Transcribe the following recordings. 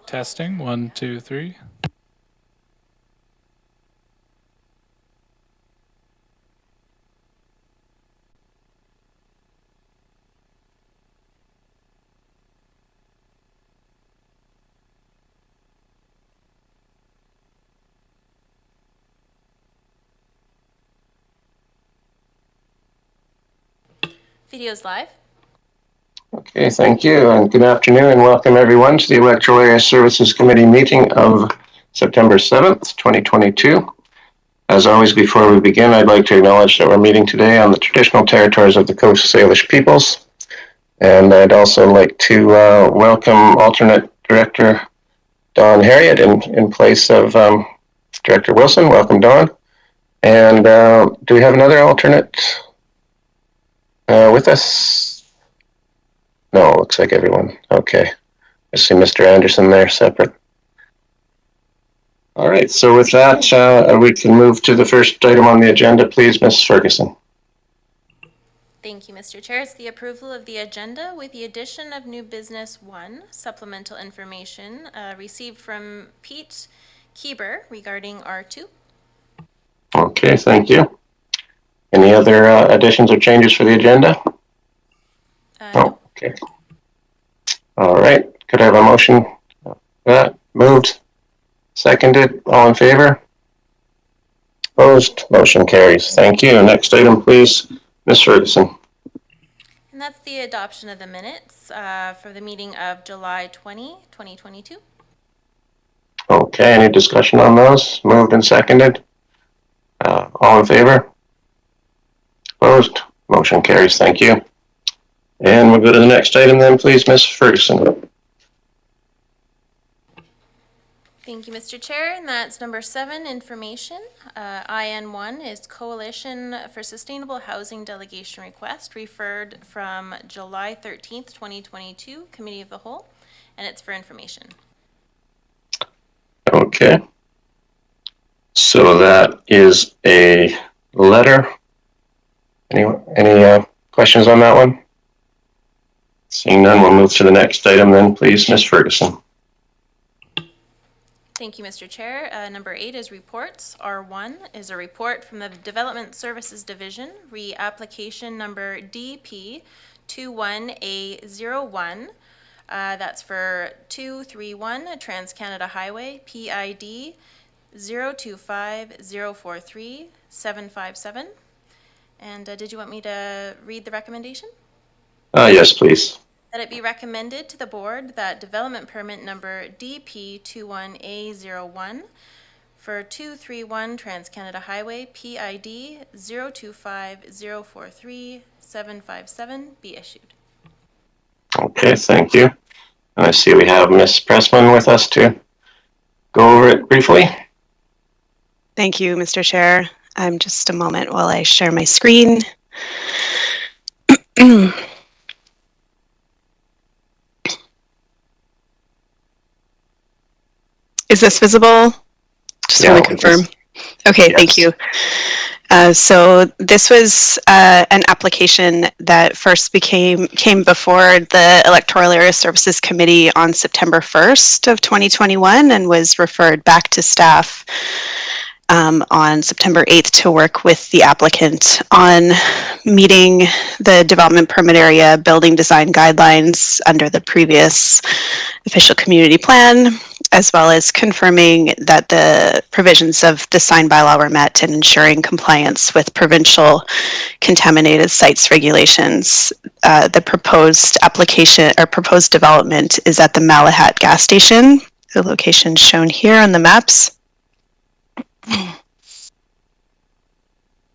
Testing, 1, 2, 3. Video's live. Okay, thank you, and good afternoon, and welcome everyone to the Electoral Area Services Committee meeting of September 7th, 2022. As always, before we begin, I'd like to acknowledge that we're meeting today on the traditional territories of the Coast Salish peoples. And I'd also like to welcome alternate director Dawn Harriet in place of Director Wilson. Welcome, Dawn. And do we have another alternate with us? No, it looks like everyone. Okay. I see Mr. Anderson there separate. All right, so with that, we can move to the first item on the agenda, please, Ms. Ferguson. Thank you, Mr. Chair. It's the approval of the agenda with the addition of new business 1, supplemental information received from Pete Kieber regarding R2. Okay, thank you. Any other additions or changes for the agenda? No. Okay. All right, could I have a motion? That moved, seconded, all in favor? Opposed, motion carries. Thank you. Next item, please, Ms. Ferguson. And that's the adoption of the minutes for the meeting of July 20, 2022. Okay, any discussion on those? Moved and seconded. All in favor? Opposed, motion carries. Thank you. And we'll go to the next item then, please, Ms. Ferguson. Thank you, Mr. Chair. And that's number 7, information. IN1 is Coalition for Sustainable Housing Delegation Request, referred from July 13th, 2022, Committee of the Whole, and it's for information. Okay. So that is a letter. Any questions on that one? Seeing none, we'll move to the next item then, please, Ms. Ferguson. Thank you, Mr. Chair. Number 8 is reports. R1 is a report from the Development Services Division, re-application number DP21A01. That's for 231 Trans-Canada Highway, PID 025043757. And did you want me to read the recommendation? Yes, please. That it be recommended to the board that development permit number DP21A01 for 231 Trans-Canada Highway, PID 025043757 be issued. Okay, thank you. And I see we have Ms. Pressman with us to go over it briefly. Thank you, Mr. Chair. Just a moment while I share my screen. Is this visible? Just want to confirm. Okay, yes. Thank you. So this was an application that first came before the Electoral Area Services Committee on September 1st of 2021 and was referred back to staff on September 8th to work with the applicant on meeting the development permit area building design guidelines under the previous official community plan, as well as confirming that the provisions of the sign bylaw were met and ensuring compliance with provincial contaminated sites regulations. The proposed application or proposed development is at the Malahat gas station, the location shown here on the maps.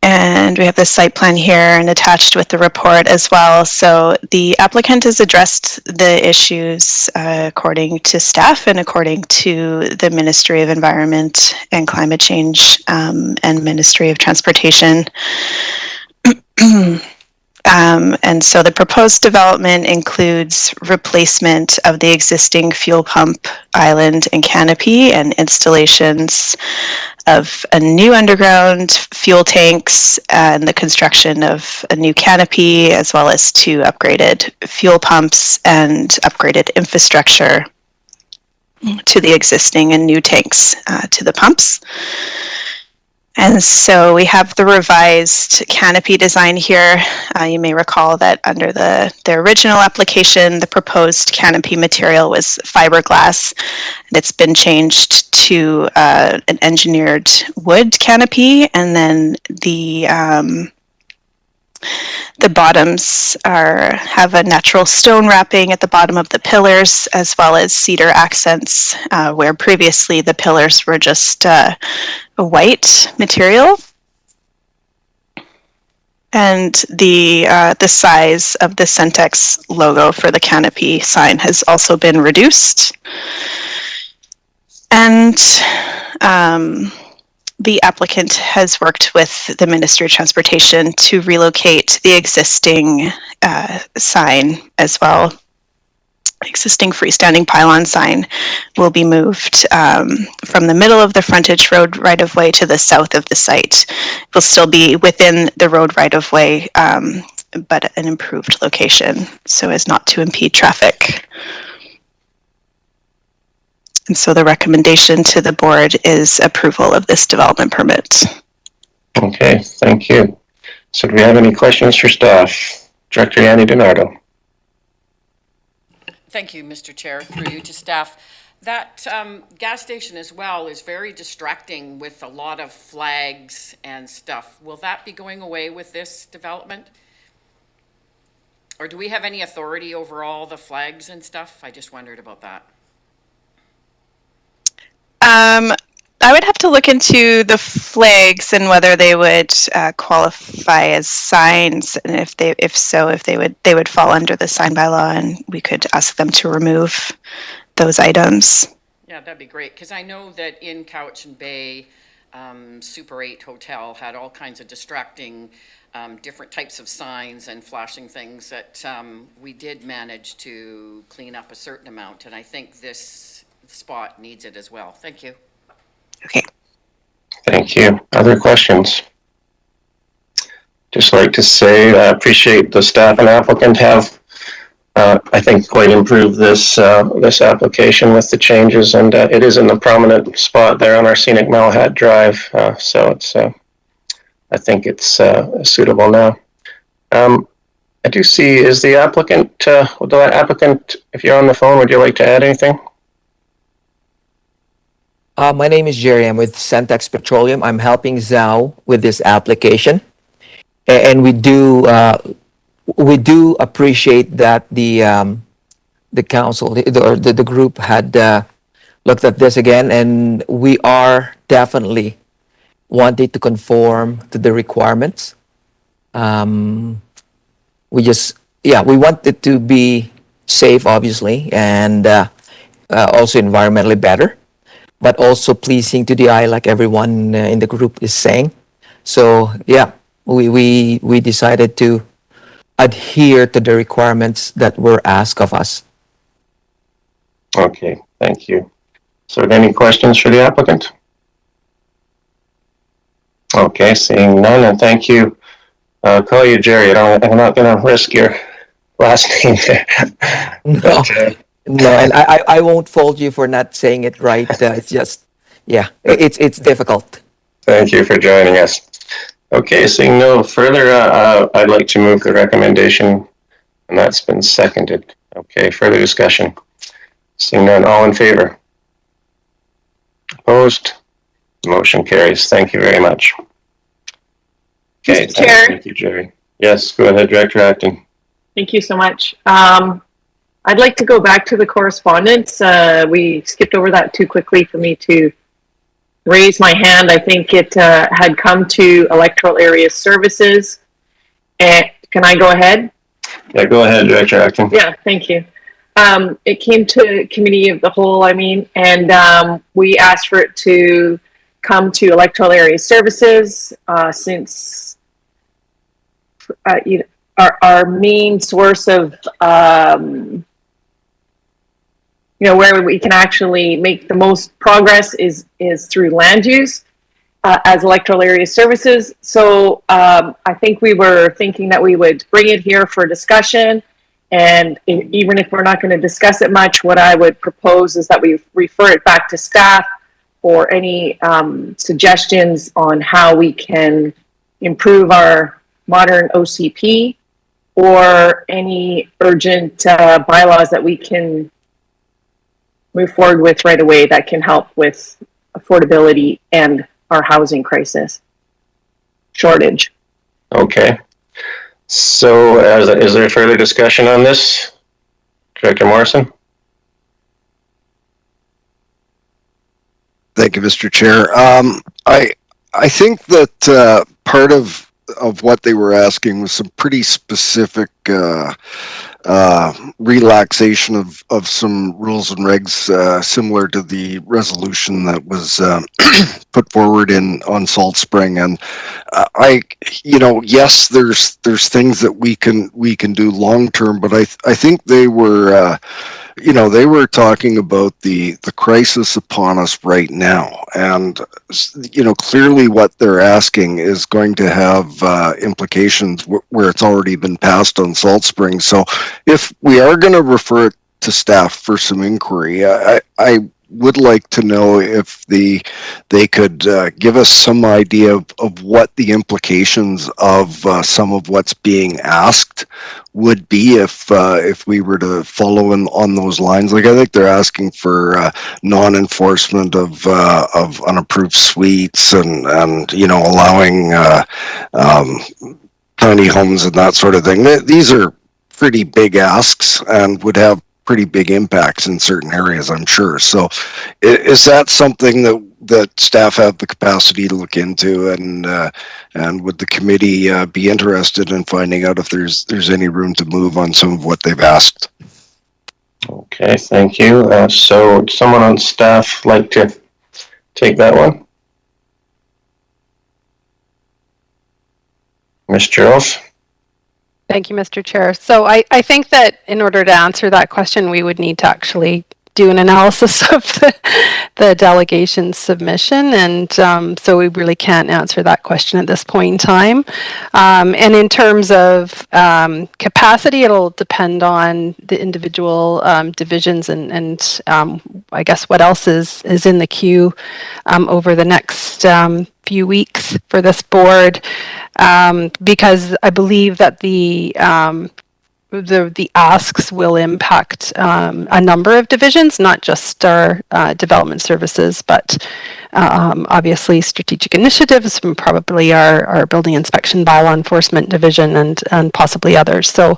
And we have the site plan here and attached with the report as well. So the applicant has addressed the issues according to staff and according to the Ministry of Environment and Climate Change and Ministry of Transportation. And so the proposed development includes replacement of the existing fuel pump island and canopy and installations of a new underground fuel tanks and the construction of a new canopy, as well as 2 upgraded fuel pumps and upgraded infrastructure to the existing and new tanks to the pumps. And so we have the revised canopy design here. You may recall that under the original application, the proposed canopy material was fiberglass, and it's been changed to an engineered wood canopy, and then the bottoms have a natural stone wrapping at the bottom of the pillars, as well as cedar accents, where previously the pillars were just a white material. And the size of the Centex logo for the canopy sign has also been reduced. And the applicant has worked with the Ministry of Transportation to relocate the existing sign as well. Existing freestanding pylon sign will be moved from the middle of the frontage road right-of-way to the south of the site. It will still be within the road right-of-way, but at an improved location so as not to impede traffic. And so the recommendation to the board is approval of this development permit. Okay, thank you. So do we have any questions for staff? Director Yanni DiNardo. Thank you, Mr. Chair. Through you to staff. That gas station as well is very distracting with a lot of flags and stuff. Will that be going away with this development? Or do we have any authority over all the flags and stuff? I just wondered about that. I would have to look into the flags and whether they would qualify as signs, and if they would fall under the sign bylaw, and we could ask them to remove those items. Yeah, that'd be great, because I know that in Cowichan Bay, Super 8 Hotel had all kinds of distracting different types of signs and flashing things that we did manage to clean up a certain amount, and I think this spot needs it as well. Thank you. Okay. Thank you. Other questions? Just like to say I appreciate the staff and applicant have, I think, quite improved this this application with the changes, and it is in the prominent spot there on our scenic Malhat Drive, so it's I think it's suitable now. I do see, is the applicant, if you're on the phone, would you like to add anything? My name is Jerry. I'm with Centex Petroleum. I'm helping Zhao with this application, and we do appreciate that the council, the group had looked at this again, and we are definitely wanting to conform to the requirements. We want it to be safe, obviously, and also environmentally better, but also pleasing to the eye, like everyone in the group is saying. So yeah, we decided to adhere to the requirements that were asked of us. Okay, thank you. So any questions for the applicant? Okay, seeing none, and thank you. I'll call you Jerry. I'm not going to risk your last name there. No. But, No, and I won't fault you for not saying it right. It's just, yeah, it's difficult. Thank you for joining us. Okay, seeing no further, I'd like to move the recommendation, and that's been seconded. Okay, further discussion. Seeing none, all in favor? Opposed? Motion carries. Thank you very much. Okay, Mr. Chair. thank you, Jerry. Yes, go ahead, Director Acton. Thank you so much. I'd like to go back to the correspondence. We skipped over that too quickly for me to raise my hand. I think it had come to Electoral Area Services. And can I go ahead? Yeah, go ahead, Director Acton. Yeah, thank you. It came to Committee of the Whole, and we asked for it to come to Electoral Area Services since our main source of where we can actually make the most progress is through land use as electoral area services. So I think we were thinking that we would bring it here for discussion. And even if we're not going to discuss it much, what I would propose is that we refer it back to staff for any suggestions on how we can improve our modern OCP, or any urgent bylaws that we can move forward with right away that can help with affordability and our housing crisis shortage. Okay. So is there further discussion on this? Director Morrison? Thank you, Mr. Chair. I think that part of what they were asking was some pretty specific relaxation of some rules and regs similar to the resolution that was put forward on Salt Spring. And yes, there's things that we can do long term, but I think they were they were talking about the crisis upon us right now, and clearly what they're asking is going to have implications where it's already been passed on Salt Spring. So if we are going to refer it to staff for some inquiry, I would like to know if they could give us some idea of what the implications of some of what's being asked would be if we were to follow on those lines. Like, I think they're asking for non-enforcement of unapproved suites and allowing tiny homes and that sort of thing. These are pretty big asks and would have pretty big impacts in certain areas, I'm sure. So is that something that staff have the capacity to look into, and would the committee be interested in finding out if there's any room to move on some of what they've asked? Okay, thank you. So someone on staff like to take that one? Ms. Charles? Thank you, Mr. Chair. So I think that in order to answer that question, we would need to actually do an analysis of the delegation submission. And so we really can't answer that question at this point in time. And in terms of capacity, it'll depend on the individual divisions and I guess what else is in the queue over the next few weeks for this board, because I believe that the asks will impact a number of divisions, not just our development services, but obviously strategic initiatives, and probably our building inspection bylaw enforcement division, and possibly others. So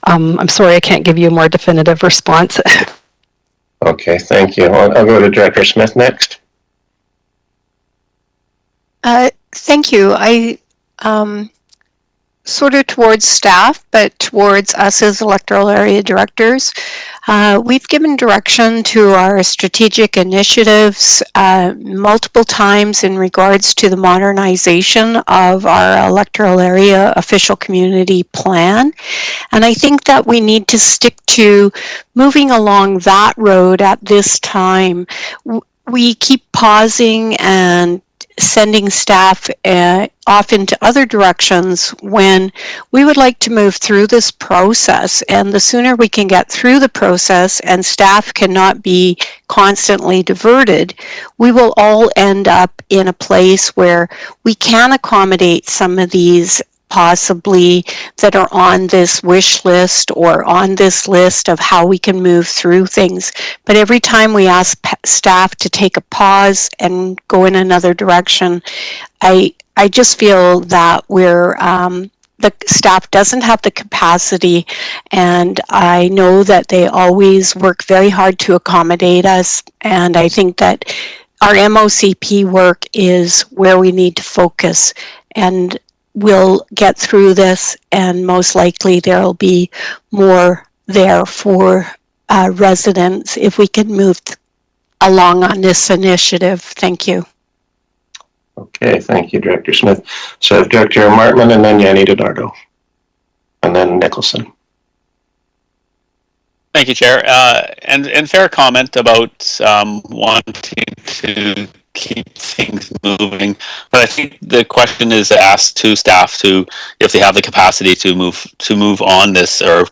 I'm sorry I can't give you a more definitive response. Okay, thank you. I'll go to Director Smith next. Thank you. I sort of towards staff, but towards us as electoral area directors. We've given direction to our strategic initiatives multiple times in regards to the modernization of our electoral area official community plan. And I think that we need to stick to moving along that road at this time. We keep pausing and sending staff off into other directions when we would like to move through this process. And the sooner we can get through the process and staff cannot be constantly diverted, we will all end up in a place where we can accommodate some of these possibly that are on this wish list or on this list of how we can move through things. But every time we ask staff to take a pause and go in another direction, I just feel that the staff doesn't have the capacity, and I know that they always work very hard to accommodate us, and I think that our MOCP work is where we need to focus, and we'll get through this, and most likely there'll be more there for residents if we can move along on this initiative. Thank you. Okay, thank you, Director Smith. So I have Director Martman and then Yanni DiNardo. and then Nicholson. Thank you, Chair. And fair comment about wanting to keep things moving, but I think the question is asked to staff to if they have the capacity to move on this or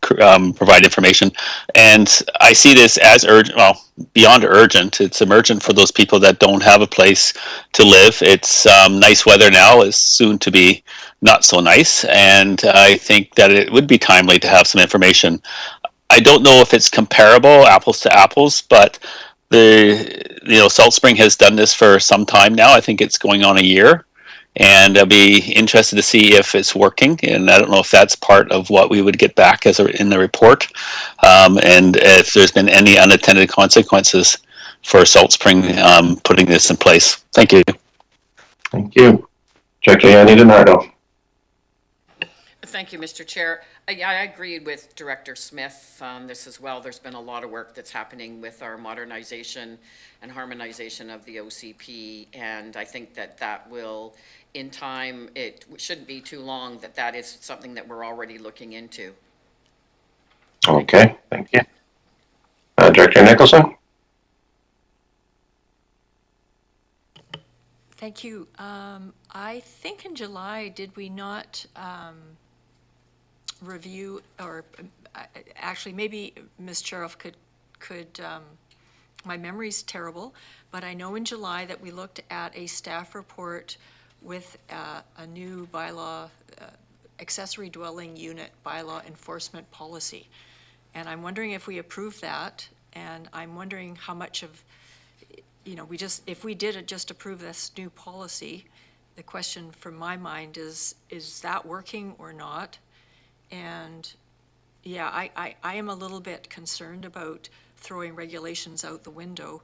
provide information. And I see this as urgent. Well, beyond urgent, it's emergent for those people that don't have a place to live. It's nice weather now; is soon to be not so nice, and I think that it would be timely to have some information. I don't know if it's comparable, apples to apples, but Salt Spring has done this for some time now. I think it's going on a year, and I'll be interested to see if it's working. And I don't know if that's part of what we would get back in the report, and if there's been any unintended consequences for Salt Spring putting this in place. Thank you. Thank you. Director Yanni DiNardo. Thank you, Mr. Chair. I agreed with Director Smith on this as well. There's been a lot of work that's happening with our modernization and harmonization of the OCP, and I think that will, in time, it shouldn't be too long, that is something that we're already looking into. Okay, thank you. Director Nicholson? Thank you. I think in July, did we not review, or actually maybe Ms. Cheroff could my memory's terrible, but I know in July that we looked at a staff report with a new bylaw, accessory dwelling unit bylaw enforcement policy. And I'm wondering if we approved that, and I'm wondering how much of, if we did just approve this new policy, the question from my mind is that working or not? And yeah, I am a little bit concerned about throwing regulations out the window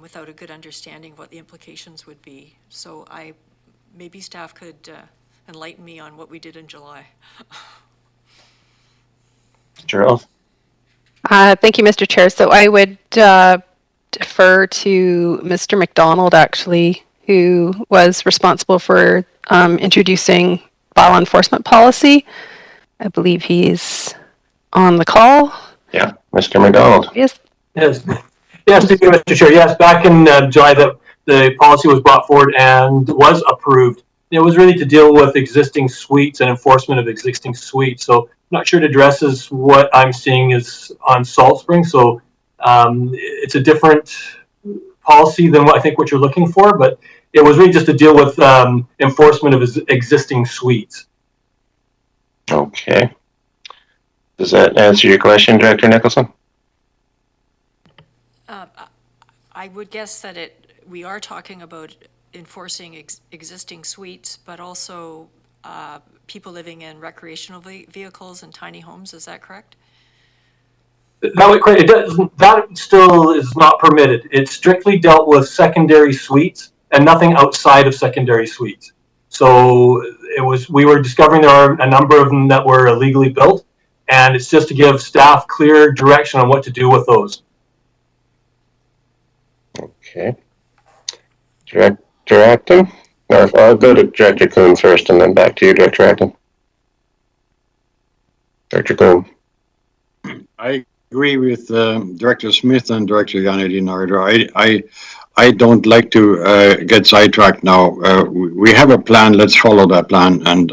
without a good understanding of what the implications would be. So maybe staff could enlighten me on what we did in July. Cheryl? Thank you, Mr. Chair. So I would defer to Mr. McDonald, actually, who was responsible for introducing bylaw enforcement policy. I believe he's on the call. Yeah, Mr. McDonald. Yes. Yes, thank you, Mr. Chair. Yes, back in July, the policy was brought forward and was approved. It was really to deal with existing suites and enforcement of existing suites. So I'm not sure it addresses what I'm seeing is on Salt Spring. So it's a different policy than what I think what you're looking for, but it was really just to deal with enforcement of existing suites. Okay. Does that answer your question, Director Nicholson? I would guess that we are talking about enforcing existing suites, but also people living in recreational vehicles and tiny homes. Is that correct? That still is not permitted. It's strictly dealt with secondary suites and nothing outside of secondary suites. So we were discovering there are a number of them that were illegally built, and it's just to give staff clear direction on what to do with those. Okay. Director Acton? Or I'll go to Director Kuhn first and then back to you, Director Acton. Director Kuhn. I agree with Director Smith and Director Yanni DiNardo. I don't like to get sidetracked now. We have a plan. Let's follow that plan. And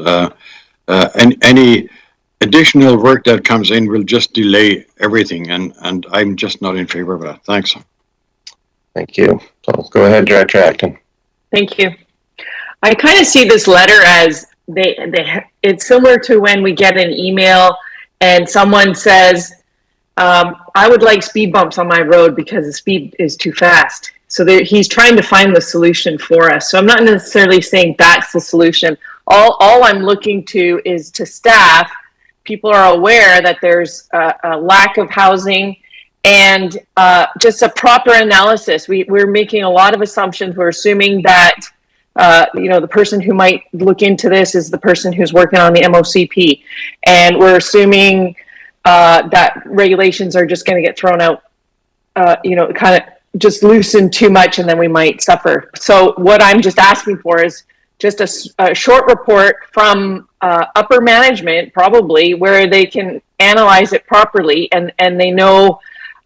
any additional work that comes in will just delay everything. And I'm just not in favor of that. Thanks. Thank you. So go ahead, Director Acton. Thank you. I kind of see this letter as it's similar to when we get an email and someone says, I would like speed bumps on my road because the speed is too fast. So he's trying to find the solution for us. So I'm not necessarily saying that's the solution. All I'm looking to is to staff. People are aware that there's a lack of housing and just a proper analysis. We're making a lot of assumptions. We're assuming that the person who might look into this is the person who's working on the MOCP. And we're assuming that regulations are just going to get thrown out, kind of just loosen too much and then we might suffer. So what I'm just asking for is just a short report from upper management, probably, where they can analyze it properly and they know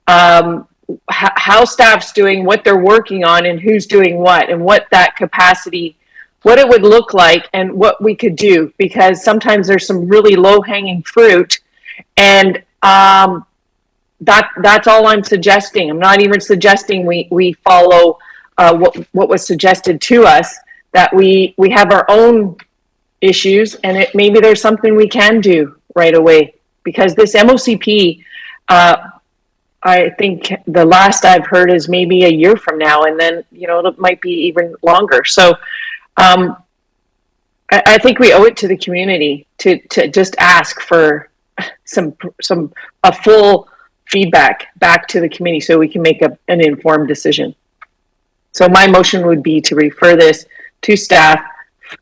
how staff's doing, what they're working on, and who's doing what, and what that capacity, what it would look like, and what we could do. Because sometimes there's some really low-hanging fruit, and that's all I'm suggesting. I'm not even suggesting we follow what was suggested to us. That we have our own issues, and maybe there's something we can do right away. Because this MOCP, I think the last I've heard is maybe a year from now, and then it might be even longer. So I think we owe it to the community to just ask for a full feedback back to the committee so we can make an informed decision. So my motion would be to refer this to staff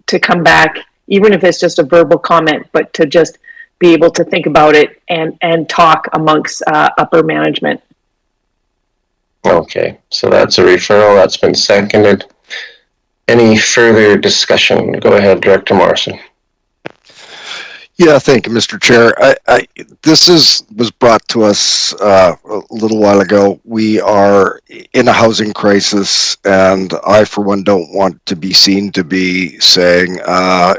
to come back, even if it's just a verbal comment, but to just be able to think about it and talk amongst upper management. Okay, so that's a referral. That's been seconded. Any further discussion? Go ahead, Director Morrison. Yeah, thank you, Mr. Chair. This was brought to us a little while ago. We are in a housing crisis, and I, for one, don't want to be seen to be saying,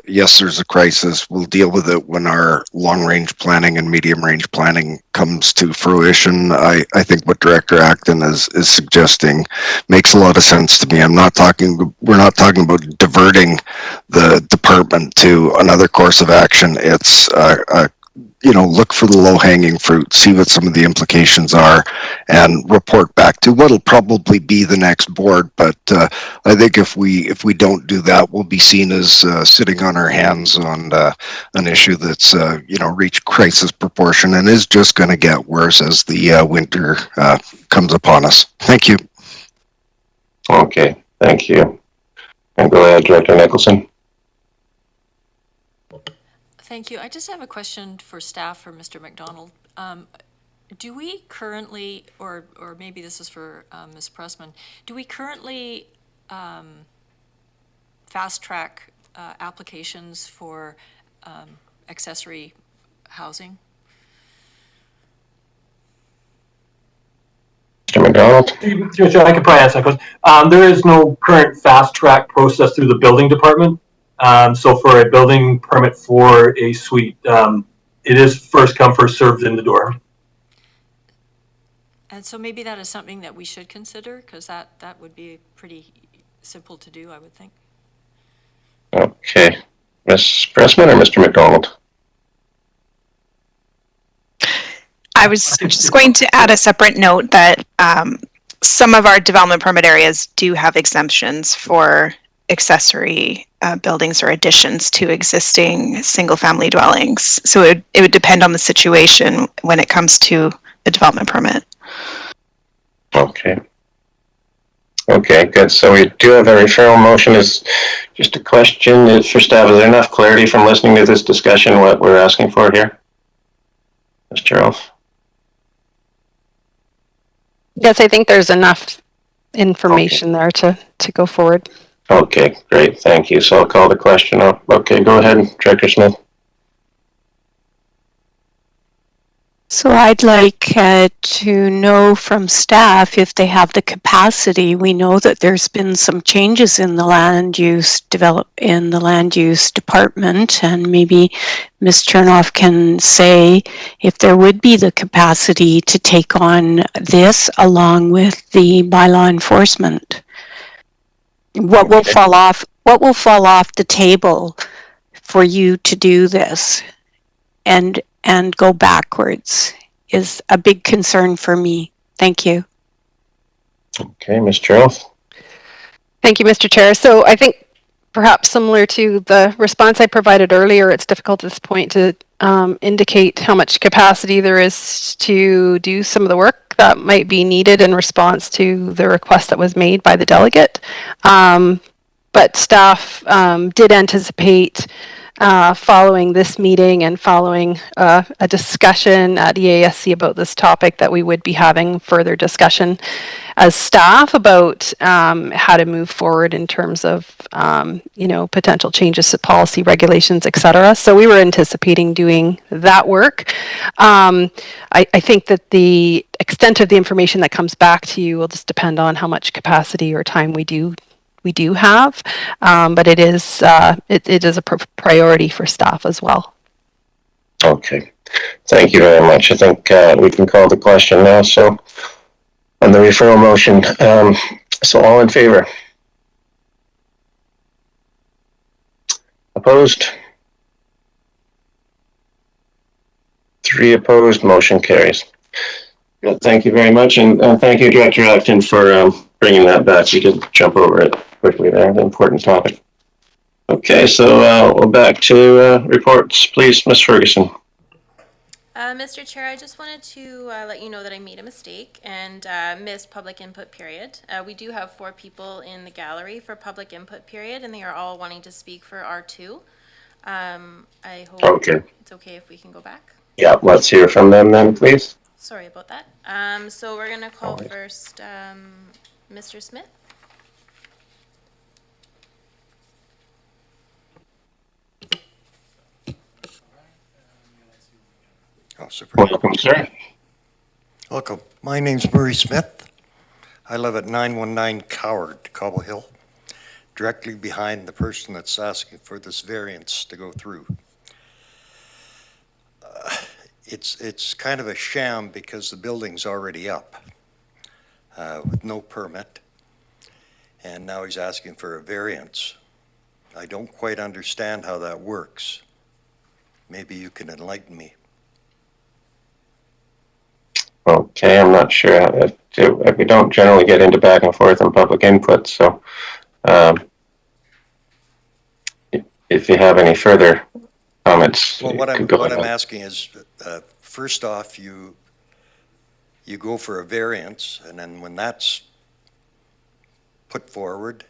yes, there's a crisis. We'll deal with it when our long-range planning and medium-range planning comes to fruition. I think what Director Acton is suggesting makes a lot of sense to me. We're not talking about diverting the department to another course of action. It's look for the low-hanging fruit, see what some of the implications are, and report back to what'll probably be the next board. But I think if we don't do that, we'll be seen as sitting on our hands on an issue that's reached crisis proportion and is just going to get worse as the winter comes upon us. Thank you. Okay, thank you. And go ahead, Director Nicholson. Thank you. I just have a question for staff, for Mr. McDonald. Do we currently, or maybe this is for Ms. Pressman, do we currently fast track applications for accessory housing? Mr. McDonald? Sure, I can probably answer that question. There is no current fast track process through the building department. So for a building permit for a suite, it is first come, first served in the door. And so maybe that is something that we should consider, because that would be pretty simple to do, I would think. Okay. Ms. Pressman or Mr. McDonald? I was just going to add a separate note that some of our development permit areas do have exemptions for accessory buildings or additions to existing single-family dwellings. So it would depend on the situation when it comes to the development permit. Okay. Okay, good. So we do have a referral motion. Is just a question for staff. Is there enough clarity from listening to this discussion what we're asking for here? Ms. Charles? Yes, I think there's enough information there to go forward. Okay, great. Thank you. So I'll call the question up. Okay, go ahead, Director Smith. So I'd like to know from staff if they have the capacity. We know that there's been some changes in the land use department, and maybe Ms. Chernoff can say if there would be the capacity to take on this along with the bylaw enforcement. What will fall off? What will fall off the table for you to do this? And go backwards is a big concern for me. Thank you. Okay, Ms. Charles. Thank you, Mr. Chair. So I think perhaps similar to the response I provided earlier, it's difficult at this point to indicate how much capacity there is to do some of the work that might be needed in response to the request that was made by the delegate. But staff did anticipate following this meeting and following a discussion at EASC about this topic, that we would be having further discussion as staff about how to move forward in terms of potential changes to policy, regulations, etc. So we were anticipating doing that work. I think that the extent of the information that comes back to you will just depend on how much capacity or time we do have, but it is a priority for staff as well. Okay, thank you very much. I think we can call the question now. So on the referral motion, so all in favor? Opposed? 3 opposed, motion carries. Good, thank you very much, and thank you, Director Acton, for bringing that back. You did jump over it quickly there, an important topic. Okay, so we're back to reports. Please, Ms. Ferguson. Mr. Chair, I just wanted to let you know that I made a mistake and missed public input period. We do have 4 people in the gallery for public input period, and they are all wanting to speak for R2. I hope it's okay if we can go back. Yeah, let's hear from them then, please. Sorry about that. So we're going to call first Mr. Smith. Welcome, sir. Welcome. My name's Murray Smith. I live at 919 Coward, Cobble Hill, directly behind the person that's asking for this variance to go through. It's kind of a sham because the building's already up with no permit, and now he's asking for a variance. I don't quite understand how that works. Maybe you can enlighten me. Okay, I'm not sure. We don't generally get into back and forth on public input, so if you have any further comments, well, what I'm asking is, first off, you go for a variance, and then when that's put forward,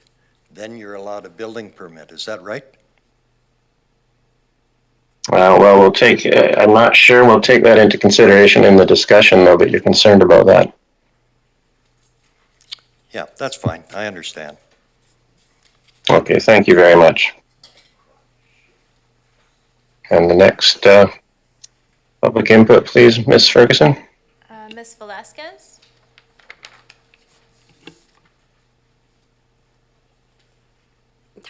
then you're allowed a building permit. Is that right? Well, we'll take, I'm not sure we'll take that into consideration in the discussion, though, but you're concerned about that. Yeah, that's fine. I understand. Okay, thank you very much. And the next public input, please, Ms. Ferguson. Ms. Velasquez.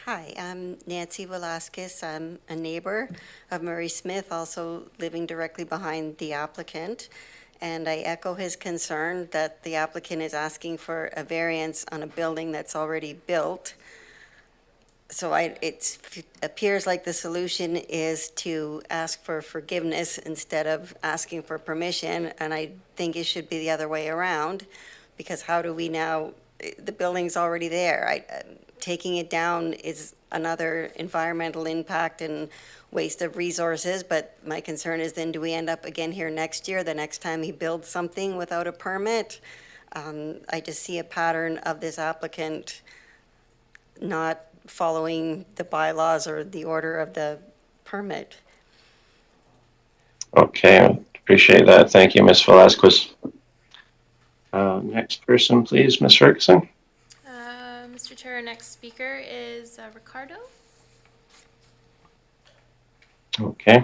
Hi, I'm Nancy Velasquez. I'm a neighbor of Murray Smith, also living directly behind the applicant. And I echo his concern that the applicant is asking for a variance on a building that's already built. So it appears like the solution is to ask for forgiveness instead of asking for permission. And I think it should be the other way around, because how do we now, the building's already there. Taking it down is another environmental impact and waste of resources, but my concern is then do we end up again here next year, the next time he builds something without a permit? I just see a pattern of this applicant not following the bylaws or the order of the permit. Okay, I appreciate that. Thank you, Ms. Velasquez. Next person, please, Ms. Ferguson. Mr. Chair, our next speaker is Ricardo. Okay.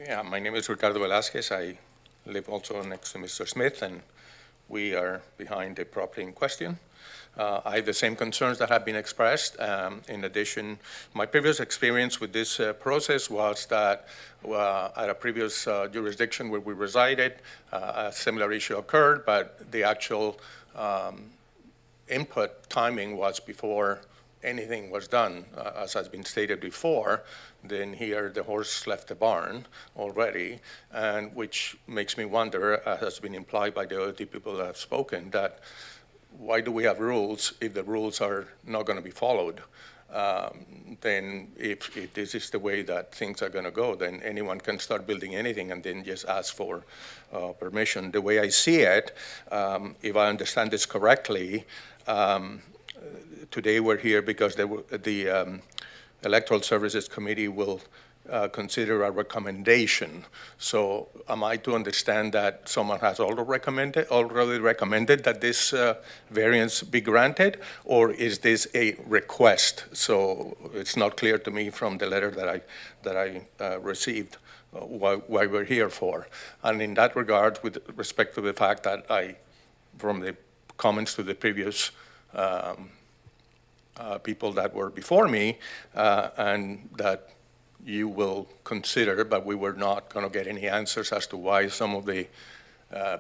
Yeah, my name is Ricardo Velasquez. I live also next to Mr. Smith, and we are behind the property in question. I have the same concerns that have been expressed. In addition, my previous experience with this process was that at a previous jurisdiction where we resided, a similar issue occurred, but the actual input timing was before anything was done. As has been stated before, then here the horse left the barn already, and which makes me wonder, as has been implied by the other people that have spoken, that why do we have rules if the rules are not going to be followed? Then if this is the way that things are going to go, then anyone can start building anything and then just ask for permission. The way I see it, if I understand this correctly, today we're here because the Electoral Services Committee will consider a recommendation. So am I to understand that someone has already recommended that this variance be granted, or is this a request? So it's not clear to me from the letter that I received why we're here for. And in that regard, with respect to the fact that from the comments to the previous people that were before me, and that you will consider, but we were not going to get any answers as to why some of the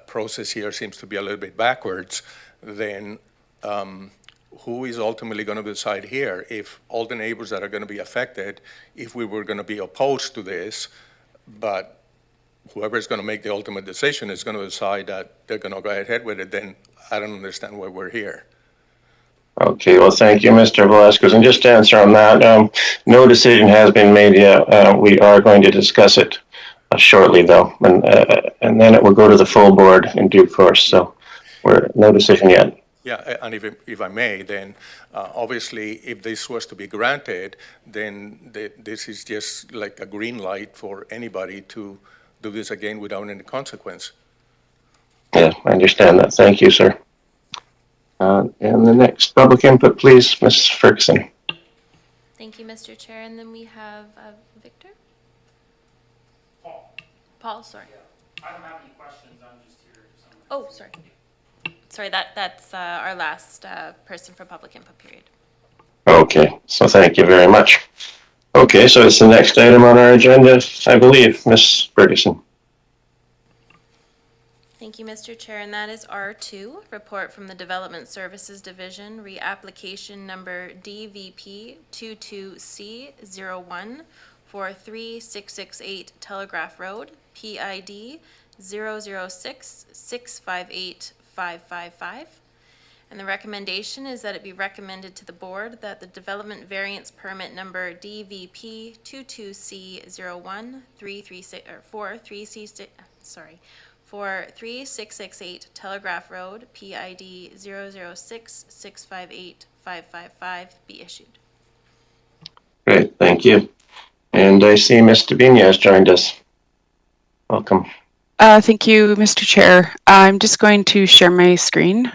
process here seems to be a little bit backwards, then who is ultimately going to decide here if all the neighbors that are going to be affected, if we were going to be opposed to this, but whoever is going to make the ultimate decision is going to decide that they're going to go ahead with it, then I don't understand why we're here. Okay, well, thank you, Mr. Velasquez. And just to answer on that, no decision has been made yet. We are going to discuss it shortly, though, and then it will go to the full board in due course. So no decision yet. Yeah, and if I may, then obviously, if this was to be granted, then this is just like a green light for anybody to do this again without any consequence. Yeah, I understand that. Thank you, sir. And the next public input, please, Ms. Ferguson. Thank you, Mr. Chair. And then we have Victor? Paul, sorry. I don't have any questions. I'm just here. Oh, sorry. Sorry, that's our last person for public input period. Okay, so thank you very much. Okay, so it's the next item on our agenda, I believe, Ms. Ferguson. Thank you, Mr. Chair, and that is R2, report from the Development Services Division, reapplication number DVP 22C01 for 3668 Telegraph Road, PID 006658555. And the recommendation is that it be recommended to the board that the development variance permit number DVP 22C01 for 3668 Telegraph Road, PID 006658555 be issued. Great, thank you. And I see Ms. Dabinia has joined us. Welcome. Thank you, Mr. Chair. I'm just going to share my screen.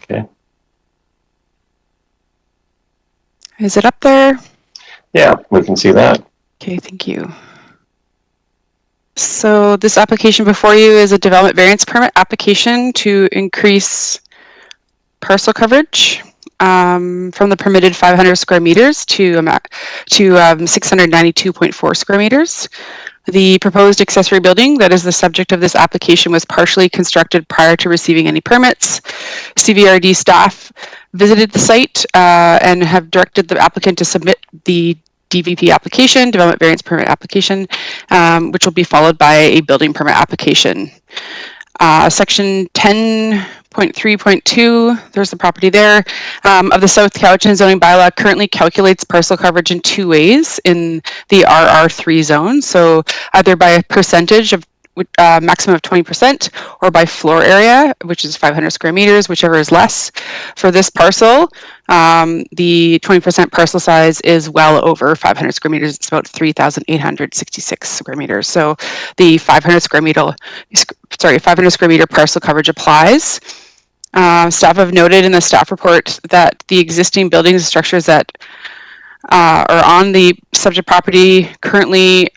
Okay. Is it up there? Yeah, we can see that. Okay, thank you. So this application before you is a development variance permit application to increase parcel coverage from the permitted 500 square meters to 692.4 square meters. The proposed accessory building that is the subject of this application was partially constructed prior to receiving any permits. CVRD staff visited the site and have directed the applicant to submit the DVP application, development variance permit application, which will be followed by a building permit application. Section 10.3.2, there's the property there, of the South Cowichan zoning bylaw currently calculates parcel coverage in two ways in the RR3 zone. So either by a percentage of maximum of 20% or by floor area, which is 500 square meters, whichever is less. For this parcel, the 20% parcel size is well over 500 square meters. It's about 3,866 square meters. So the 500 square meter parcel coverage applies. Staff have noted in the staff report that the existing buildings and structures that are on the subject property currently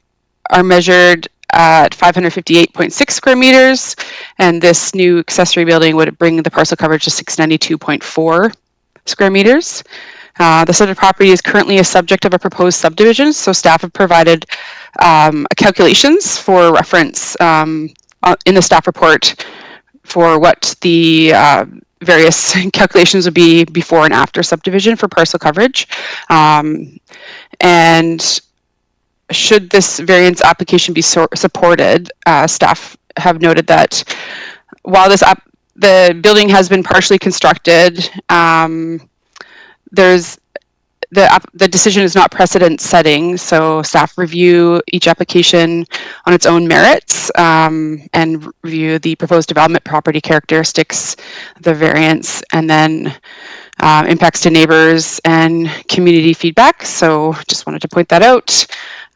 are measured at 558.6 square meters, and this new accessory building would bring the parcel coverage to 692.4 square meters. The subject property is currently a subject of a proposed subdivision, so staff have provided calculations for reference in the staff report for what the various calculations would be before and after subdivision for parcel coverage. And should this variance application be supported, staff have noted that while the building has been partially constructed, the decision is not precedent setting, so staff review each application on its own merits and review the proposed development property characteristics, the variance, and then impacts to neighbors and community feedback. So just wanted to point that out.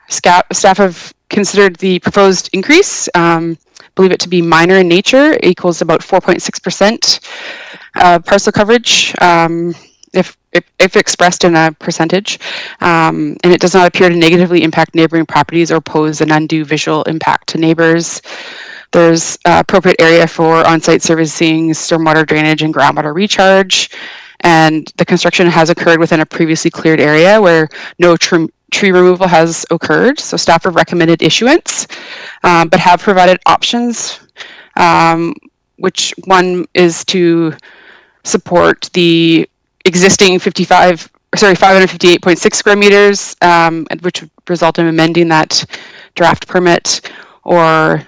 Staff have considered the proposed increase, believe it to be minor in nature, equals about 4.6% parcel coverage, if expressed in a percentage, and it does not appear to negatively impact neighboring properties or pose an undue visual impact to neighbors. There's appropriate area for on-site servicing, stormwater drainage, and groundwater recharge. And the construction has occurred within a previously cleared area where no tree removal has occurred. So staff have recommended issuance, but have provided options, which one is to support the existing 558.6 square meters, which would result in amending that draft permit, or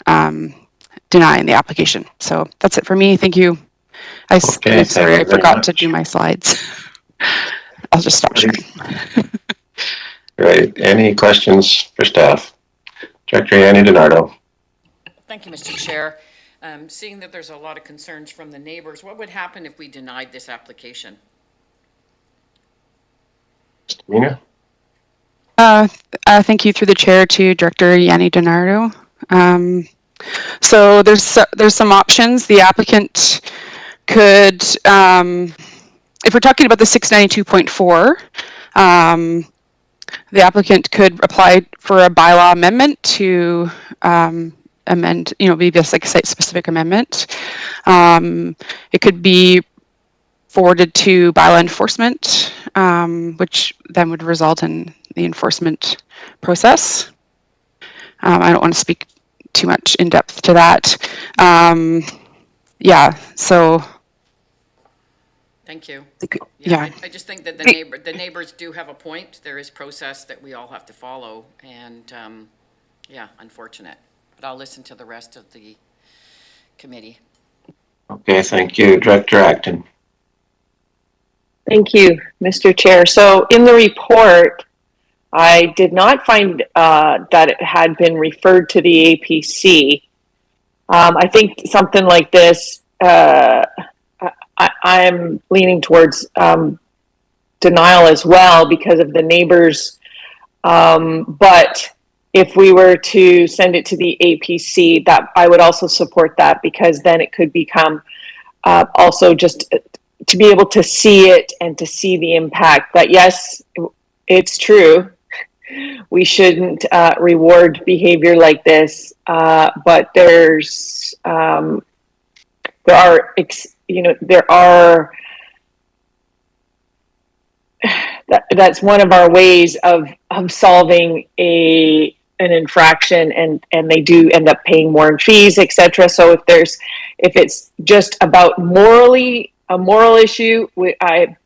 denying the application. So that's it for me. Thank you. Okay, Sorry, I thank you very forgot to much. do my slides. I'll just stop sharing. Great. Any questions for staff? Director Yanni DiNardo. Thank you, Mr. Chair. Seeing that there's a lot of concerns from the neighbors, what would happen if we denied this application? Mina? Thank you through the chair to Director Yanni DiNardo. So there's some options. The applicant could, if we're talking about the 692.4, the applicant could apply for a bylaw amendment to amend, be this like a site-specific amendment. It could be forwarded to bylaw enforcement, which then would result in the enforcement process. I don't want to speak too much in depth to that. Yeah, so. Thank you. Yeah. I just think that the neighbors do have a point. There is process that we all have to follow, and yeah, unfortunate. But I'll listen to the rest of the committee. Okay, thank you. Director Acton. Thank you, Mr. Chair. So in the report, I did not find that it had been referred to the APC. I think something like this, I'm leaning towards denial as well because of the neighbors. But if we were to send it to the APC, that I would also support that, because then it could become also just to be able to see it and to see the impact that, yes, it's true. We shouldn't reward behavior like this, but there are that's one of our ways of solving an infraction, and they do end up paying more in fees, etc. So if it's just about a moral issue, I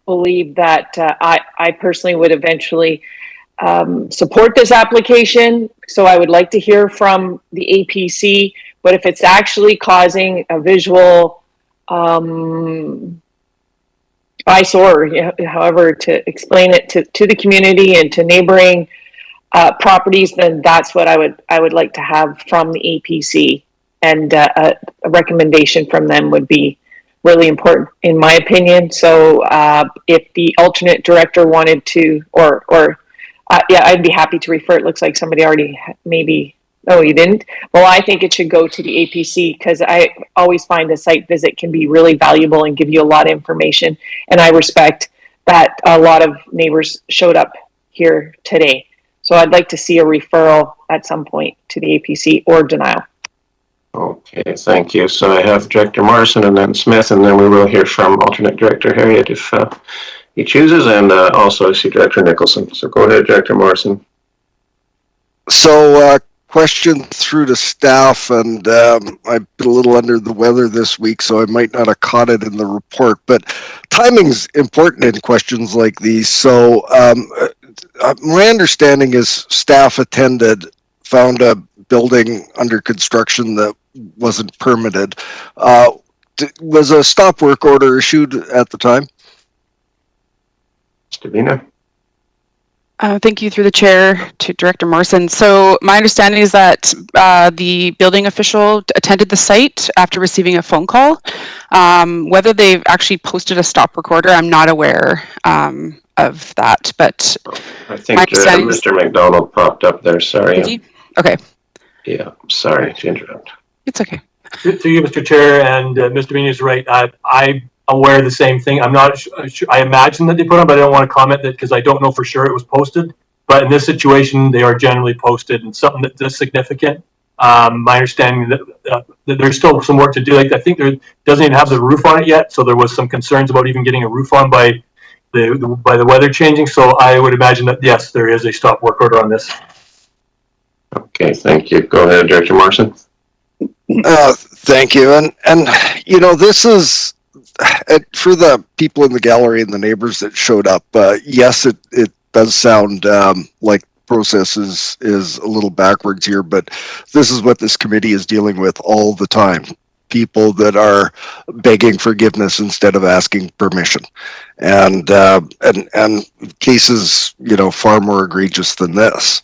believe that I personally would eventually support this application. So I would like to hear from the APC, but if it's actually causing a visual eyesore, however to explain it to the community and to neighboring properties, then that's what I would like to have from the APC, and a recommendation from them would be really important in my opinion. So if the alternate director wanted to, yeah, I'd be happy to refer. It looks like somebody already maybe. Oh, you didn't? Well, I think it should go to the APC, because I always find a site visit can be really valuable and give you a lot of information. And I respect that a lot of neighbors showed up here today. So I'd like to see a referral at some point to the APC or denial. Okay, thank you. So I have Director Morrison and then Smith, and then we will hear from alternate Director Harriet if he chooses, and also I see Director Nicholson. So go ahead, Director Morrison. So question through to staff, and I've been a little under the weather this week, so I might not have caught it in the report, but timing's important in questions like these. So my understanding is staff found a building under construction that wasn't permitted. Was a stop work order issued at the time? Mr. Vina? Thank you through the chair to Director Morrison. So my understanding is that the building official attended the site after receiving a phone call. Whether they've actually posted a stop work order, I'm not aware of that, but I think Mr. McDonald popped up there. Sorry. Did he? Okay. Yeah, sorry to interrupt. It's okay. To you, Mr. Chair, and Mr. Bean is right. I'm aware of the same thing. I'm not sure. I imagine that they put on, but I don't want to comment that because I don't know for sure it was posted. But in this situation, they are generally posted, and something that's significant. My understanding that there's still some work to do. Like I think there doesn't even have the roof on it yet, so there was some concerns about even getting a roof on by the weather changing. So I would imagine that yes, there is a stop work order on this. Okay, thank you. Go ahead, Director Morrison. Thank you. And you know, this is for the people in the gallery and the neighbors that showed up. Yes, it does sound like process is a little backwards here, but this is what this committee is dealing with all the time. People that are begging forgiveness instead of asking permission, and cases, you know, far more egregious than this.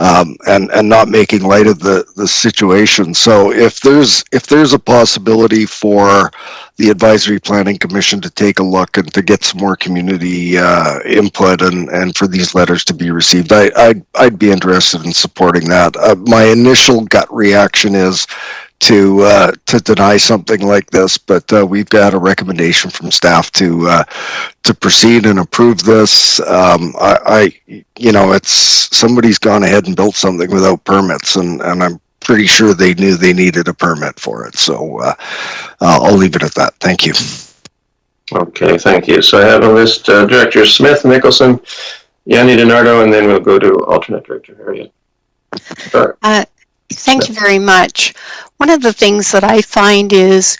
And not making light of the situation. So if there's a possibility for the Advisory Planning Commission to take a look and to get some more community input and for these letters to be received, I'd be interested in supporting that. My initial gut reaction is to deny something like this, but we've got a recommendation from staff to proceed and approve this. You know, it's somebody's gone ahead and built something without permits, and I'm pretty sure they knew they needed a permit for it. So I'll leave it at that. Thank you. Okay, thank you. So I have a list: Director Smith, Nicholson, Yanni DiNardo, and then we'll go to alternate Director Harriet. Thank you very much. One of the things that I find is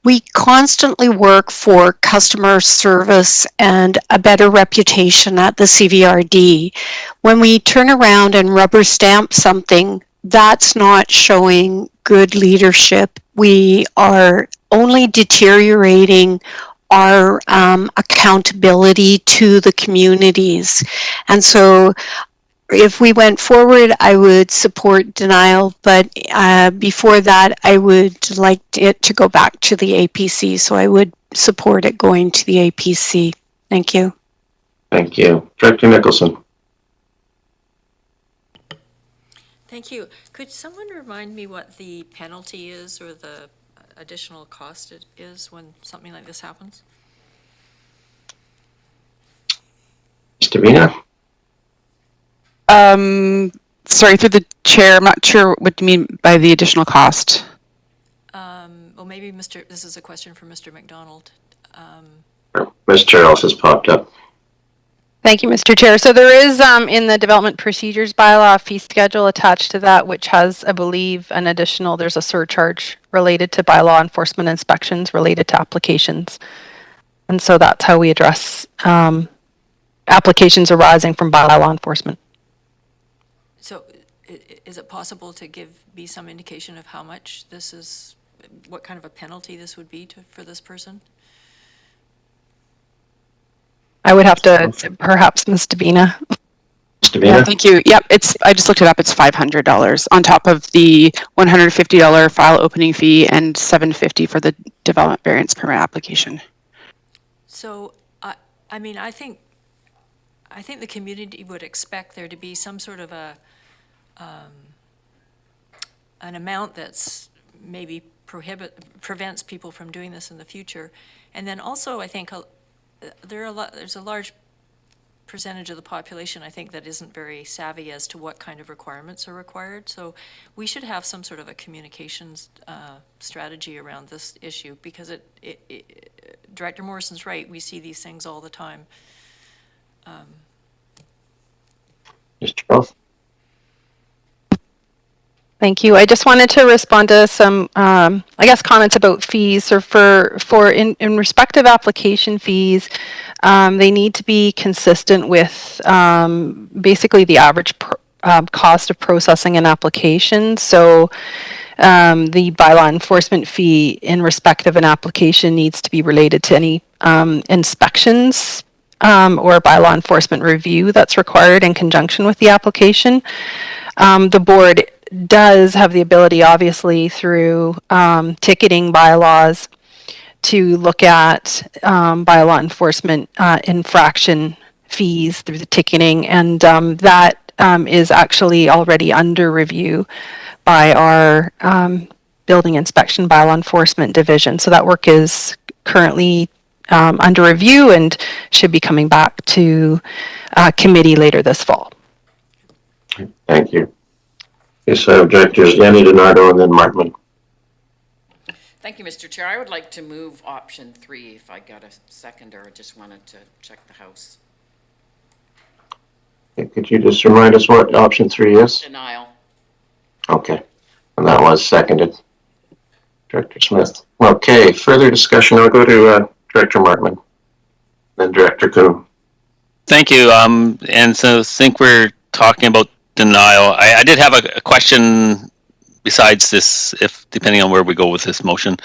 we constantly work for customer service and a better reputation at the CVRD. When we turn around and rubber stamp something, that's not showing good leadership. We are only deteriorating our accountability to the communities. And so if we went forward, I would support denial, but before that, I would like it to go back to the APC, so I would support it going to the APC. Thank you. Thank you. Director Nicholson. Thank you. Could someone remind me what the penalty is or the additional cost it is when something like this happens? Mr. Vina? Sorry, through the chair, I'm not sure what you mean by the additional cost. Well, maybe this is a question for Mr. McDonald. Ms. Charles has popped up. Thank you, Mr. Chair. So there is in the development procedures bylaw a fee schedule attached to that, which has, I believe, an additional, there's a surcharge related to bylaw enforcement inspections related to applications. And so that's how we address applications arising from bylaw enforcement. So is it possible to give me some indication of how much this is, what kind of a penalty this would be for this person? I would have to, perhaps Ms. Davina. Yeah, thank you. Yep, I just looked it up. It's $500 on top of the $150 file opening fee and $750 for the development variance permit application. So, I mean, I think the community would expect there to be some sort of an amount that's maybe prevents people from doing this in the future. And then also, I think there's a large percentage of the population, I think, that isn't very savvy as to what kind of requirements are required. So we should have some sort of a communications strategy around this issue, because Director Morrison's right, we see these things all the time. Mr. Charles? Thank you. I just wanted to respond to some, I guess, comments about fees, or in respective application fees. They need to be consistent with basically the average cost of processing an application. So the bylaw enforcement fee in respect of an application needs to be related to any inspections or bylaw enforcement review that's required in conjunction with the application. The board does have the ability, obviously, through ticketing bylaws to look at bylaw enforcement infraction fees through the ticketing, and that is actually already under review by our building inspection bylaw enforcement division. So that work is currently under review and should be coming back to committee later this fall. Thank you. Yes, I have Directors Yanni DiNardo and then Markman. Thank you, Mr. Chair. I would like to move option 3 if I got a seconder. I just wanted to check the House. Okay, could you just remind us what option 3 is? Denial. Okay, and that was seconded. Director Smith. Okay, further discussion. I'll go to Director Markman, then Director Kuhn. Thank you. And so I think we're talking about denial. I did have a question besides this, if depending on where we go with this motion.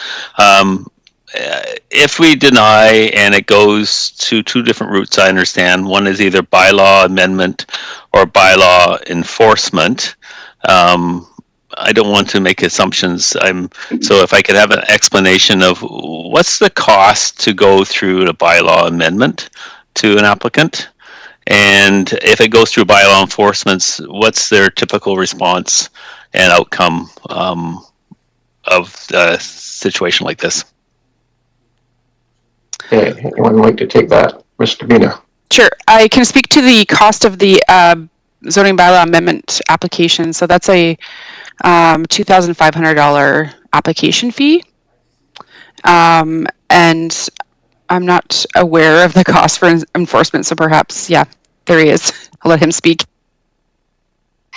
If we deny and it goes to two different routes, I understand. One is either bylaw amendment or bylaw enforcement. I don't want to make assumptions. So if I could have an explanation of what's the cost to go through the bylaw amendment to an applicant, and if it goes through bylaw enforcements, what's their typical response and outcome of a situation like this? Okay, anyone would like to take that? Mr. Bina. Sure. I can speak to the cost of the zoning bylaw amendment application. So that's a $2,500 application fee. And I'm not aware of the cost for enforcement, so perhaps, yeah, there he is. I'll let him speak.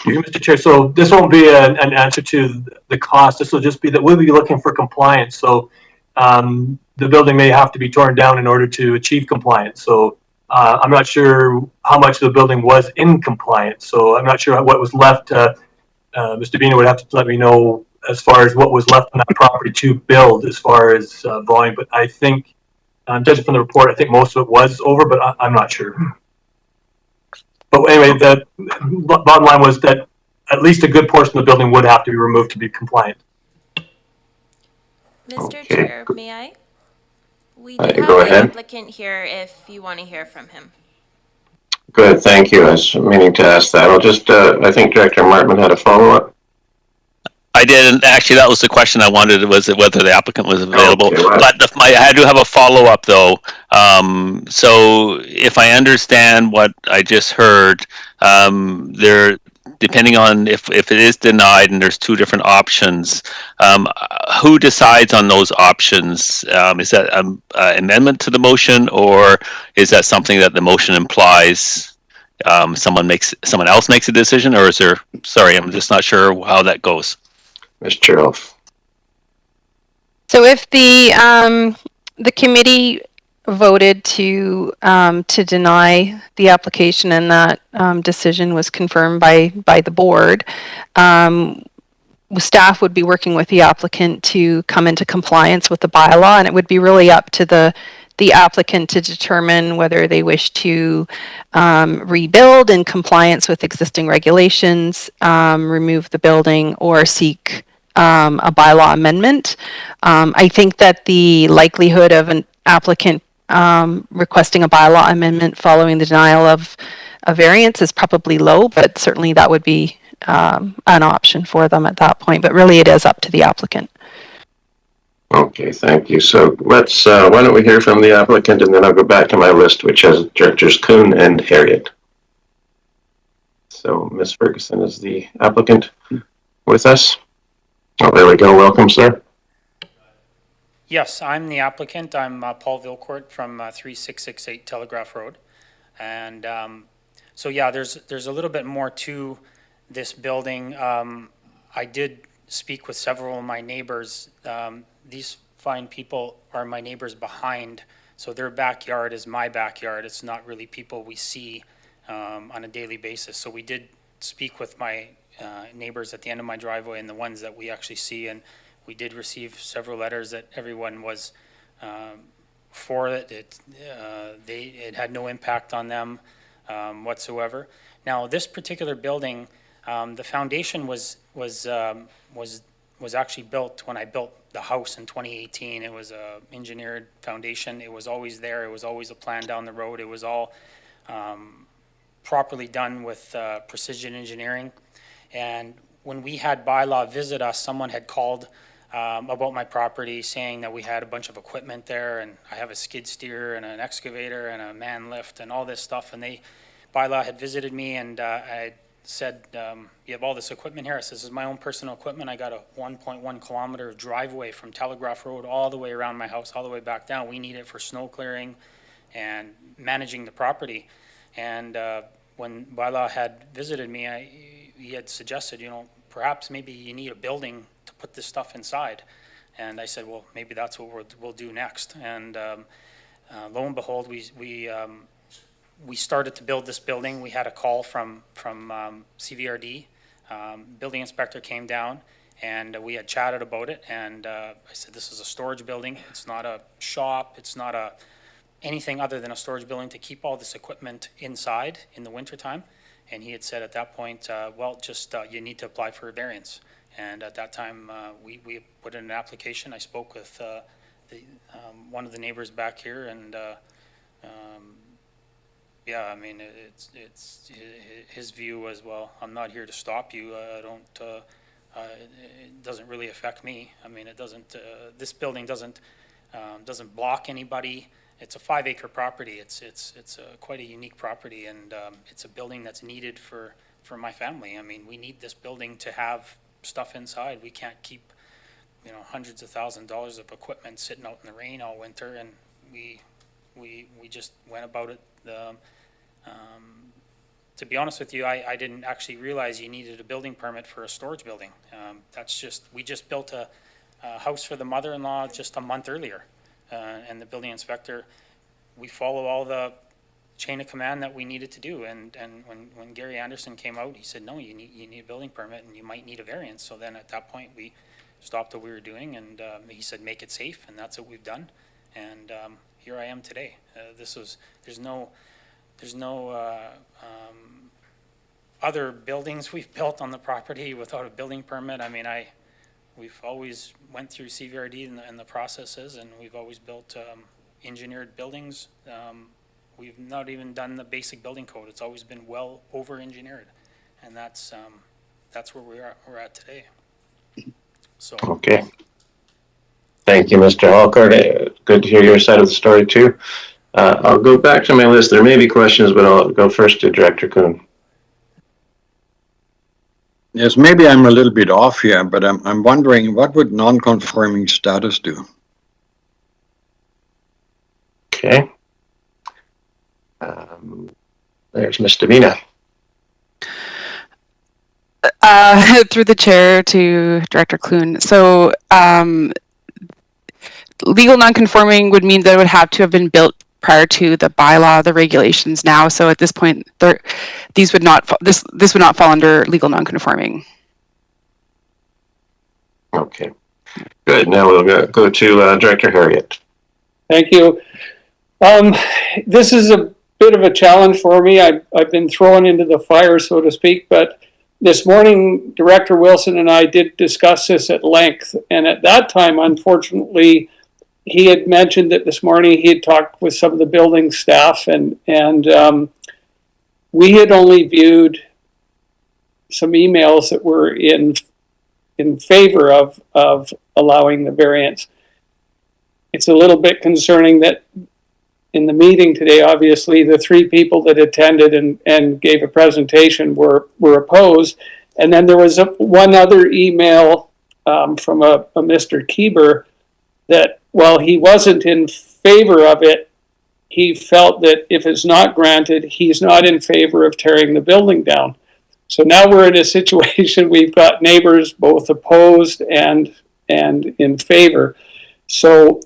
Mr. Chair, so this won't be an answer to the cost. This will just be that we'll be looking for compliance. So the building may have to be torn down in order to achieve compliance. So I'm not sure how much the building was in compliance. So I'm not sure what was left. Mr. Bina would have to let me know as far as what was left on that property to build as far as volume. But I think, judging from the report, I think most of it was over, but I'm not sure. But anyway, the bottom line was that at least a good portion of the building would have to be removed to be compliant. Mr. Chair, may I? We do have go the ahead. applicant here if you want to hear from him. Good, thank you. I was meaning to ask that. I'll just, I think Director Markman had a follow-up. I did, and actually that was the question I wanted, was whether the applicant was available. Okay, well, but I do have a follow-up though. So if I understand what I just heard, there, depending on if it is denied and there's two different options, who decides on those options? Is that an amendment to the motion, or is that something that the motion implies? Someone else makes a decision, or is there? Sorry, I'm just not sure how that goes. Ms. Cheroff. So if the committee voted to deny the application and that decision was confirmed by the board, staff would be working with the applicant to come into compliance with the bylaw, and it would be really up to the applicant to determine whether they wish to rebuild in compliance with existing regulations, remove the building, or seek a bylaw amendment. I think that the likelihood of an applicant requesting a bylaw amendment following the denial of a variance is probably low, but certainly that would be an option for them at that point. But really it is up to the applicant. Okay, thank you. So let's, why don't we hear from the applicant, and then I'll go back to my list, which has Directors Kuhn and Harriet. So Ms. Ferguson is the applicant with us. Oh, there we go. Welcome, sir. Yes, I'm the applicant. I'm Paul Vilcourt from 3668 Telegraph Road. And so, yeah, there's a little bit more to this building. I did speak with several of my neighbors. These fine people are my neighbors behind, so their backyard is my backyard. It's not really people we see on a daily basis. So we did speak with my neighbors at the end of my driveway and the ones that we actually see, and we did receive several letters that everyone was for it. It had no impact on them whatsoever. Now, this particular building, the foundation was actually built when I built the house in 2018. It was a engineered foundation. It was always there. It was always a plan down the road. It was all properly done with precision engineering. And when we had bylaw visit us, someone had called about my property saying that we had a bunch of equipment there, and I have a skid steer and an excavator and a man lift and all this stuff. And bylaw had visited me, and I said, you have all this equipment here? I said, this is my own personal equipment. I got a 1.1 kilometer driveway from Telegraph Road all the way around my house, all the way back down. We need it for snow clearing and managing the property. And when bylaw had visited me, he had suggested, perhaps maybe you need a building to put this stuff inside. And I said, well, maybe that's what we'll do next. And lo and behold, we started to build this building. We had a call from CVRD. Building inspector came down, and we had chatted about it. And I said, this is a storage building. It's not a shop. It's not anything other than a storage building to keep all this equipment inside in the wintertime. And he had said at that point, well, just you need to apply for a variance. And at that time, we put in an application. I spoke with one of the neighbors back here, and yeah, I mean, it's his view as well. I'm not here to stop you. I don't. It doesn't really affect me. I mean, it doesn't. This building doesn't block anybody. It's a 5-acre property. It's quite a unique property, and it's a building that's needed for my family. I mean, we need this building to have stuff inside. We can't keep, hundreds of $1,000s of equipment sitting out in the rain all winter, and we just went about it. To be honest with you, I didn't actually realize you needed a building permit for a storage building. We just built a house for the mother-in-law just a month earlier. And the building inspector, we follow all the chain of command that we needed to do. And when Gary Anderson came out, he said, no, you need a building permit and you might need a variance. So then at that point, we stopped what we were doing, and he said, make it safe. And that's what we've done. And here I am today. There's no other buildings we've built on the property without a building permit. I mean, we've always went through CVRD and the processes, and we've always built engineered buildings. We've not even done the basic building code. It's always been well over-engineered, and that's where we're at today. So. Okay. Thank you, Mr. Halkart. Good to hear your side of the story too. I'll go back to my list. There may be questions, but I'll go first to Director Kuhn. Yes, maybe I'm a little bit off here, but I'm wondering, what would non-conforming status do? Okay. There's Ms. Davina. Through the chair to Director Clune. So legal non-conforming would mean that it would have to have been built prior to the bylaw, the regulations now. So at this point, this would not fall under legal non-conforming. Okay, good. Now we'll go to Director Harriet. Thank you. This is a bit of a challenge for me. I've been thrown into the fire, so to speak, but this morning, Director Wilson and I did discuss this at length. And at that time, unfortunately, he had mentioned that this morning he had talked with some of the building staff, and we had only viewed some emails that were in favor of allowing the variance. It's a little bit concerning that in the meeting today, obviously, the 3 people that attended and gave a presentation were opposed. And then there was one other email from a Mr. Kieber that while he wasn't in favor of it, he felt that if it's not granted, he's not in favor of tearing the building down. So now we're in a situation, we've got neighbors both opposed and in favor. So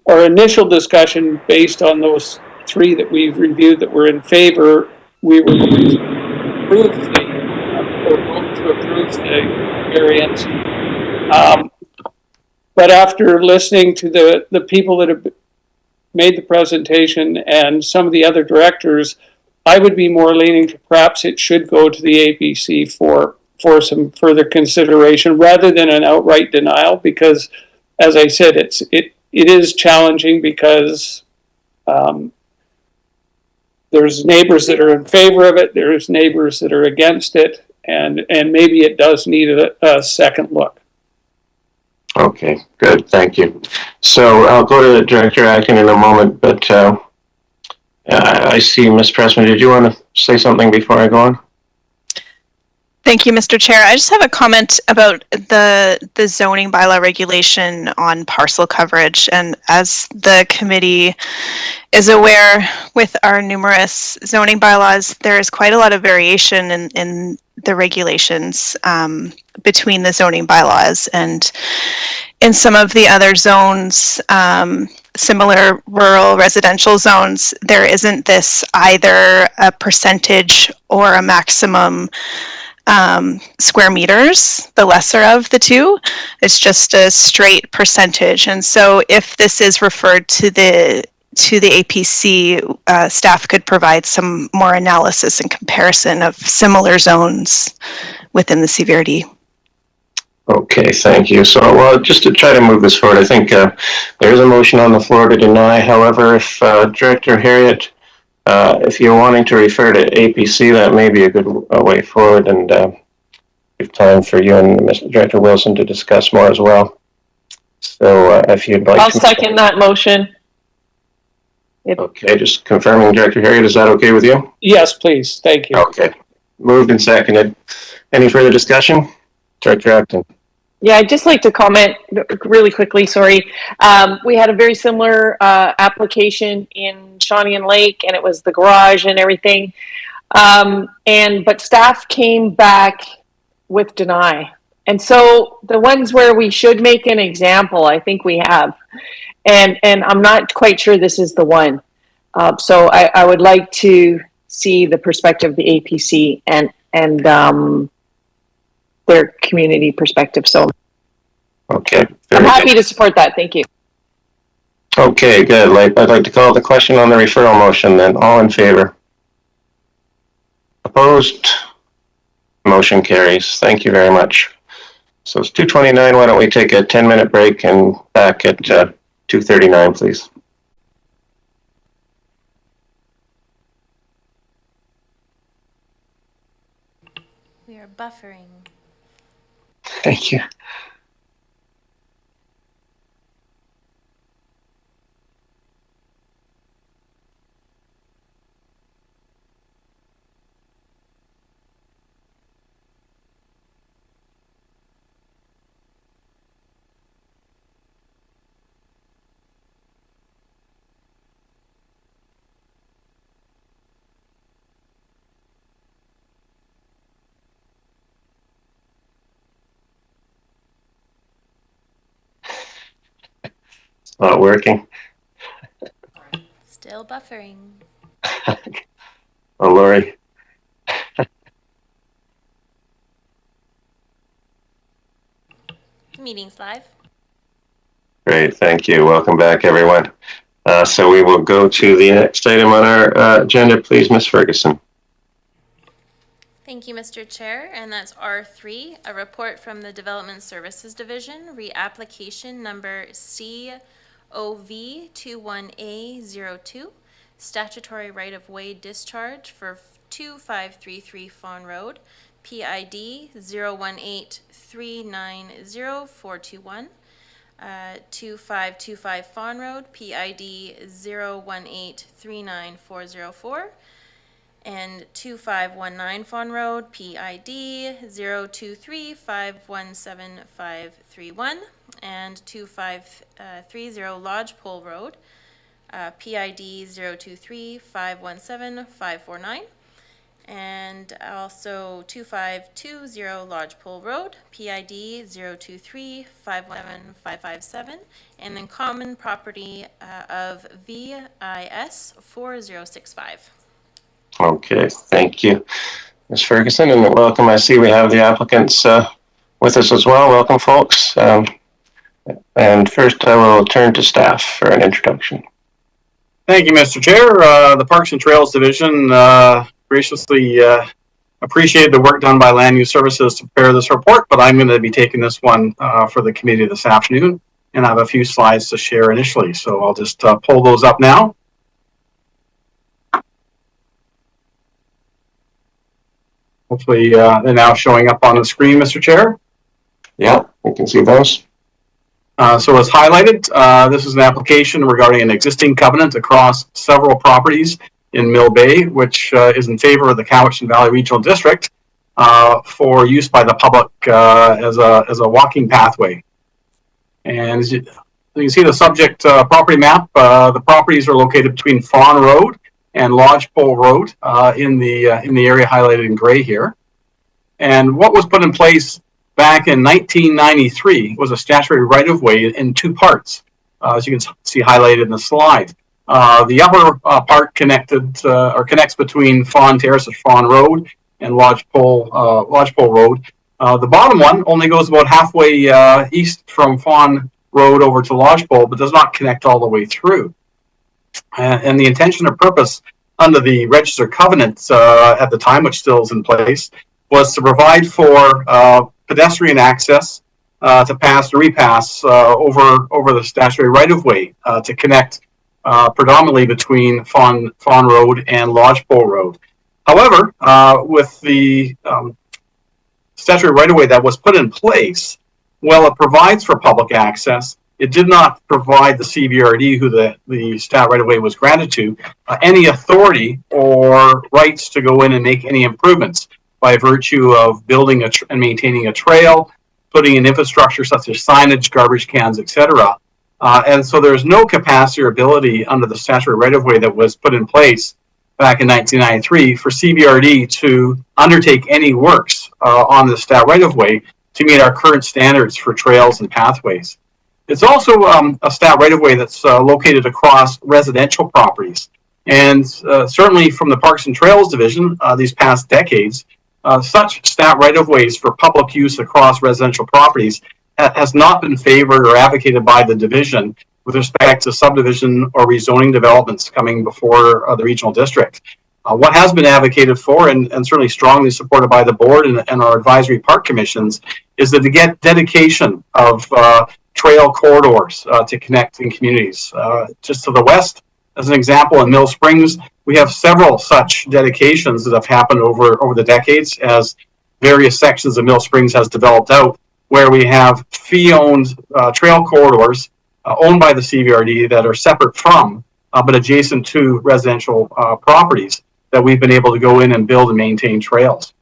our initial discussion based on those 3 that we've reviewed that were in favor, we were going to approve the variance. But after listening to the people that have made the presentation and some of the other directors, I would be more leaning to perhaps it should go to the APC for some further consideration rather than an outright denial, because as I said, it is challenging because there's neighbors that are in favor of it, there's neighbors that are against it, and maybe it does need a second look. Okay, good, thank you. So I'll go to Director Atkin in a moment, but I see Ms. Pressman, did you want to say something before I go on? Thank you, Mr. Chair. I just have a comment about the zoning bylaw regulation on parcel coverage. And as the committee is aware, with our numerous zoning bylaws, there is quite a lot of variation in the regulations between the zoning bylaws. And in some of the other zones, similar rural residential zones, there isn't this either a percentage or a maximum square meters, the lesser of the two. It's just a straight percentage. And so if this is referred to the APC, staff could provide some more analysis and comparison of similar zones within the CVRD. Okay, thank you. So, well, just to try to move this forward, I think there is a motion on the floor to deny. However, if Director Harriet, if you're wanting to refer to APC, that may be a good way forward, and give time for you and Mr. Director Wilson to discuss more as well. So, if you'd like I'll to... second that motion. Okay, just confirming, Director Harriet, is that okay with you? Yes, please. Thank you. Okay. Moved and seconded. Any further discussion? Director Acton. Yeah, I'd just like to comment really quickly, sorry. We had a very similar application in Shawnee and Lake, and it was the garage and everything. But staff came back with deny. And so the ones where we should make an example, I think we have. And I'm not quite sure this is the one. So I would like to see the perspective of the APC and their community perspective. So okay, I'm happy to support that. Thank you. Okay, good. I'd like to call the question on the referral motion then. All in favor? Opposed? Motion carries. Thank you very much. So it's 2:29. Why don't we take a 10-minute break and back at 2:39, please. We are buffering. Thank you. It's not working. Still buffering. Oh, Lori. Meeting's live. Great, thank you. Welcome back, everyone. So we will go to the next item on our agenda, please, Ms. Ferguson. Thank you, Mr. Chair, and that's R3, a report from the Development Services Division, reapplication number COV21A02, statutory right-of-way discharge for 2533 Fawn Road, PID 018390421, 2525 Fawn Road, PID 018394004, and 2519 Fawn Road, PID 023517531, and 2530 Lodgepole Road, PID 023517549, and also 2520 Lodgepole Road, PID 023517557, and then common property of VIS 4065. Okay, thank you, Ms. Ferguson, and welcome. I see we have the applicants with us as well. Welcome, folks. And first, I will turn to staff for an introduction. Thank you, Mr. Chair. The Parks and Trails Division graciously appreciated the work done by Land Use Services to prepare this report, but I'm going to be taking this one for the committee this afternoon, and I have a few slides to share initially. So I'll just pull those up now. Hopefully they're now showing up on the screen, Mr. Chair. Yeah, we can see those. So as highlighted, this is an application regarding an existing covenant across several properties in Mill Bay, which is in favor of the Cowichan Valley Regional District for use by the public as a walking pathway. And as you can see the subject property map, the properties are located between Fawn Road and Lodgepole Road in the area highlighted in gray here. And what was put in place back in 1993 was a statutory right-of-way in two parts, as you can see highlighted in the slide. The upper part connects between Fawn Terrace and Fawn Road and Lodgepole Road. The bottom one only goes about halfway east from Fawn Road over to Lodgepole, but does not connect all the way through. And the intention or purpose under the Register Covenant at the time, which still is in place, was to provide for pedestrian access to pass and repass over the statutory right-of-way to connect predominantly between Fawn Road and Lodgepole Road. However, with the statutory right-of-way that was put in place, while it provides for public access, it did not provide the CBRD, who the stat right-of-way was granted to, any authority or rights to go in and make any improvements by virtue of building and maintaining a trail, putting in infrastructure such as signage, garbage cans, etc. And so there's no capacity or ability under the statutory right-of-way that was put in place back in 1993 for CBRD to undertake any works on the stat right-of-way to meet our current standards for trails and pathways. It's also a stat right-of-way that's located across residential properties. And certainly from the Parks and Trails Division these past decades, such stat right-of-ways for public use across residential properties has not been favored or advocated by the division with respect to subdivision or rezoning developments coming before the regional district. What has been advocated for and certainly strongly supported by the board and our advisory park commissions is that to get dedication of trail corridors to connecting communities. Just to the west, as an example, in Mill Springs, we have several such dedications that have happened over the decades as various sections of Mill Springs has developed out, where we have fee-owned trail corridors owned by the CVRD that are separate from, but adjacent to residential properties that we've been able to go in and build and maintain trails.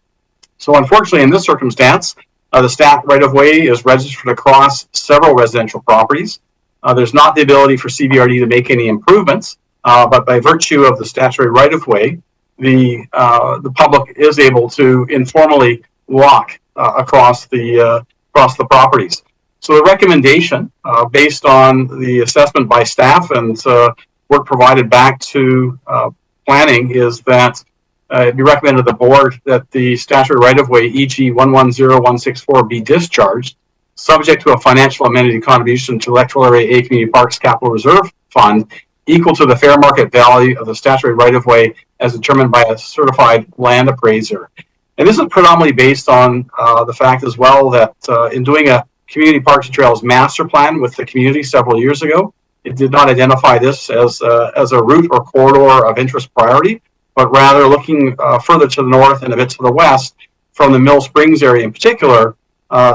So unfortunately, in this circumstance, the stat right-of-way is registered across several residential properties. There's not the ability for CVRD to make any improvements, but by virtue of the statutory right-of-way, the public is able to informally walk across the properties. So the recommendation, based on the assessment by staff and work provided back to planning, is that it'd be recommended to the board that the statutory right-of-way, e.g. 110164, be discharged, subject to a financial amenity contribution to Electoral Area A Community Parks Capital Reserve Fund equal to the fair market value of the statutory right-of-way as determined by a certified land appraiser. And this is predominantly based on the fact as well that in doing a community parks and trails master plan with the community several years ago, it did not identify this as a route or corridor of interest priority, but rather looking further to the north and a bit to the west from the Mill Springs area in particular,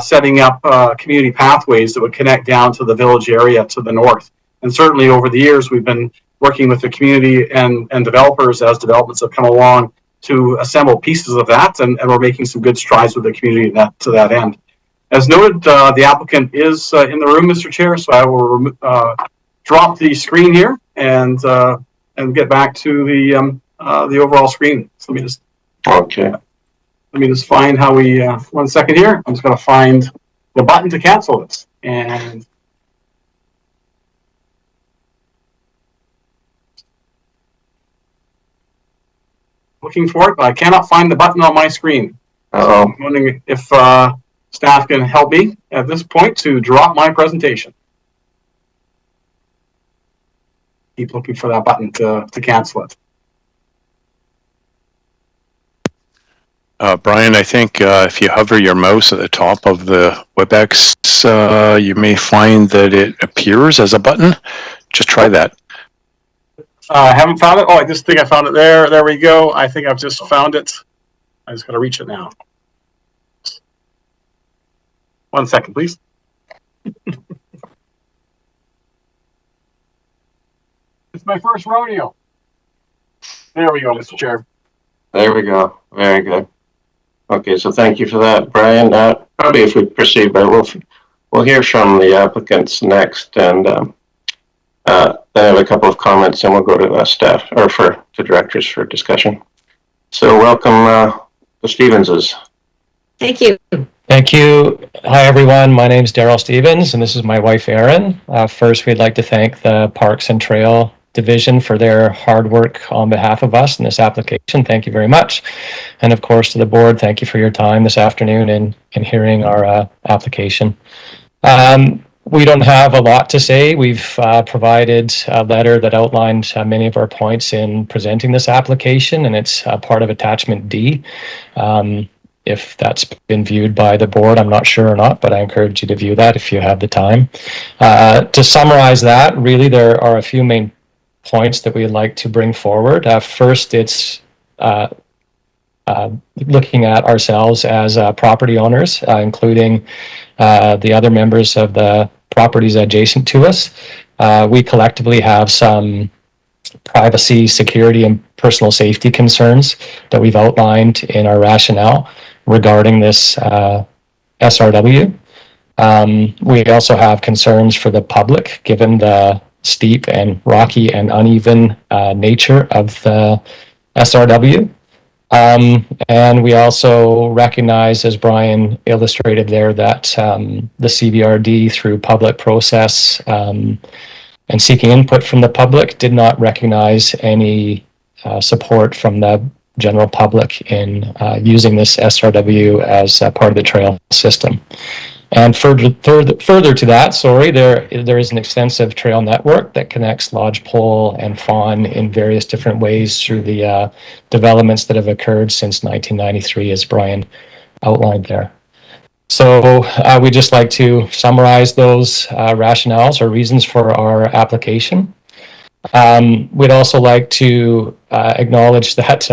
setting up community pathways that would connect down to the village area to the north. And certainly over the years, we've been working with the community and developers as developments have come along to assemble pieces of that, and we're making some good strides with the community to that end. As noted, the applicant is in the room, Mr. Chair, so I will drop the screen here and get back to the overall screen. So let me just find how we 1 second here. I'm just going to find the button to cancel this. And looking for it, but I cannot find the button on my screen. I'm wondering if staff can help me at this point to drop my presentation. keep looking for that button to cancel it. Brian, I think if you hover your mouse at the top of the WebEx, you may find that it appears as a button. Just try that. I haven't found it. Oh, I just think I found it there. There we go. I think I've just found it. I just got to reach it now. 1 second, please. It's my first rodeo. There we go, Mr. Chair. There we go. Very good. Okay, so thank you for that, Brian. Probably if we proceed, but we'll hear from the applicants next, and then I have a couple of comments, and we'll go to staff or to directors for discussion. So welcome, the Stevenses. Thank you. Thank you. Hi, everyone. My name is Daryl Stevens, and this is my wife, Erin. First, we'd like to thank the Parks and Trail Division for their hard work on behalf of us in this application. Thank you very much. And of course, to the board, thank you for your time this afternoon in hearing our application. We don't have a lot to say. We've provided a letter that outlined many of our points in presenting this application, and it's part of Attachment D. If that's been viewed by the board, I'm not sure or not, but I encourage you to view that if you have the time. To summarize that, really, there are a few main points that we'd like to bring forward. First, it's looking at ourselves as property owners, including the other members of the properties adjacent to us. We collectively have some privacy, security, and personal safety concerns that we've outlined in our rationale regarding this SRW. We also have concerns for the public, given the steep and rocky and uneven nature of the SRW. And we also recognize, as Brian illustrated there, that the CVRD, through public process and seeking input from the public, did not recognize any support from the general public in using this SRW as part of the trail system. And further to that, there is an extensive trail network that connects lodgepole and fawn in various different ways through the developments that have occurred since 1993, as Brian outlined there. So we'd just like to summarize those rationales or reasons for our application. We'd also like to acknowledge that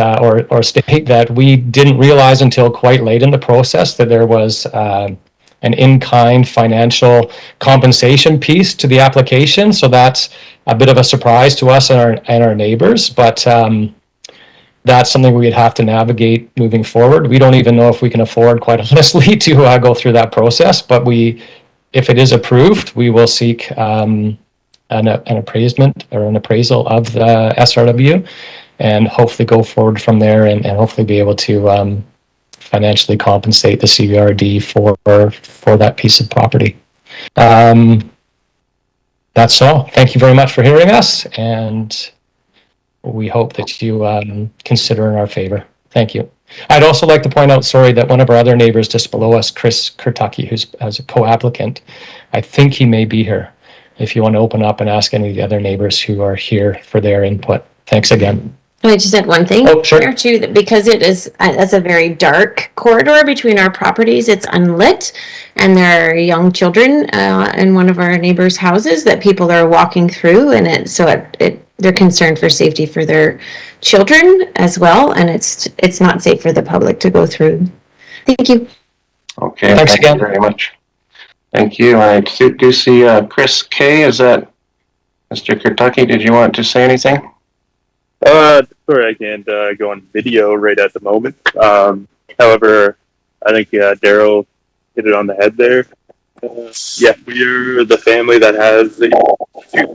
or state that we didn't realize until quite late in the process that there was an in-kind financial compensation piece to the application. So that's a bit of a surprise to us and our neighbors, but that's something we'd have to navigate moving forward. We don't even know if we can afford, quite honestly, to go through that process, but if it is approved, we will seek an appraisement or an appraisal of the SRW and hopefully go forward from there and hopefully be able to financially compensate the CVRD for that piece of property. That's all. Thank you very much for hearing us, and we hope that you consider in our favor. Thank you. I'd also like to point out, that one of our other neighbors just below us, Chris Kurtucky, who's as a co-applicant, I think he may be here. If you want to open up and ask any of the other neighbors who are here for their input. Thanks again. I just said one thing there too, that because it's a very dark corridor between our properties, it's unlit, and there are young children in one of our neighbors' houses that people are walking through, and they're concerned for safety for their children as well, and it's not safe for the public to go through. Thank you. Okay, thanks again. Very much. Thank you. I do see Chris K. Is that Mr. Kurtucky? Did you want to say anything? Sorry, I can't go on video right at the moment. However, I think Daryl hit it on the head there. We're the family that has 2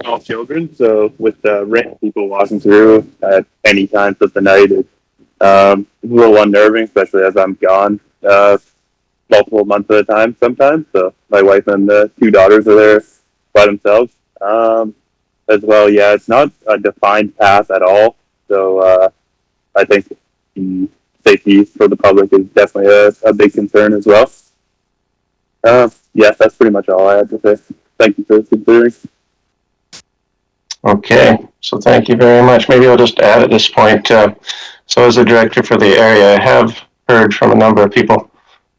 small children, so with random people walking through at any time of the night, it's a little unnerving, especially as I'm gone multiple months at a time sometimes. So my wife and the 2 daughters are there by themselves. As well, it's not a defined path at all. So I think the safety for the public is definitely a big concern as well. That's pretty much all I had to say. Thank you for considering. Okay, So thank you very much. Maybe I'll just add at this point, so as the director for the area, I have heard from a number of people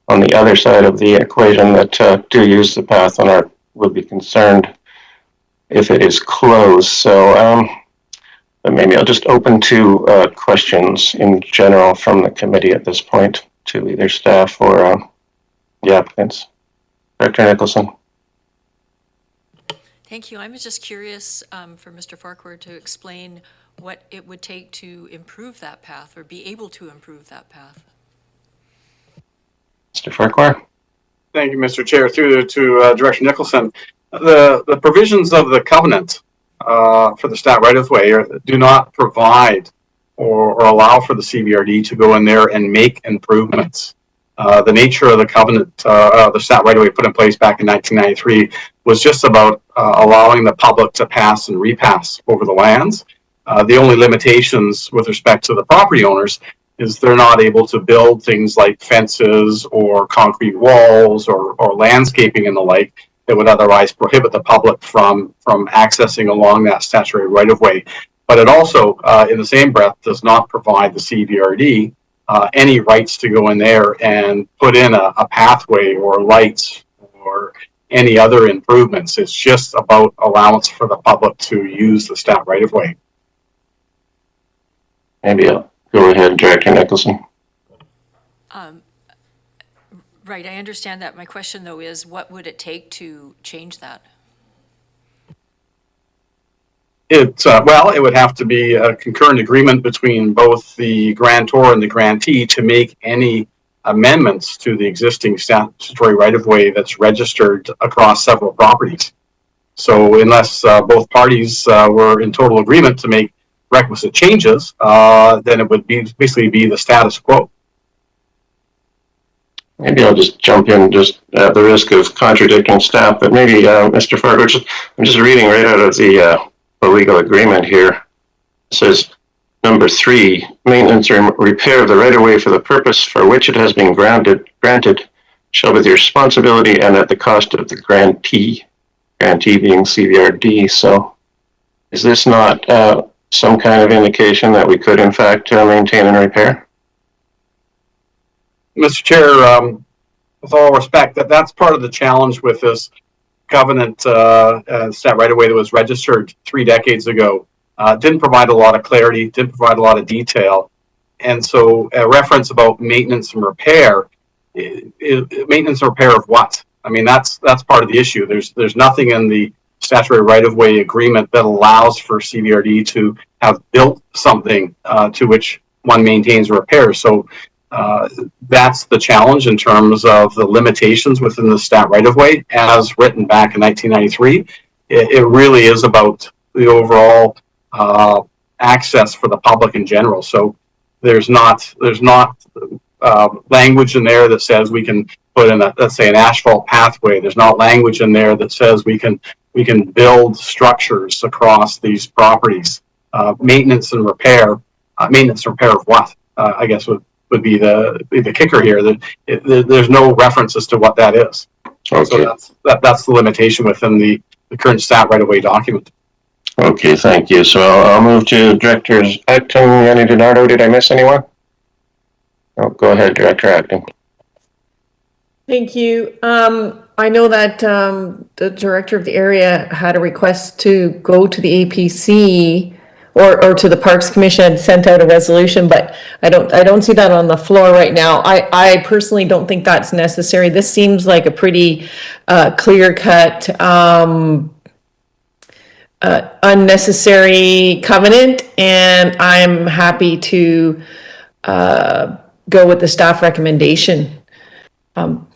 on the other side of the equation that do use the path and would be concerned if it is closed. So but maybe I'll just open to questions in general from the committee at this point to either staff or the applicants. Director Nicholson. Thank you. I'm just curious for Mr. Farquhar to explain what it would take to improve that path or be able to improve that path. Mr. Farquhar. Thank you, Mr. Chair. Through to Director Nicholson. The provisions of the covenant for the stat right-of-way do not provide or allow for the CBRD to go in there and make improvements. The nature of the covenant, the stat right-of-way put in place back in 1993, was just about allowing the public to pass and repass over the lands. The only limitations with respect to the property owners is they're not able to build things like fences or concrete walls or landscaping and the like that would otherwise prohibit the public from accessing along that statutory right-of-way. But it also, in the same breath, does not provide the CBRD any rights to go in there and put in a pathway or lights or any other improvements. It's just about allowance for the public to use the stat right-of-way. Maybe I'll go ahead, Director Nicholson. Right, I understand that. My question, though, is what would it take to change that? Well, it would have to be a concurrent agreement between both the grantor and the grantee to make any amendments to the existing statutory right-of-way that's registered across several properties. So unless both parties were in total agreement to make requisite changes, then it would basically be the status quo. Maybe I'll just jump in just at the risk of contradicting staff, but maybe Mr. Farquhar, I'm just reading right out of the legal agreement here. It says, number 3, maintenance or repair of the right-of-way for the purpose for which it has been granted shall be the responsibility and at the cost of the grantee being CVRD. So is this not some kind of indication that we could in fact maintain and repair? Mr. Chair, with all respect, that's part of the challenge with this covenant stat right-of-way that was registered 3 decades ago. Didn't provide a lot of clarity, didn't provide a lot of detail. And so a reference about maintenance and repair, maintenance and repair of what? I mean, that's part of the issue. There's nothing in the statutory right-of-way agreement that allows for CVRD to have built something to which one maintains or repairs. So that's the challenge in terms of the limitations within the stat right-of-way as written back in 1993. It really is about the overall access for the public in general. So there's not language in there that says we can put in let's say an asphalt pathway. There's not language in there that says we can build structures across these properties. Maintenance and repair of what? I guess would be the kicker here. That there's no reference as to what that is. Okay. So that's the limitation within the current stat right-of-way document. Okay, thank you. So I'll move to Directors Acting. Yanni DiNardo, did I miss anyone? Oh, go ahead, Director Acting. Thank you. I know that the director of the area had a request to go to the APC or to the Parks Commission and sent out a resolution, but I don't see that on the floor right now. I personally don't think that's necessary. This seems like a pretty clear-cut unnecessary covenant, and I'm happy to go with the staff recommendation. Well,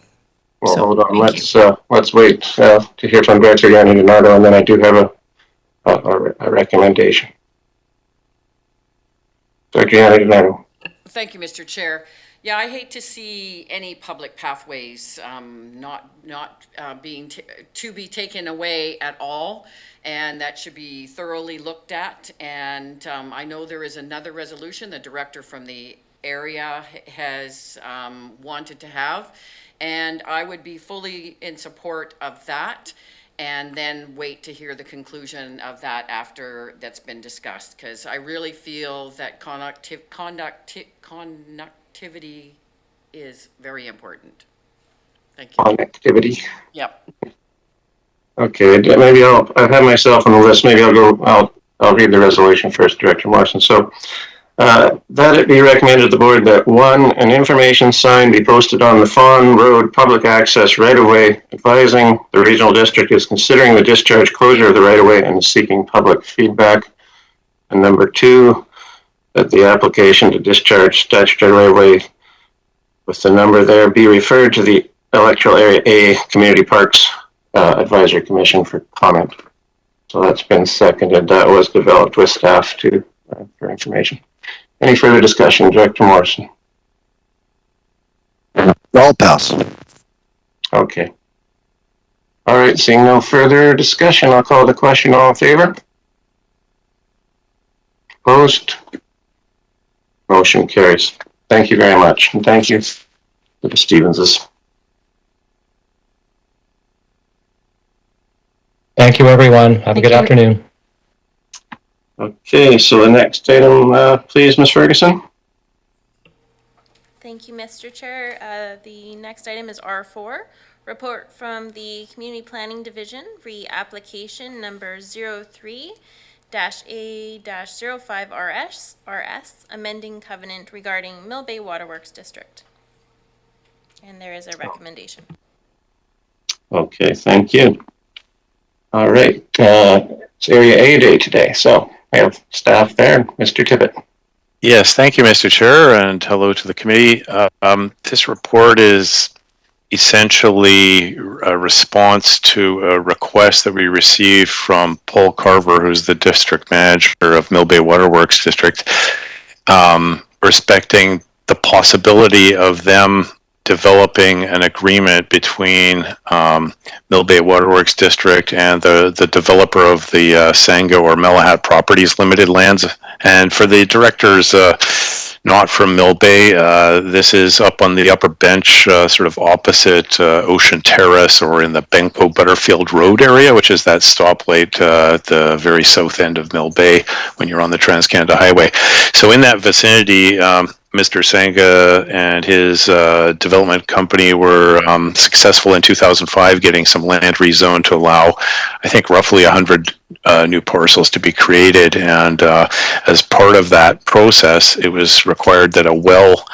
hold on. Let's wait to hear from Director Yanni DiNardo, and then I do have a recommendation. Director Yanni DiNardo. Thank you, Mr. Chair. Yeah, I hate to see any public pathways not being to be taken away at all, and that should be thoroughly looked at. And I know there is another resolution the director from the area has wanted to have, and I would be fully in support of that. and then wait to hear the conclusion of that after that's been discussed, because I really feel that connectivity is very important. Thank you. Connectivity. Yep. Okay, maybe I've had myself on the list. Maybe I'll read the resolution first, Director Morrison. So, that it be recommended to the board that one, an information sign be posted on the Fawn Road public access right-of-way advising the regional district is considering the discharge closure of the right-of-way and is seeking public feedback. And number two, that the application to discharge statutory right-of-way with the number there be referred to the Electoral Area A Community Parks Advisory Commission for comment. So that's been seconded. That was developed with staff too, for information. Any further discussion, Director Morrison? I'll pass. Okay. All right, seeing no further discussion, I'll call the question. All in favor? Opposed? Motion carries. Thank you very much. And thank you to the Stevenses. Thank you, everyone. Have a good afternoon. Okay, so the next item, please, Ms. Ferguson. Thank you, Mr. Chair. The next item is R4, report from the Community Planning Division, re-application number 03-A-05RS, amending covenant regarding Mill Bay Waterworks District. And there is a recommendation. Okay, thank you. All right, it's Area A Day today, so we have staff there. Mr. Tippett. Yes, thank you, Mr. Chair, and hello to the committee. This report is essentially a response to a request that we received from Paul Carver, who's the district manager of Mill Bay Waterworks District, respecting the possibility of them developing an agreement between Mill Bay Waterworks District and the developer of the Sango or Malahat Properties Limited lands. And for the directors not from Mill Bay, this is up on the upper bench, sort of opposite Ocean Terrace or in the Benko Butterfield Road area, which is that stoplight at the very south end of Mill Bay when you're on the Trans-Canada Highway. So in that vicinity, Mr. Sangha and his development company were successful in 2005 getting some land rezoned to allow, I think, roughly 100 new parcels to be created. And as part of that process, it was required that a well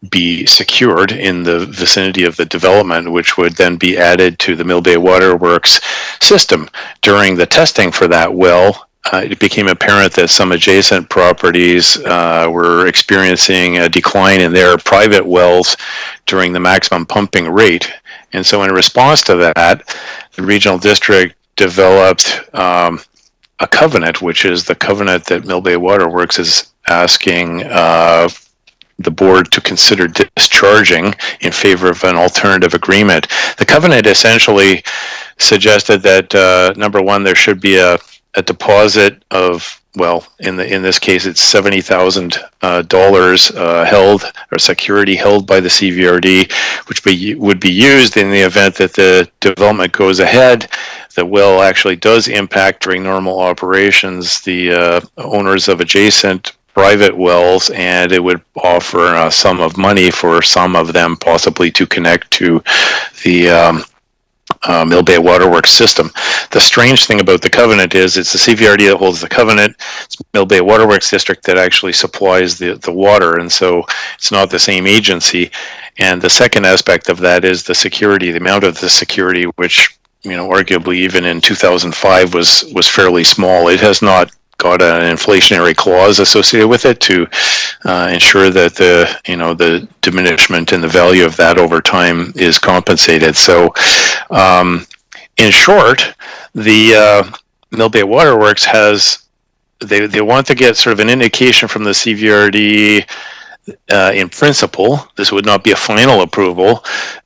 be secured in the vicinity of the development, which would then be added to the Mill Bay Waterworks system. During the testing for that well, it became apparent that some adjacent properties were experiencing a decline in their private wells during the maximum pumping rate. And so in response to that, the regional district developed a covenant, which is the covenant that Mill Bay Waterworks is asking the board to consider discharging in favor of an alternative agreement. The covenant essentially suggested that, number one, there should be a deposit of, well, in this case, it's $70,000 held or security held by the CVRD, which would be used in the event that the development goes ahead. The well actually does impact during normal operations the owners of adjacent private wells, and it would offer a sum of money for some of them possibly to connect to the Mill Bay Waterworks system. The strange thing about the covenant is it's the CVRD that holds the covenant. It's Mill Bay Waterworks District that actually supplies the water, and so it's not the same agency. And the second aspect of that is the security, the amount of the security, which, you know, arguably even in 2005 was fairly small. It has not got an inflationary clause associated with it to ensure that the diminishment in the value of that over time is compensated. So in short, the Mill Bay Waterworks they want to get sort of an indication from the CVRD in principle. This would not be a final approval,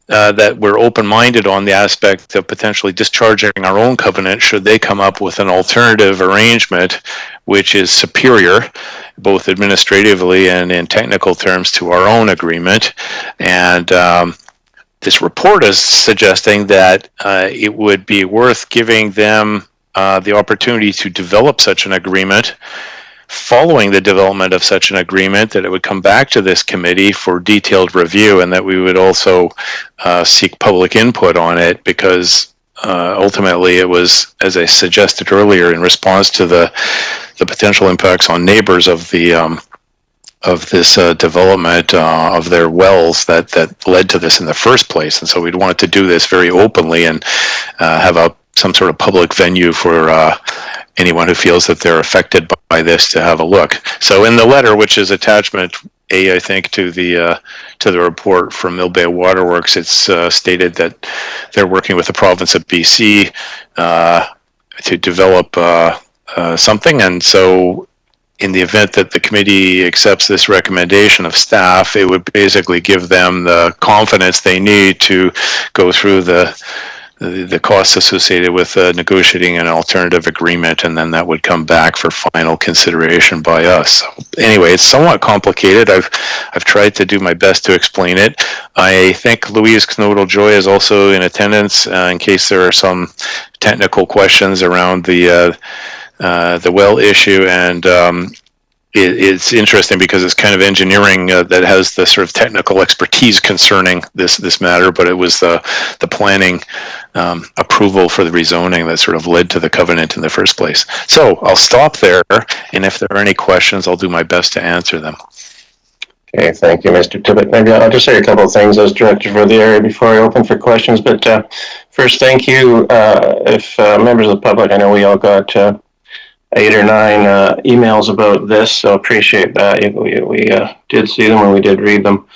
that we're open-minded on the aspect of potentially discharging our own covenant should they come up with an alternative arrangement which is superior, both administratively and in technical terms, to our own agreement. And this report is suggesting that it would be worth giving them the opportunity to develop such an agreement. Following the development of such an agreement, that it would come back to this committee for detailed review, and that we would also seek public input on it, because ultimately it was, as I suggested earlier, in response to the potential impacts on neighbors of the of this development of their wells that led to this in the first place. And so we'd wanted to do this very openly and have some sort of public venue for anyone who feels that they're affected by this to have a look. So in the letter, which is attachment A, I think, to the report from Mill Bay Waterworks, it's stated that they're working with the province of BC to develop something. And so in the event that the committee accepts this recommendation of staff, it would basically give them the confidence they need to go through the costs associated with negotiating an alternative agreement, and then that would come back for final consideration by us. So anyway, it's somewhat complicated. I've tried to do my best to explain it. I think Louise Knodel-Joy is also in attendance in case there are some technical questions around the well issue, and it's interesting because it's kind of engineering that has the sort of technical expertise concerning this matter, but it was the planning approval for the rezoning that sort of led to the covenant in the first place. So I'll stop there, and if there are any questions, I'll do my best to answer them. Okay, thank you, Mr. Tippett. Maybe I'll just say a couple of things as director for the area before I open for questions. But first, thank you. If members of the public, I know we all got 8 or 9 emails about this, so appreciate that. We did see them and we did read them.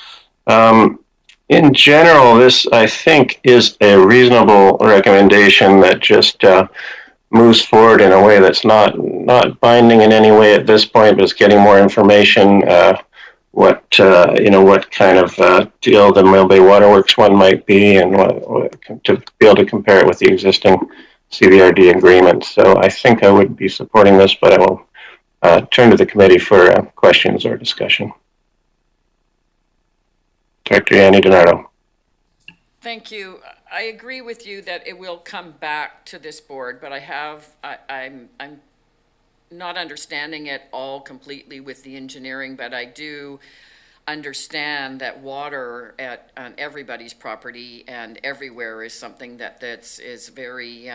In general, this, I think, is a reasonable recommendation that just moves forward in a way that's not binding in any way at this point, but it's getting more information. What kind of deal the Mill Bay Waterworks one might be, and to be able to compare it with the existing CVRD agreement. So I think I would be supporting this, but I will turn to the committee for questions or discussion. Director Yanni DiNardo. Thank you. I agree with you that it will come back to this board, but I'm not understanding it all completely with the engineering, but I do understand that water on everybody's property and everywhere is something is very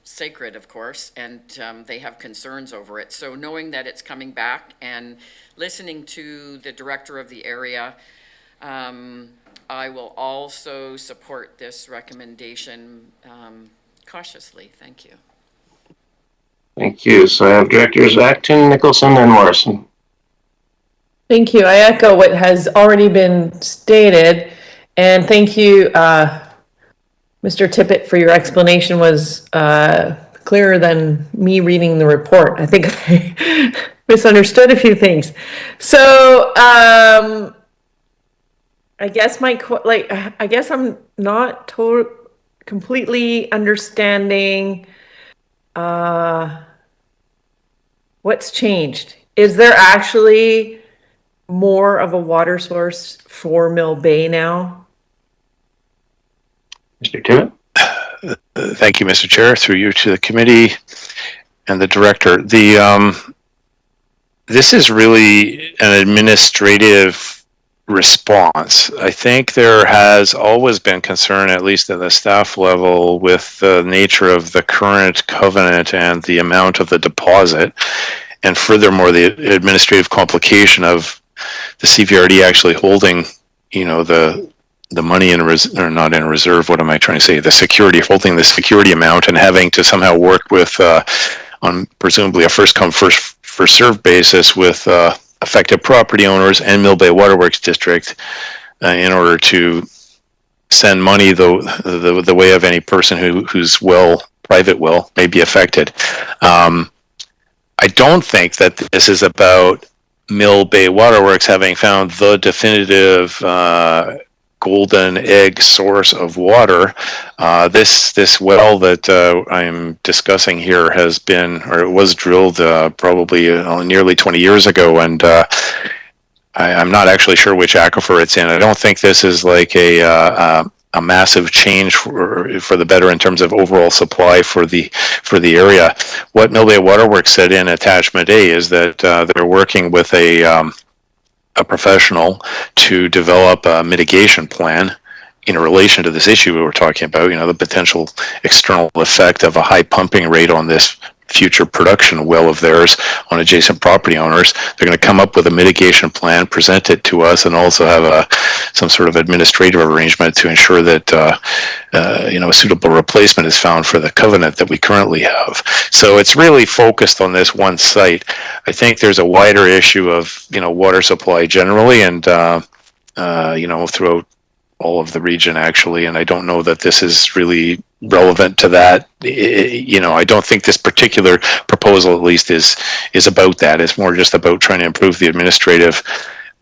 sacred, of course, and they have concerns over it. So knowing that it's coming back and listening to the director of the area, I will also support this recommendation cautiously. Thank you. Thank you. So I have directors Acton, Nicholson, and Morrison. Thank you. I echo what has already been stated, and thank you, Mr. Tippett, for your explanation. Was clearer than me reading the report. I think I misunderstood a few things. So I guess I guess I'm not completely understanding what's changed. Is there actually more of a water source for Mill Bay now? Mr. Tippett. Thank you, Mr. Chair. Through you to the committee and the director. This is really an administrative response. I think there has always been concern, at least at the staff level, with the nature of the current covenant and the amount of the deposit, and furthermore the administrative complication of the CVRD actually holding, the money in or not in a reserve. What am I trying to say? The security, holding the security amount, and having to somehow work with on presumably a first come first served basis with affected property owners and Mill Bay Waterworks District in order to send money the way of any person whose private well may be affected. I don't think that this is about Mill Bay Waterworks having found the definitive golden egg source of water. This well that I'm discussing here has been, or it was drilled probably nearly 20 years ago, and I'm not actually sure which aquifer it's in. I don't think this is like a a massive change for the better in terms of overall supply for the area. What Mill Bay Waterworks said in attachment A is that they're working with a professional to develop a mitigation plan in relation to this issue we were talking about, the potential external effect of a high pumping rate on this future production well of theirs on adjacent property owners. They're going to come up with a mitigation plan, present it to us, and also have some sort of administrative arrangement to ensure that a suitable replacement is found for the covenant that we currently have. So it's really focused on this one site. I think there's a wider issue of water supply generally, and throughout all of the region actually, and I don't know that this is really relevant to that. I don't think this particular proposal at least is about that. It's more just about trying to improve the administrative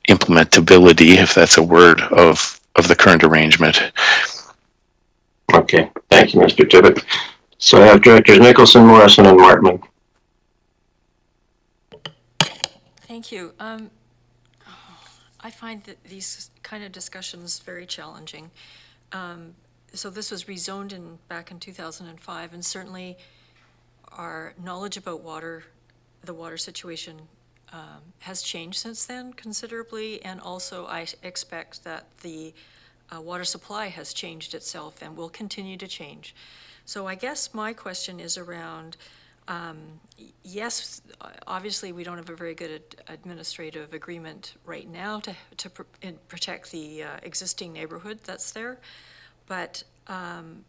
implementability, if that's a word, of the current arrangement. Okay, thank you, Mr. Tibbet. So I have Directors Nicholson, Morrison, and Martman. Thank you. I find that these kind of discussions very challenging. So this was rezoned back in 2005, and certainly our knowledge about the water situation has changed since then considerably, and also I expect that the water supply has changed itself and will continue to change. So I guess my question is around, yes, obviously we don't have a very good administrative agreement right now to protect the existing neighborhood that's there, but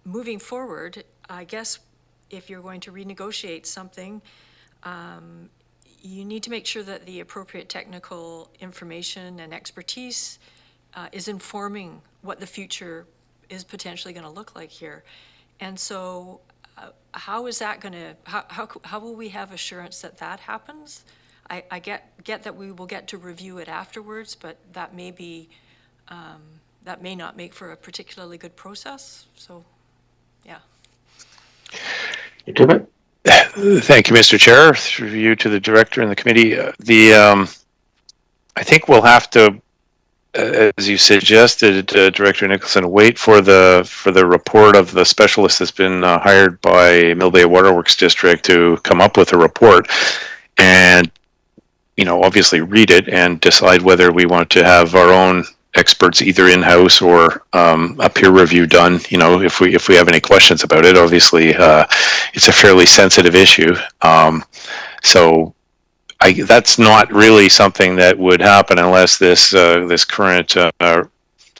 moving forward, I guess if you're going to renegotiate something, you need to make sure that the appropriate technical information and expertise is informing what the future is potentially going to look like here. And so how is that going to, how will we have assurance that that happens? I get that we will get to review it afterwards, but that may be, that may not make for a particularly good process. So, yeah. Thank you, Mr. Chair. Through you to the director and the committee. I think we'll have to, as you suggested, Director Nicholson, wait for the report of the specialist that's been hired by Mill Bay Waterworks District to come up with a report, and obviously read it and decide whether we want to have our own experts either in-house or a peer review done. If we have any questions about it. Obviously, it's a fairly sensitive issue, so. That's not really something that would happen unless this current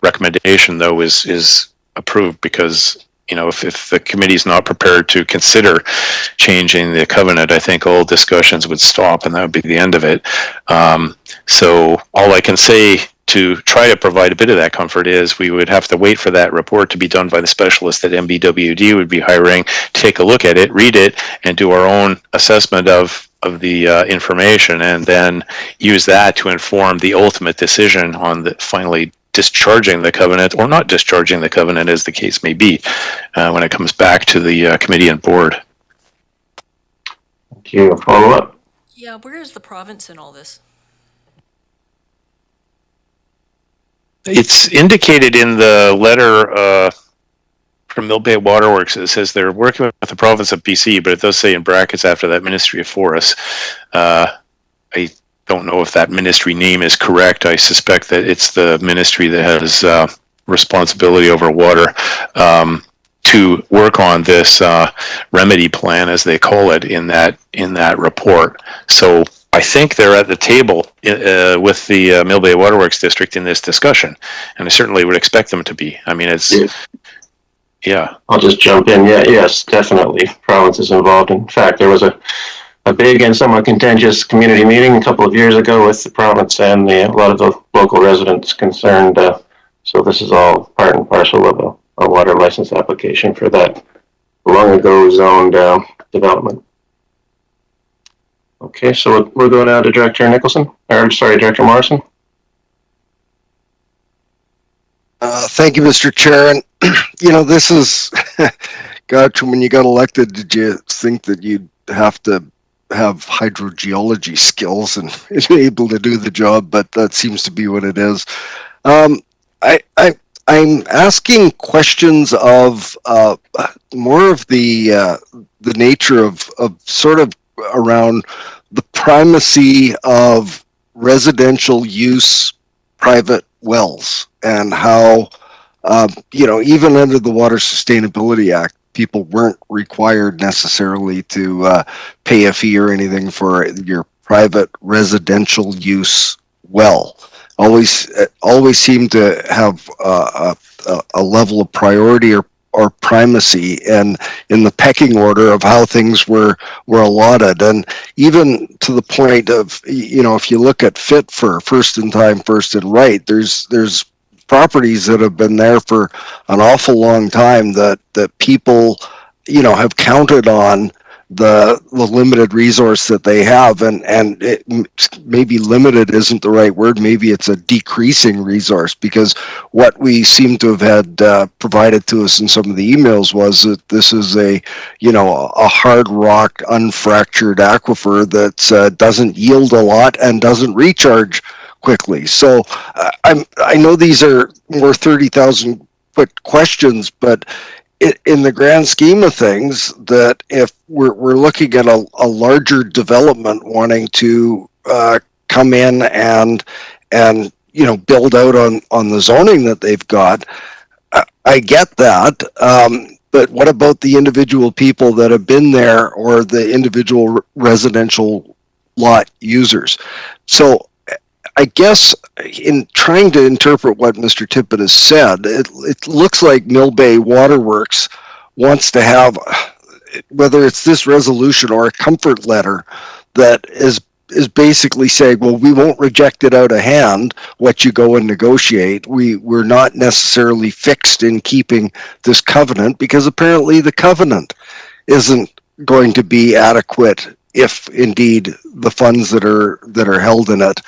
recommendation, though, is approved, because if the committee is not prepared to consider changing the covenant, I think all discussions would stop and that would be the end of it. So all I can say to try to provide a bit of that comfort is we would have to wait for that report to be done by the specialist that MBWD would be hiring, take a look at it, read it, and do our own assessment of the information, and then use that to inform the ultimate decision on finally discharging the covenant or not discharging the covenant, as the case may be, when it comes back to the committee and board. Thank you. Follow up? Yeah, where is the province in all this? It's indicated in the letter from Mill Bay Waterworks. It says they're working with the province of BC, but it does say in brackets after that Ministry of Forests. I don't know if that ministry name is correct. I suspect that it's the ministry that has responsibility over water to work on this remedy plan, as they call it, in that report. So I think they're at the table with the Mill Bay Waterworks District in this discussion, and I certainly would expect them to be. I mean, it's yeah. I'll just jump in. Yeah, yes, definitely. Province is involved. In fact, there was a big and somewhat contentious community meeting a couple of years ago with the province and a lot of the local residents concerned. So this is all part and parcel of a water license application for that long ago zoned development. Okay, so we'll go now to Director Nicholson, or sorry, Director Morrison. Thank you, Mr. Chair. And, this is, gotcha, when you got elected, did you think that you'd have to have hydrogeology skills and be able to do the job? But that seems to be what it is. I I'm asking questions of more of the nature of sort of around the primacy of residential use private wells and how even under the Water Sustainability Act, people weren't required necessarily to pay a fee or anything for your private residential use well. Always seemed to have a level of priority or primacy and in the pecking order of how things were allotted, and even to the point of if you look at fit for first in time, first in right, there's properties that have been there for an awful long time that people have counted on the limited resource that they have, and it, maybe limited isn't the right word, maybe it's a decreasing resource, because what we seem to have had provided to us in some of the emails was that this is a hard rock unfractured aquifer that doesn't yield a lot and doesn't recharge quickly. So I know these are more 30,000 foot questions, but in the grand scheme of things, that if we're looking at a larger development wanting to come in and build out on the zoning that they've got, I get that. But what about the individual people that have been there, or the individual residential lot users? So I guess in trying to interpret what Mr. Tippett has said, it looks like Mill Bay Waterworks wants to have, whether it's this resolution or a comfort letter, that is basically saying, well, we won't reject it out of hand, what you go and negotiate. We're not necessarily fixed in keeping this covenant, because apparently the covenant isn't going to be adequate if indeed the funds that are held in it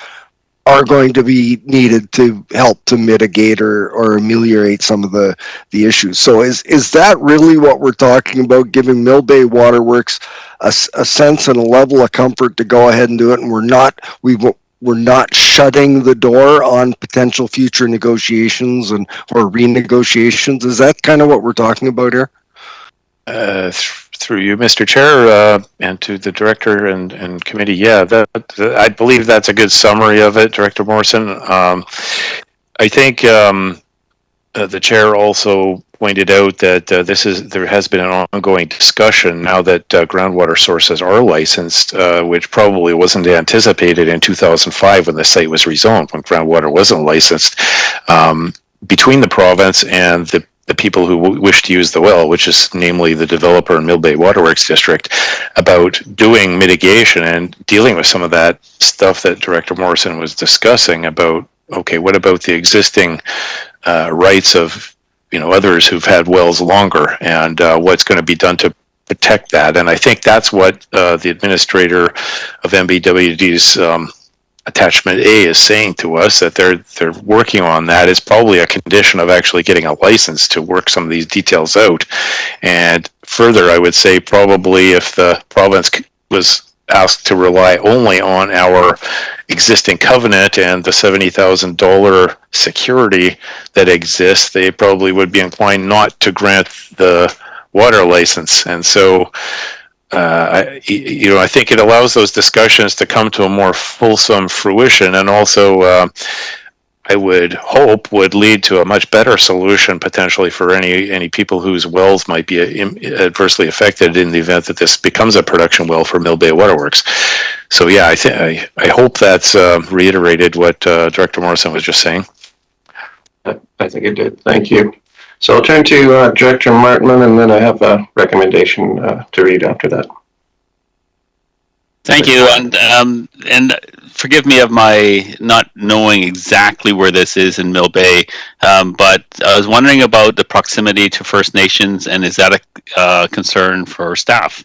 are going to be needed to help to mitigate or ameliorate some of the issues. So is that really what we're talking about, giving Mill Bay Waterworks a sense and a level of comfort to go ahead and do it, and we're not shutting the door on potential future negotiations or renegotiations? Is that kind of what we're talking about here? Through you, Mr. Chair, and to the director and committee, yeah, I believe that's a good summary of it, Director Morrison. I think the chair also pointed out that there has been an ongoing discussion now that groundwater sources are licensed, which probably wasn't anticipated in 2005 when the site was rezoned, when groundwater wasn't licensed, between the province and the people who wish to use the well, which is namely the developer in Mill Bay Waterworks District, about doing mitigation and dealing with some of that stuff that Director Morrison was discussing about, okay, what about the existing rights of others who've had wells longer, and what's going to be done to protect that. And I think that's what the administrator of MBWD's attachment A is saying to us, that they're working on that. It's probably a condition of actually getting a license to work some of these details out. And further, I would say probably if the province was asked to rely only on our existing covenant and the $70,000 security that exists, they probably would be inclined not to grant the water license. And so I think it allows those discussions to come to a more fulsome fruition, and also I would hope would lead to a much better solution potentially for any people whose wells might be adversely affected in the event that this becomes a production well for Mill Bay Waterworks. So yeah, I hope that's reiterated what Director Morrison was just saying. I think it did. Thank you. So I'll turn to Director Martman, and then I have a recommendation to read after that. Thank you, and forgive me of my not knowing exactly where this is in Mill Bay, but I was wondering about the proximity to First Nations, and is that a concern for staff?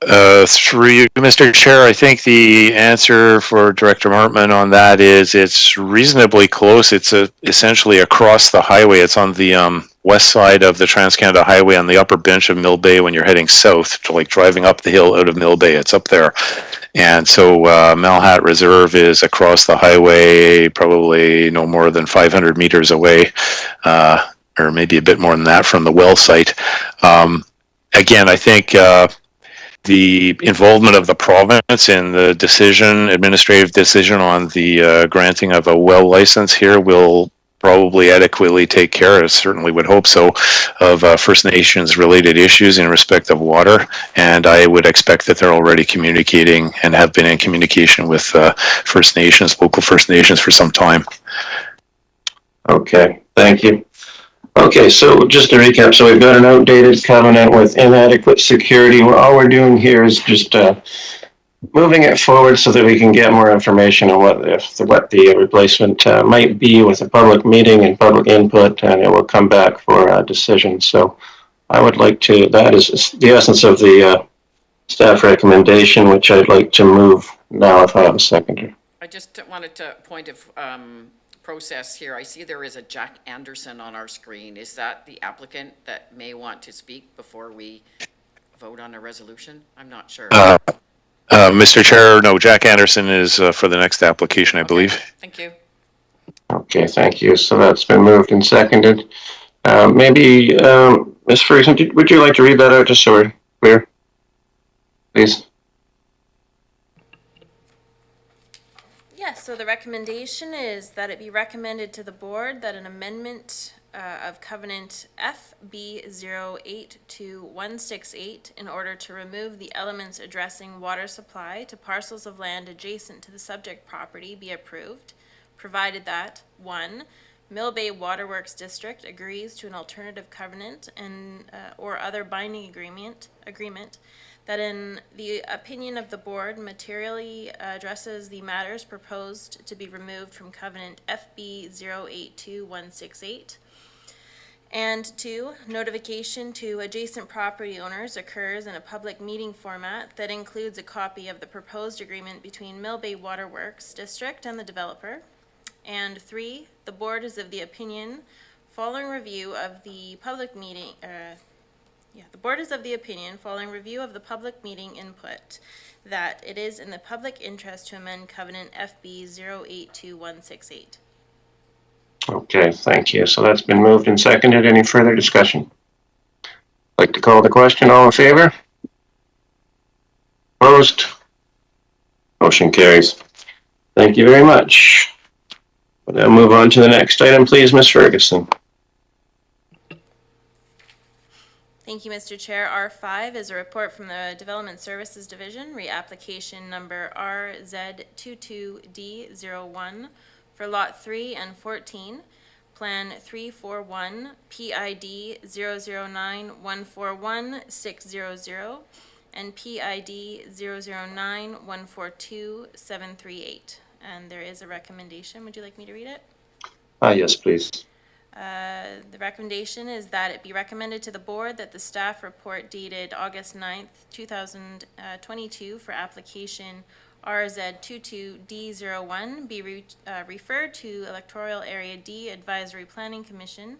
Through you, Mr. Chair, I think the answer for Director Martman on that is it's reasonably close. It's essentially across the highway. It's on the west side of the Trans-Canada Highway on the upper bench of Mill Bay when you're heading south, to like driving up the hill out of Mill Bay. It's up there. And so Malhat Reserve is across the highway, probably no more than 500 meters away, or maybe a bit more than that from the well site. Again, I think the involvement of the province in the administrative decision on the granting of a well license here will probably adequately take care, I certainly would hope so, of First Nations related issues in respect of water. And I would expect that they're already communicating and have been in communication with First Nations, local First Nations for some time. Okay, thank you. Okay, so just to recap, so we've got an outdated covenant with inadequate security. All we're doing here is just moving it forward so that we can get more information on what the replacement might be with a public meeting and public input, and it will come back for a decision. So I would like to, that is the essence of the staff recommendation, which I'd like to move now if I have a seconder. I just wanted to point of process here. I see there is a Jack Anderson on our screen. Is that the applicant that may want to speak before we vote on a resolution? I'm not sure. Mr. Chair, no, Jack Anderson is for the next application, I believe. Thank you. Okay, thank you. So that's been moved and seconded. Maybe, Ms. Ferguson, would you like to read that out just so we're clear? Please. Yes, so the recommendation is that it be recommended to the board that an amendment of covenant FB082-168 in order to remove the elements addressing water supply to parcels of land adjacent to the subject property be approved, provided that 1. Mill Bay Waterworks District agrees to an alternative covenant and or other binding agreement that in the opinion of the board materially addresses the matters proposed to be removed from covenant FB082-168. And 2, notification to adjacent property owners occurs in a public meeting format that includes a copy of the proposed agreement between Mill Bay Waterworks District and the developer. And 3, the board is of the opinion, following review of the public meeting, the board is of the opinion, following review of the public meeting input, that it is in the public interest to amend covenant FB082-168. Okay, thank you. So that's been moved and seconded. Any further discussion? I'd like to call the question. All in favor? Opposed? Motion carries. Thank you very much. We'll now move on to the next item, please, Ms. Ferguson. Thank you, Mr. Chair. R5 is a report from the Development Services Division, reapplication number RZ22D01 for Lot 3 and 14, Plan 341, PID 009141600, and PID 009142738. And there is a recommendation. Would you like me to read it? Yes, please. The recommendation is that it be recommended to the board that the staff report dated August 9th, 2022 for application RZ22D01 be referred to Electoral Area D Advisory Planning Commission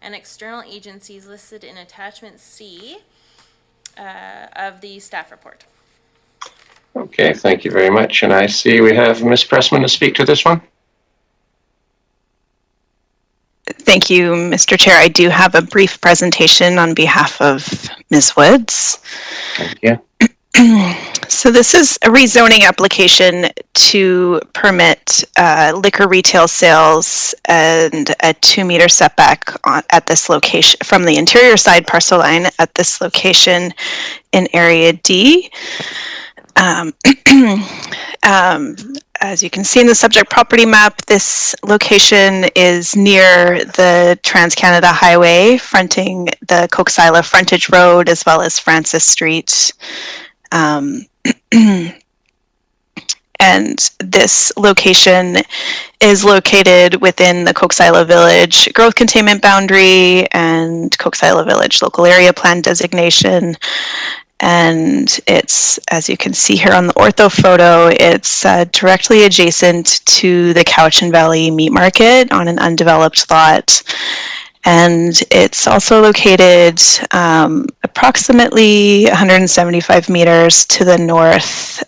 and external agencies listed in attachment C of the staff report. Okay, thank you very much. And I see we have Ms. Pressman to speak to this one. Thank you, Mr. Chair. I do have a brief presentation on behalf of Ms. Woods. Thank you. So this is a rezoning application to permit liquor retail sales and a 2-meter setback at this location from the interior side parcel line at this location in Area D. As you can see in the subject property map, this location is near the Trans-Canada Highway, fronting the Coxsila Frontage Road as well as Francis Street. And this location is located within the Coxsila Village Growth Containment Boundary and Coxsila Village Local Area Plan designation. And it's, as you can see here on the ortho photo, it's directly adjacent to the Cowichan Valley Meat Market on an undeveloped lot. And it's also located approximately 175 meters to the north,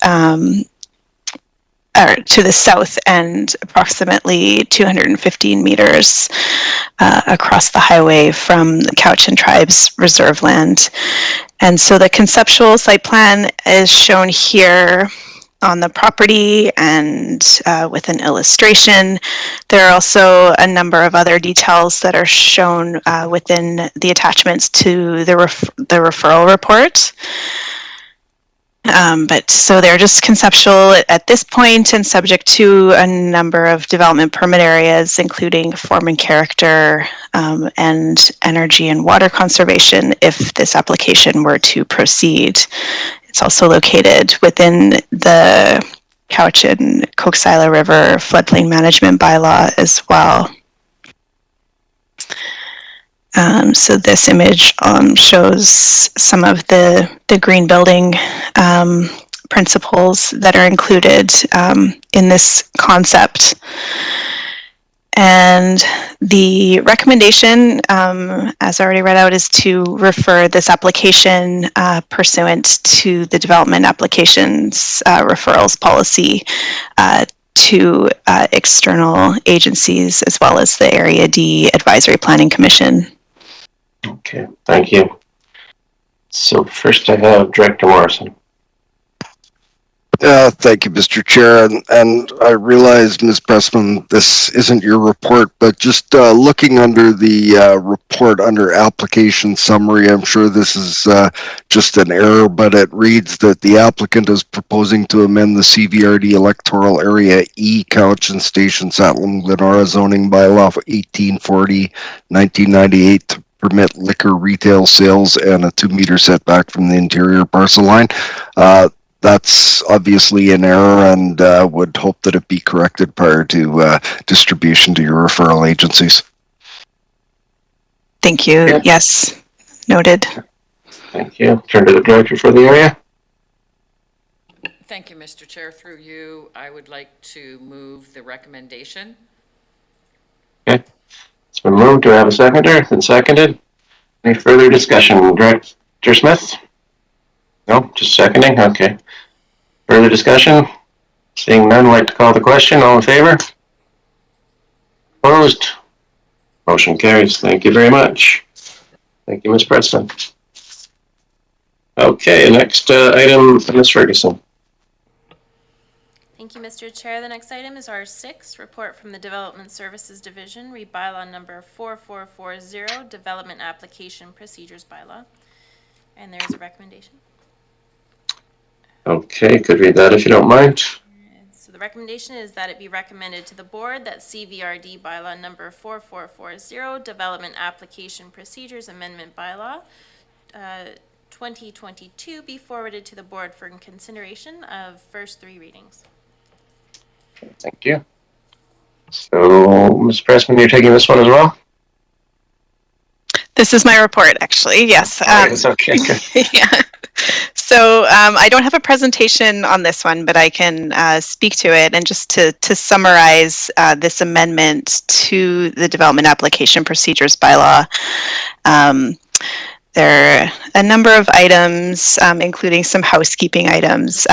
or to the south, and approximately 215 meters across the highway from the Cowichan Tribe's reserve land. And so the conceptual site plan is shown here on the property and with an illustration. There are also a number of other details that are shown within the attachments to the referral report. But so they're just conceptual at this point and subject to a number of development permit areas, including form and character and energy and water conservation if this application were to proceed. It's also located within the Cowichan Coxsila River floodplain management bylaw as well. So this image shows some of the green building principles that are included in this concept. And the recommendation, as already read out, is to refer this application pursuant to the development applications referrals policy to external agencies as well as the Area D Advisory Planning Commission. Okay, thank you. So first I have Director Morrison. Thank you, Mr. Chair. And I realize, Ms. Pressman, this isn't your report, but just looking under the report under application summary, I'm sure this is just an error, but it reads that the applicant is proposing to amend the CVRD Electoral Area E Cowichan Station Satlam Glenora zoning bylaw 1840-1998 to permit liquor retail sales and a 2-meter setback from the interior parcel line. That's obviously an error, and would hope that it be corrected prior to distribution to your referral agencies. Thank you. Yeah. Yes, noted. Thank you. Turn to the director for the area. Thank you, Mr. Chair. Through you, I would like to move the recommendation. Okay. It's been moved. Do I have a seconder? It's seconded. Any further discussion? Director Smith? No, just seconding? Okay. Further discussion? Seeing none, I'd like to call the question. All in favor? Opposed? Motion carries. Thank you very much. Thank you, Ms. Preston. Okay, next item, Ms. Ferguson. Thank you, Mr. Chair. The next item is R6, report from the Development Services Division, bylaw number 4440, Development Application Procedures Bylaw. And there is a recommendation. Okay, could read that if you don't mind. So the recommendation is that it be recommended to the board that CVRD bylaw number 4440, Development Application Procedures Amendment Bylaw 2022 be forwarded to the board for consideration of first 3 readings. Thank you. So, Ms. Pressman, you're taking this one as well? This is my report, actually. Yes. It's okay. Yeah. So I don't have a presentation on this one, but I can speak to it. And just to summarize this amendment to the Development Application Procedures Bylaw, there are a number of items, including some housekeeping items.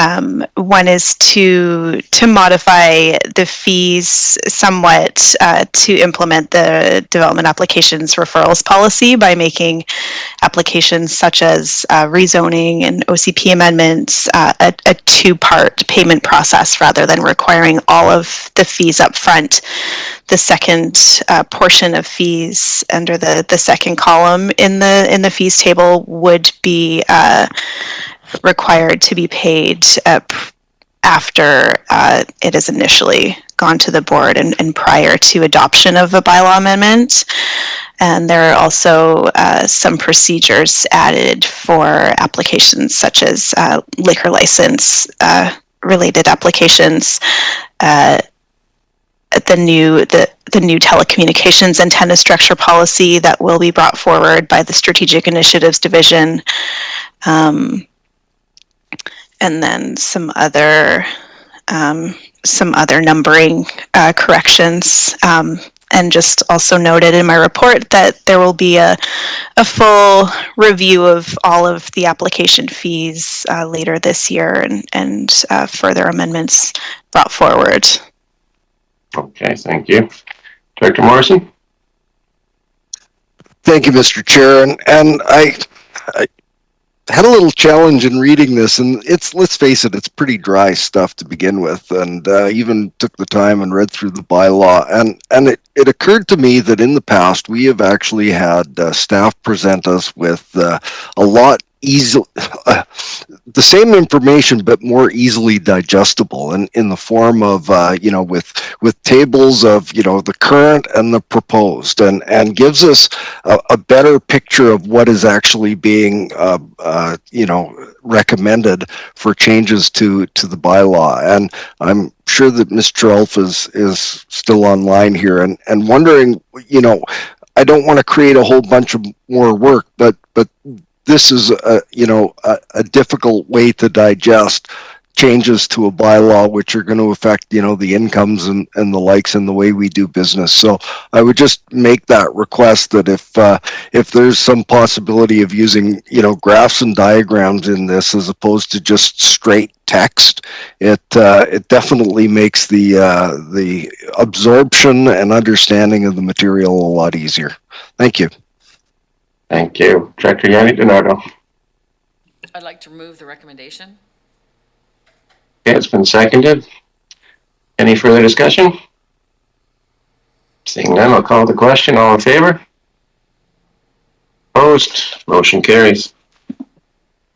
One is to modify the fees somewhat to implement the development applications referrals policy by making applications such as rezoning and OCP amendments a 2-part payment process rather than requiring all of the fees up front. The second portion of fees under the second column in the fees table would be required to be paid after it has initially gone to the board and prior to adoption of a bylaw amendment. And there are also some procedures added for applications such as liquor license related applications. The new telecommunications antenna structure policy that will be brought forward by the Strategic Initiatives Division, and then some other numbering corrections and just also noted in my report that there will be a full review of all of the application fees later this year, and further amendments brought forward. Okay, thank you. Director Morrison? Thank you, Mr. Chair. And I had a little challenge in reading this, and let's face it, it's pretty dry stuff to begin with, and even took the time and read through the bylaw, and it occurred to me that in the past we have actually had staff present us with a lot easy the same information but more easily digestible in the form of with tables of the current and the proposed, and gives us a better picture of what is actually being recommended for changes to the bylaw. And I'm sure that Mr. Elf is still online here, and wondering, I don't want to create a whole bunch of more work, but this is a difficult way to digest changes to a bylaw which are going to affect the incomes and the likes and the way we do business. So I would just make that request that if there's some possibility of using graphs and diagrams in this as opposed to just straight text, it definitely makes the absorption and understanding of the material a lot easier. Thank you. Thank you. Director Yanni DiNardo. I'd like to remove the recommendation. Okay, it's been seconded. Any further discussion? Seeing none, I'll call the question. All in favor? Opposed? Motion carries.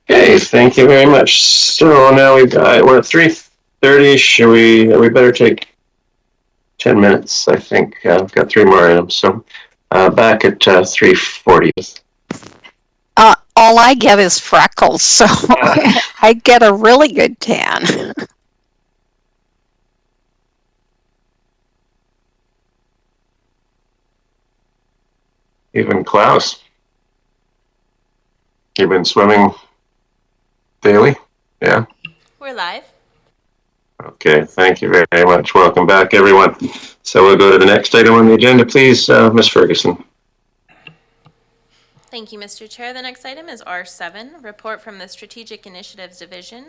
Okay, thank you very much. So now we're at 3:30. We better take 10 minutes, I think. I've got 3 more items. So back at 3:40. All I get is freckles, so I get a really good tan. Even Klaus, you've been swimming daily? Yeah. We're live. Okay, thank you very much. Welcome back, everyone. So we'll go to the next item on the agenda, please, Ms. Ferguson. Thank you, Mr. Chair. The next item is R7, report from the Strategic Initiatives Division,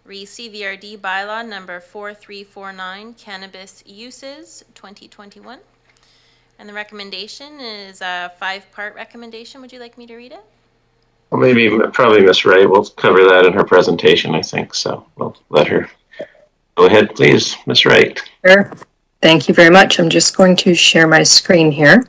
CVRD bylaw number 4349, cannabis uses 2021. And the recommendation is a 5-part recommendation. Would you like me to read it? Well, probably Ms. Ray will cover that in her presentation, I think. So we'll let her go ahead, please, Ms. Ray. Sure. Thank you very much. I'm just going to share my screen here.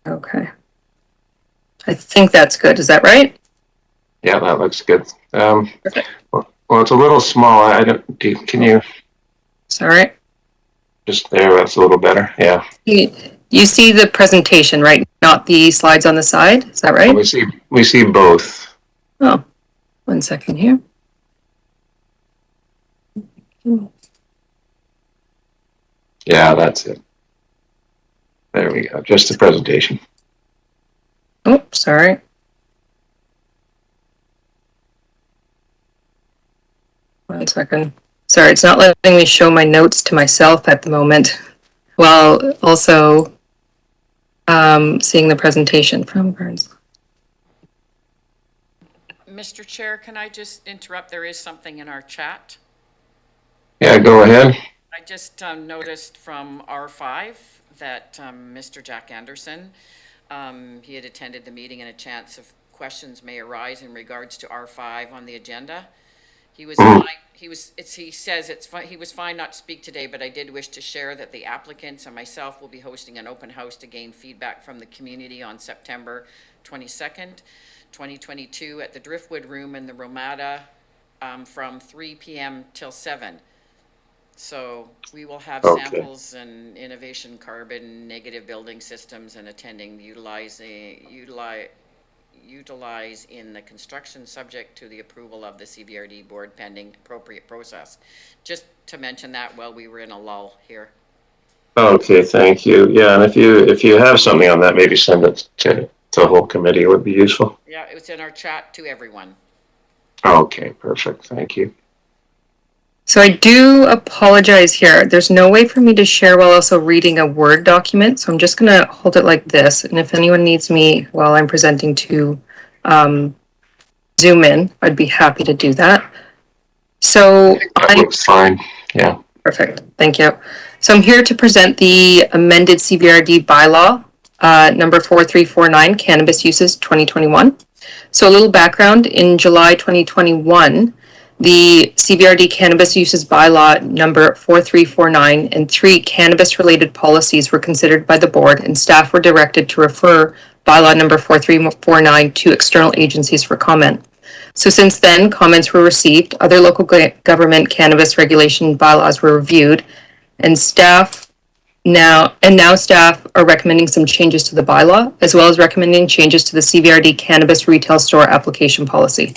Okay. I think that's good. Is that right? Yeah, that looks good. Well, it's a little small. Can you? Sorry. Just there, that's a little better. Yeah. You see the presentation, right? Not the slides on the side. Is that right? We see both. Oh, 1 second here. Yeah, that's it. There we go. Just the presentation. Oh, sorry. One second. Sorry, it's not letting me show my notes to myself at the moment, while also seeing the presentation from Burns. Mr. Chair, can I just interrupt? There is something in our chat. Yeah, go ahead. I just noticed from R5 that Mr. Jack Anderson, he had attended the meeting and a chance of questions may arise in regards to R5 on the agenda. He was fine. He says he was fine not to speak today, but I did wish to share that the applicants and myself will be hosting an open house to gain feedback from the community on September 22nd, 2022 at the Driftwood Room in the Romata from 3 p.m. till 7. So we will have samples and innovation carbon negative building systems and attending utilize in the construction subject to the approval of the CVRD board pending appropriate process. Just to mention that while we were in a lull here. Okay, thank you. Yeah, and if you have something on that, maybe send it to the whole committee. It would be useful. Yeah, it was in our chat to everyone. Okay, perfect. Thank you. So I do apologize here. There's no way for me to share while also reading a Word document. So I'm just going to hold it like this. And if anyone needs me while I'm presenting to zoom in, I'd be happy to do that. So that looks fine. Yeah. Perfect. Thank you. So I'm here to present the amended CBRD bylaw, number 4349, Cannabis Uses 2021. So a little background, in July 2021, the CBRD Cannabis Uses Bylaw number 4349 and 3 cannabis-related policies were considered by the board, and staff were directed to refer bylaw number 4349 to external agencies for comment. So since then, comments were received, other local government cannabis regulation bylaws were reviewed, and staff now staff are recommending some changes to the bylaw, as well as recommending changes to the CBRD cannabis retail store application policy.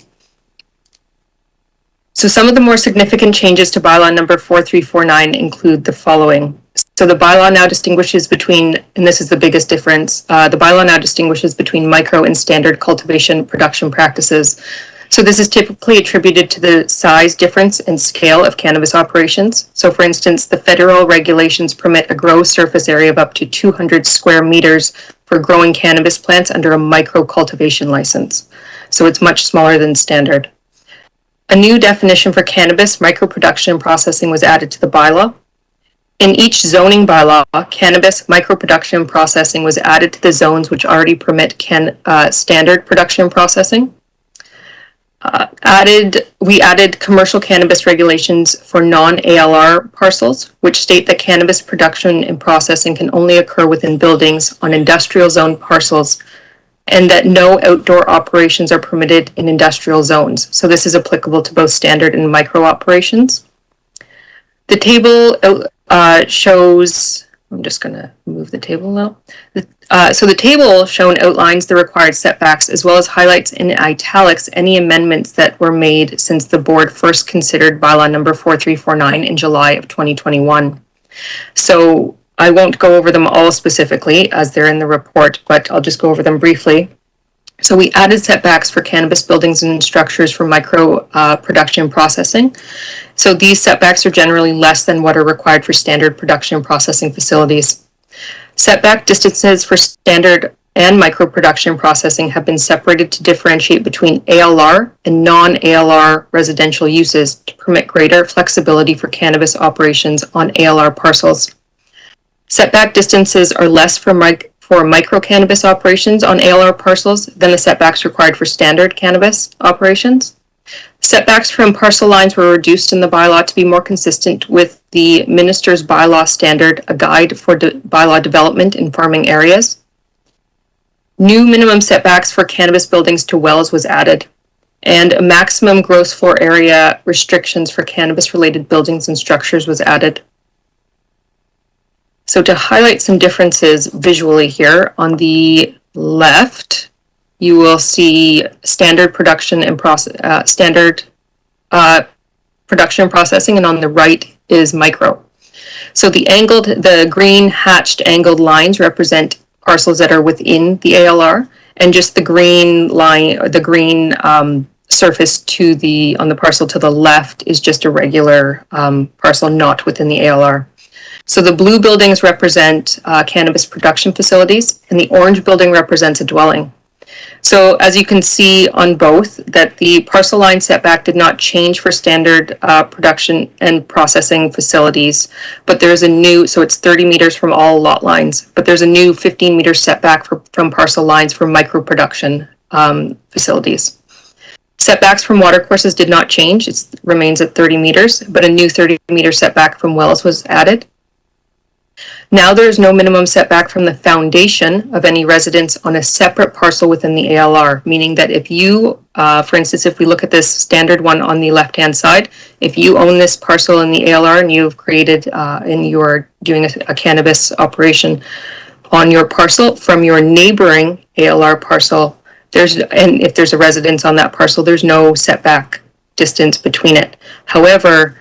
So some of the more significant changes to bylaw number 4349 include the following. So the bylaw now distinguishes between, and this is the biggest difference, the bylaw now distinguishes between micro and standard cultivation production practices. So this is typically attributed to the size difference and scale of cannabis operations. So for instance, the federal regulations permit a grow surface area of up to 200 square meters for growing cannabis plants under a micro cultivation license. So it's much smaller than standard. A new definition for cannabis micro-production and processing was added to the bylaw. In each zoning bylaw, cannabis micro-production and processing was added to the zones which already permit standard production and processing. We added commercial cannabis regulations for non-ALR parcels, which state that cannabis production and processing can only occur within buildings on industrial zone parcels, and that no outdoor operations are permitted in industrial zones. So this is applicable to both standard and micro operations. The table shows, I'm just going to move the table now. So the table shown outlines the required setbacks, as well as highlights in italics any amendments that were made since the board first considered bylaw number 4349 in July of 2021. So I won't go over them all specifically as they're in the report, but I'll just go over them briefly. So we added setbacks for cannabis buildings and structures for micro production and processing. So these setbacks are generally less than what are required for standard production and processing facilities. Setback distances for standard and micro production and processing have been separated to differentiate between ALR and non-ALR residential uses to permit greater flexibility for cannabis operations on ALR parcels. Setback distances are less for micro cannabis operations on ALR parcels than the setbacks required for standard cannabis operations. Setbacks from parcel lines were reduced in the bylaw to be more consistent with the minister's bylaw standard, a guide for bylaw development in farming areas. New minimum setbacks for cannabis buildings to wells was added, and a maximum gross floor area restrictions for cannabis-related buildings and structures was added. So to highlight some differences visually here, on the left, you will see standard production and production and processing, and on the right is micro. So the green hatched angled lines represent parcels that are within the ALR, and just the green line, or the green surface on the parcel to the left is just a regular parcel not within the ALR. So the blue buildings represent cannabis production facilities, and the orange building represents a dwelling. So as you can see on both, that the parcel line setback did not change for standard production and processing facilities, but there's a new, so it's 30 meters from all lot lines, but there's a new 15 meter setback from parcel lines for micro production facilities. Setbacks from watercourses did not change, it remains at 30 meters, but a new 30 meter setback from wells was added. Now there is no minimum setback from the foundation of any residence on a separate parcel within the ALR, meaning that if you, for instance, if we look at this standard one on the left-hand side, if you own this parcel in the ALR and you've created and you're doing a cannabis operation on your parcel from your neighboring ALR parcel, and if there's a residence on that parcel, there's no setback distance between it. However,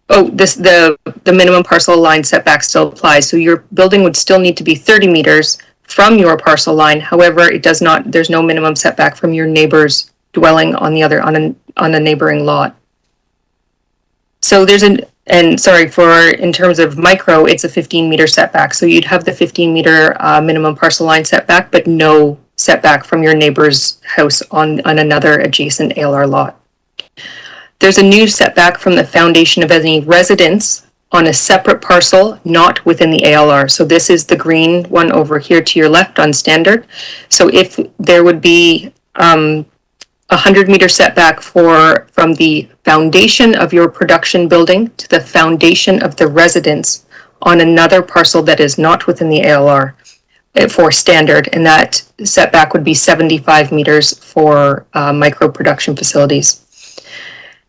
Oh, the minimum parcel line setback still applies. So your building would still need to be 30 meters from your parcel line. However, it does not, there's no minimum setback from your neighbor's dwelling on the other, on a neighboring lot. So there's and sorry, in terms of micro, it's a 15-meter setback. So you'd have the 15-meter minimum parcel line setback, but no setback from your neighbor's house on another adjacent ALR lot. There's a new setback from the foundation of any residence on a separate parcel not within the ALR. So this is the green one over here to your left on standard. So if there would be 100-meter setback from the foundation of your production building to the foundation of the residence on another parcel that is not within the ALR for standard, and that setback would be 75 meters for micro production facilities.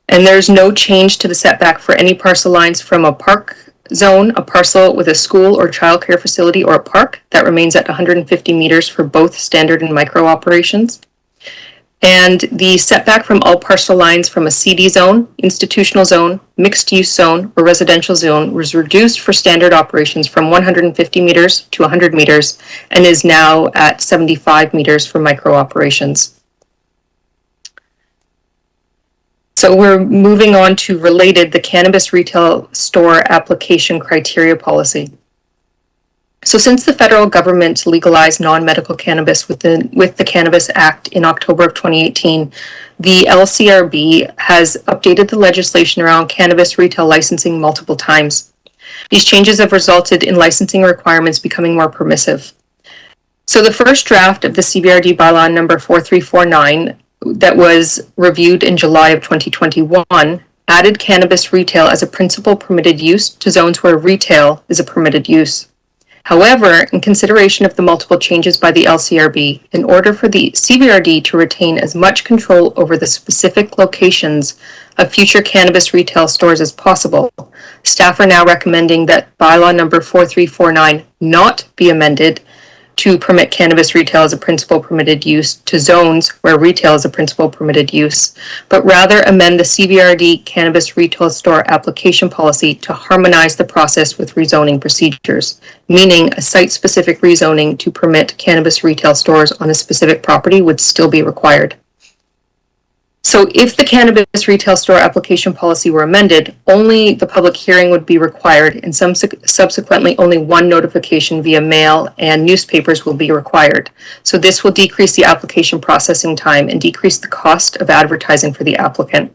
And there's no change to the setback for any parcel lines from a park zone, a parcel with a school or childcare facility, or a park. That remains at 150 meters for both standard and micro operations. And the setback from all parcel lines from a CD zone, institutional zone, mixed use zone, or residential zone was reduced for standard operations from 150 meters to 100 meters and is now at 75 meters for micro operations. So we're moving on to related, the cannabis retail store application criteria policy. So since the federal government legalized non-medical cannabis with the Cannabis Act in October of 2018, the LCRB has updated the legislation around cannabis retail licensing multiple times. These changes have resulted in licensing requirements becoming more permissive. So the first draft of the CBRD bylaw number 4349 that was reviewed in July of 2021 added cannabis retail as a principal permitted use to zones where retail is a permitted use. However, in consideration of the multiple changes by the LCRB, in order for the CBRD to retain as much control over the specific locations of future cannabis retail stores as possible, staff are now recommending that bylaw number 4349 not be amended to permit cannabis retail as a principal permitted use to zones where retail is a principal permitted use, but rather amend the CBRD cannabis retail store application policy to harmonize the process with rezoning procedures, meaning a site-specific rezoning to permit cannabis retail stores on a specific property would still be required. So if the cannabis retail store application policy were amended, only the public hearing would be required, and subsequently only one notification via mail and newspapers will be required. So this will decrease the application processing time and decrease the cost of advertising for the applicant.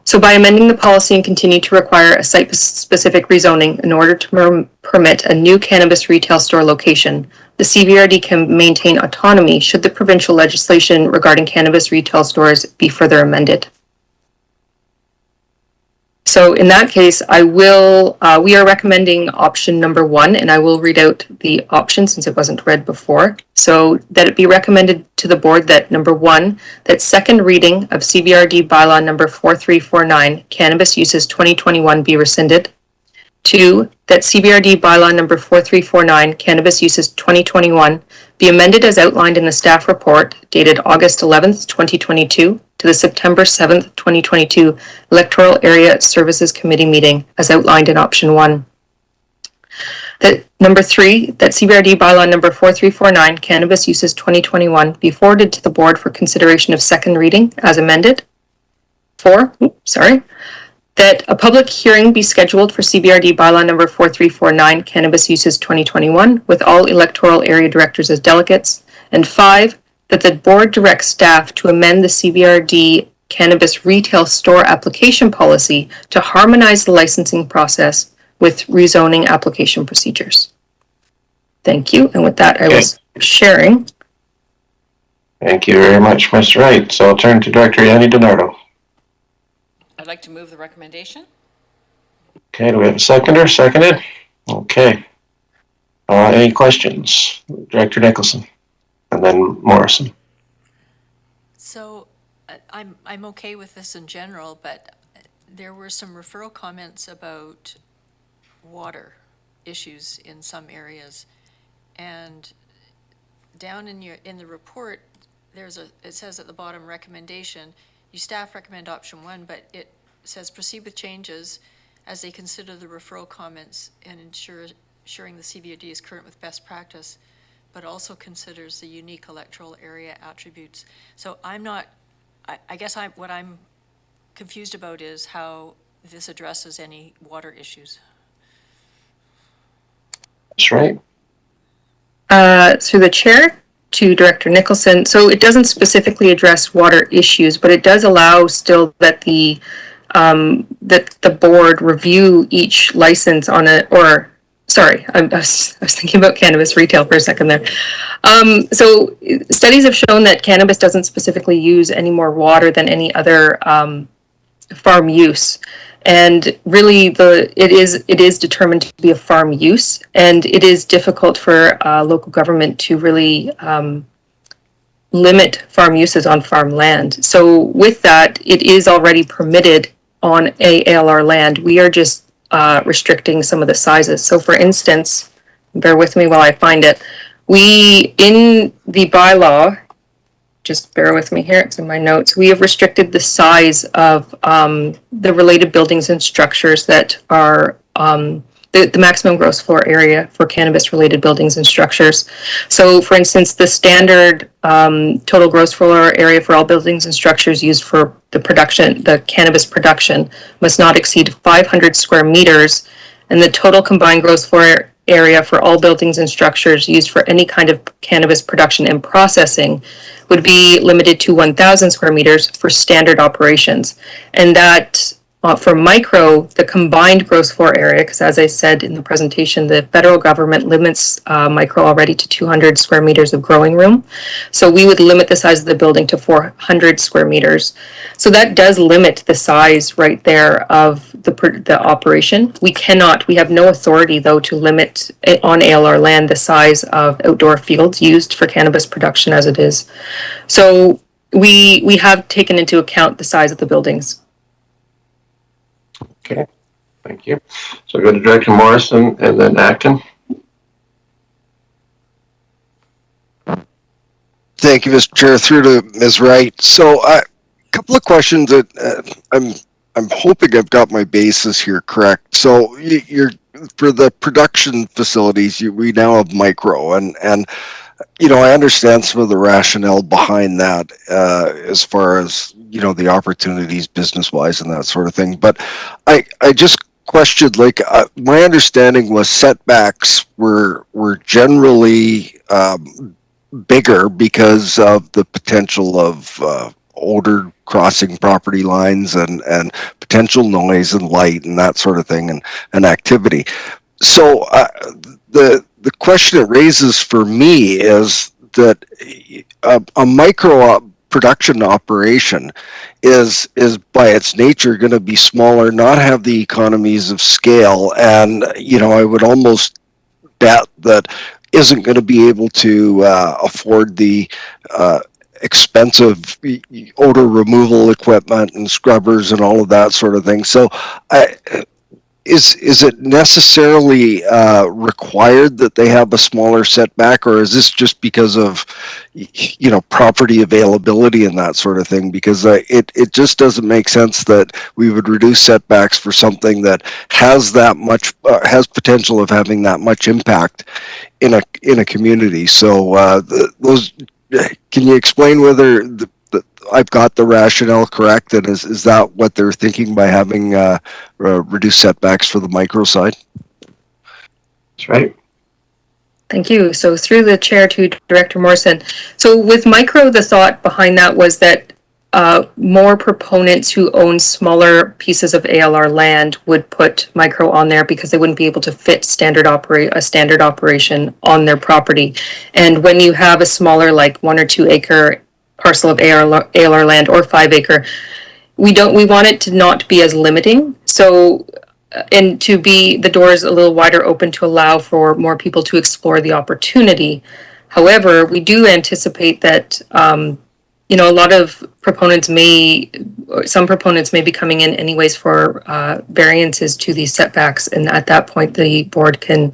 So by amending the policy and continue to require a site-specific rezoning in order to permit a new cannabis retail store location, the CBRD can maintain autonomy should the provincial legislation regarding cannabis retail stores be further amended. So in that case, we are recommending option number 1, and I will read out the option since it wasn't read before. So that it be recommended to the board that number 1, that second reading of CBRD bylaw number 4349, cannabis uses 2021 be rescinded. 2, that CBRD bylaw number 4349, cannabis uses 2021, be amended as outlined in the staff report dated August 11th, 2022, to the September 7th, 2022 Electoral Area Services Committee meeting as outlined in option 1. That number 3, that CBRD bylaw number 4349, cannabis uses 2021, be forwarded to the board for consideration of second reading as amended. 4, that a public hearing be scheduled for CBRD bylaw number 4349, cannabis uses 2021, with all electoral area directors as delegates. And 5, that the board directs staff to amend the CBRD cannabis retail store application policy to harmonize the licensing process with rezoning application procedures. Thank you. And with that, I was sharing. Thank you very much, Ms. Wright. So I'll turn to Director Yanni DiNardo. I'd like to move the recommendation. Okay, do we have a seconder? Seconded? Okay. Any questions? Director Nicholson, and then Morrison. So I'm okay with this in general, but there were some referral comments about water issues in some areas. And down in the report, it says at the bottom recommendation, you staff recommend option 1, but it says proceed with changes as they consider the referral comments and ensuring the CVOD is current with best practice, but also considers the unique electoral area attributes. So I'm not, I guess what I'm confused about is how this addresses any water issues. That's right. Through the chair to Director Nicholson. So it doesn't specifically address water issues, but it does allow still that the board review each license on I was thinking about cannabis retail for a second there. So studies have shown that cannabis doesn't specifically use any more water than any other farm use. And really it is determined to be a farm use, and it is difficult for local government to really limit farm uses on farm land. So with that, it is already permitted on ALR land. We are just restricting some of the sizes. So for instance, bear with me while I find it, we, in the bylaw, just bear with me here, it's in my notes, we have restricted the size of the related buildings and structures that are the maximum gross floor area for cannabis related buildings and structures. So for instance, the standard total gross floor area for all buildings and structures used for the cannabis production must not exceed 500 square meters, and the total combined gross floor area for all buildings and structures used for any kind of cannabis production and processing would be limited to 1,000 square meters for standard operations. And that for micro, the combined gross floor area, because as I said in the presentation, the federal government limits micro already to 200 square meters of growing room. So we would limit the size of the building to 400 square meters. So that does limit the size right there of the operation. We have no authority though to limit on ALR land the size of outdoor fields used for cannabis production as it is. So we have taken into account the size of the buildings. Okay, thank you. So go to Director Morrison and then Acton. Thank you, Mr. Chair. Through to Ms. Wright. So a couple of questions that I'm hoping I've got my basis here correct. So you're for the production facilities, we now have micro, and I understand some of the rationale behind that as far as the opportunities business wise and that sort of thing. But I just questioned, like, my understanding was setbacks were generally bigger because of the potential of older crossing property lines and potential noise and light and that sort of thing and activity. So the question it raises for me is that a micro production operation is by its nature going to be smaller, not have the economies of scale, and I would almost bet that isn't going to be able to afford the expensive odor removal equipment and scrubbers and all of that sort of thing. So is it necessarily required that they have a smaller setback, or is this just because of property availability and that sort of thing? Because it just doesn't make sense that we would reduce setbacks for something that has that much has potential of having that much impact in a community. So can you explain whether I've got the rationale correct, and is that what they're thinking by having reduced setbacks for the micro side? That's right. Thank you. So through the chair to Director Morrison. So with micro, the thought behind that was that more proponents who own smaller pieces of ALR land would put micro on there because they wouldn't be able to fit a standard operation on their property. And when you have a smaller, like 1 or 2 acre parcel of ALR land or 5 acre, we want it to not be as limiting. So and to be the doors a little wider open to allow for more people to explore the opportunity. However, we do anticipate that a lot of some proponents may be coming in anyways for variances to these setbacks, and at that point the board can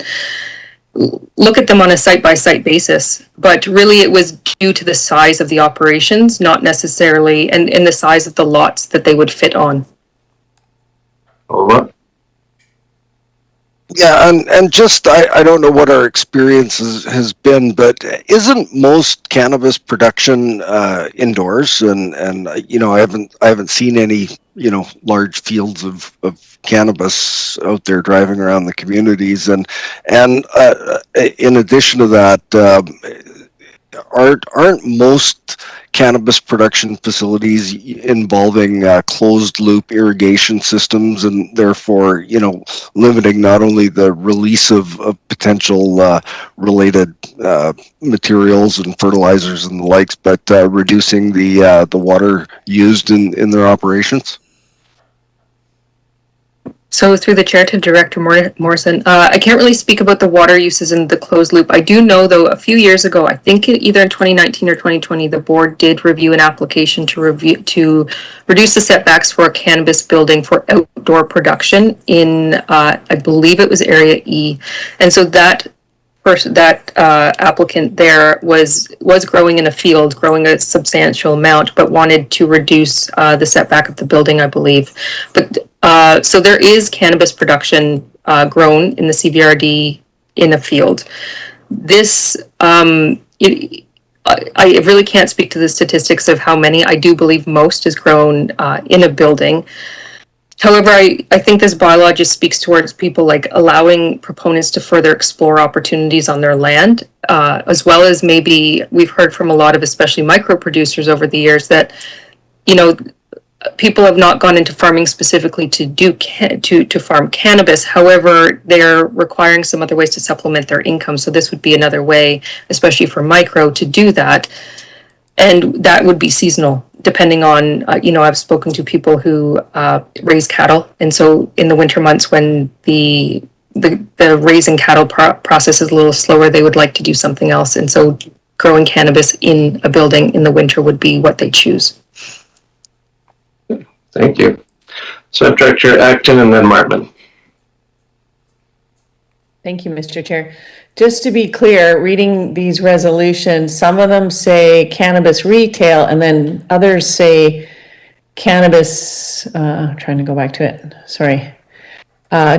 look at them on a site-by-site basis. But really it was due to the size of the operations, not necessarily, and the size of the lots that they would fit on. Over. Yeah, and just I don't know what our experience has been, but isn't most cannabis production indoors? And you know, I haven't seen any, you know, large fields of cannabis out there driving around the communities. And in addition to that, aren't most cannabis production facilities involving closed loop irrigation systems, and therefore, you know, limiting not only the release of potential related materials and fertilizers and the likes, but reducing the water used in their operations? So through the chair to Director Morrison, I can't really speak about the water uses in the closed loop. I do know, though, a few years ago, I think either in 2019 or 2020, the board did review an application to reduce the setbacks for a cannabis building for outdoor production in, I believe it was Area E. And so that applicant there was growing in a field, growing a substantial amount, but wanted to reduce the setback of the building, I believe. But so there is cannabis production grown in the CVRD in a field. This I really can't speak to the statistics of how many. I do believe most is grown in a building. However, I think this bylaw just speaks towards people like allowing proponents to further explore opportunities on their land, as well as maybe we've heard from a lot of especially micro producers over the years that, you know, people have not gone into farming specifically to farm cannabis. However, they're requiring some other ways to supplement their income. So this would be another way, especially for micro, to do that. And that would be seasonal, depending on, you know, I've spoken to people who raise cattle. And so in the winter months when the raising cattle process is a little slower, they would like to do something else. And so growing cannabis in a building in the winter would be what they choose. Thank you. Subdirector Acton and then Martman. Thank you, Mr. Chair. Just to be clear, reading these resolutions, some of them say cannabis retail and then others say cannabis, trying to go back to it, sorry,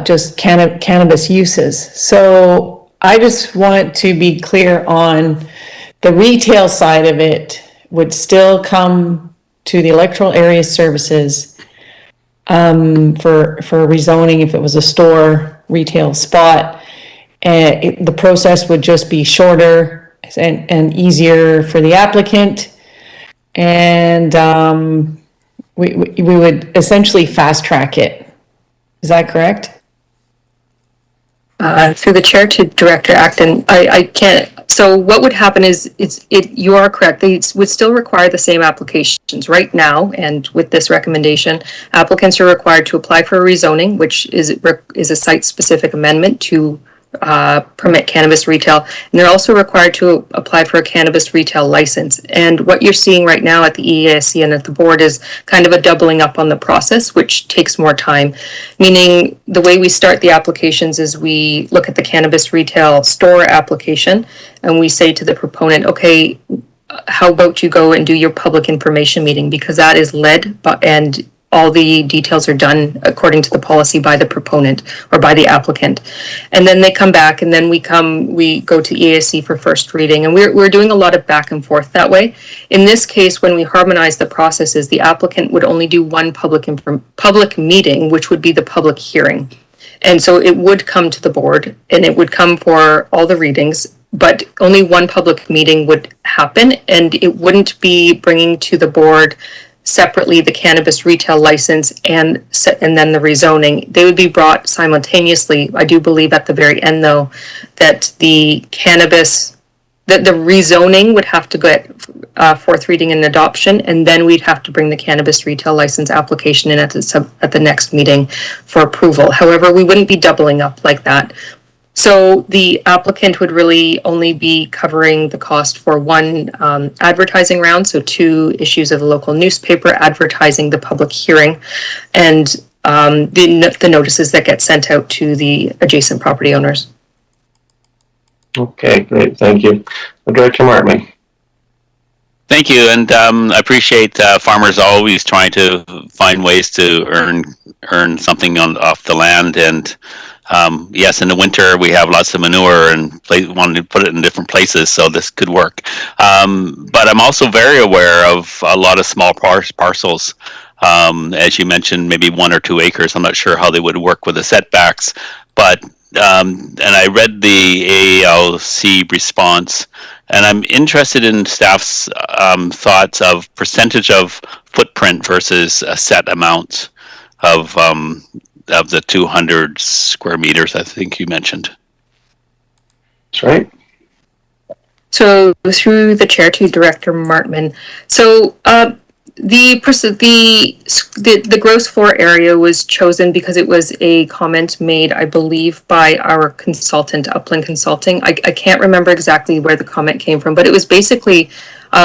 just cannabis uses. So I just want to be clear on the retail side of it would still come to the electoral area services for rezoning if it was a store retail spot. The process would just be shorter and easier for the applicant. And we would essentially fast track it. Is that correct? Through the chair to Director Acton, I can't. So what would happen is you are correct. They would still require the same applications right now. And with this recommendation, applicants are required to apply for a rezoning, which is a site-specific amendment to permit cannabis retail, and they're also required to apply for a cannabis retail license. And what you're seeing right now at the EASC and at the board is kind of a doubling up on the process, which takes more time. Meaning the way we start the applications is we look at the cannabis retail store application and we say to the proponent, okay, how about you go and do your public information meeting, because that is led by, and all the details are done according to the policy by the proponent or by the applicant. And then they come back and then we go to EASC for first reading. And we're doing a lot of back and forth that way. In this case, when we harmonize the processes, the applicant would only do one public meeting, which would be the public hearing. And so it would come to the board and it would come for all the readings, but only one public meeting would happen, and it wouldn't be bringing to the board separately the cannabis retail license and then the rezoning. They would be brought simultaneously. I do believe at the very end, though, that the rezoning would have to get fourth reading and adoption, and then we'd have to bring the cannabis retail license application in at the next meeting for approval. However, we wouldn't be doubling up like that. So the applicant would really only be covering the cost for one advertising round, so 2 issues of the local newspaper advertising the public hearing, and the notices that get sent out to the adjacent property owners. Okay, great, thank you. Director Martman. Thank you, and I appreciate farmers always trying to find ways to earn something off the land, and Yes, in the winter we have lots of manure and wanted to put it in different places, so this could work. But I'm also very aware of a lot of small parcels. As you mentioned, maybe 1 or 2 acres. I'm not sure how they would work with the setbacks, but and I read the AALC response, and I'm interested in staff's thoughts of percentage of footprint versus a set amount of the 200 square meters, I think you mentioned. That's right. So through the chair to Director Martman. So the gross floor area was chosen because it was a comment made, I believe, by our consultant, Upland Consulting. I can't remember exactly where the comment came from, but it was basically,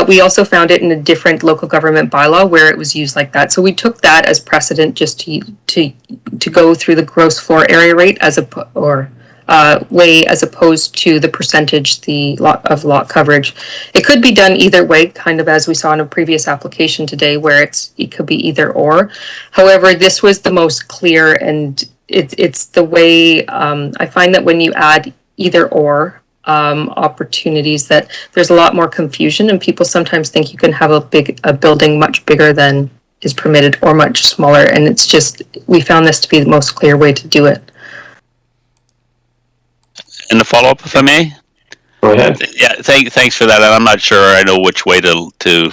we also found it in a different local government bylaw where it was used like that. So we took that as precedent just to go through the gross floor area rate as way as opposed to the percentage of lot coverage. It could be done either way, kind of as we saw in a previous application today, where it could be either or. However, this was the most clear, and it's the way I find that when you add either or opportunities, that there's a lot more confusion, and people sometimes think you can have a building much bigger than is permitted or much smaller, and it's just, we found this to be the most clear way to do it. And the follow-up, if I may. Go ahead. Yeah, thanks for that. And I'm not sure I know which way to go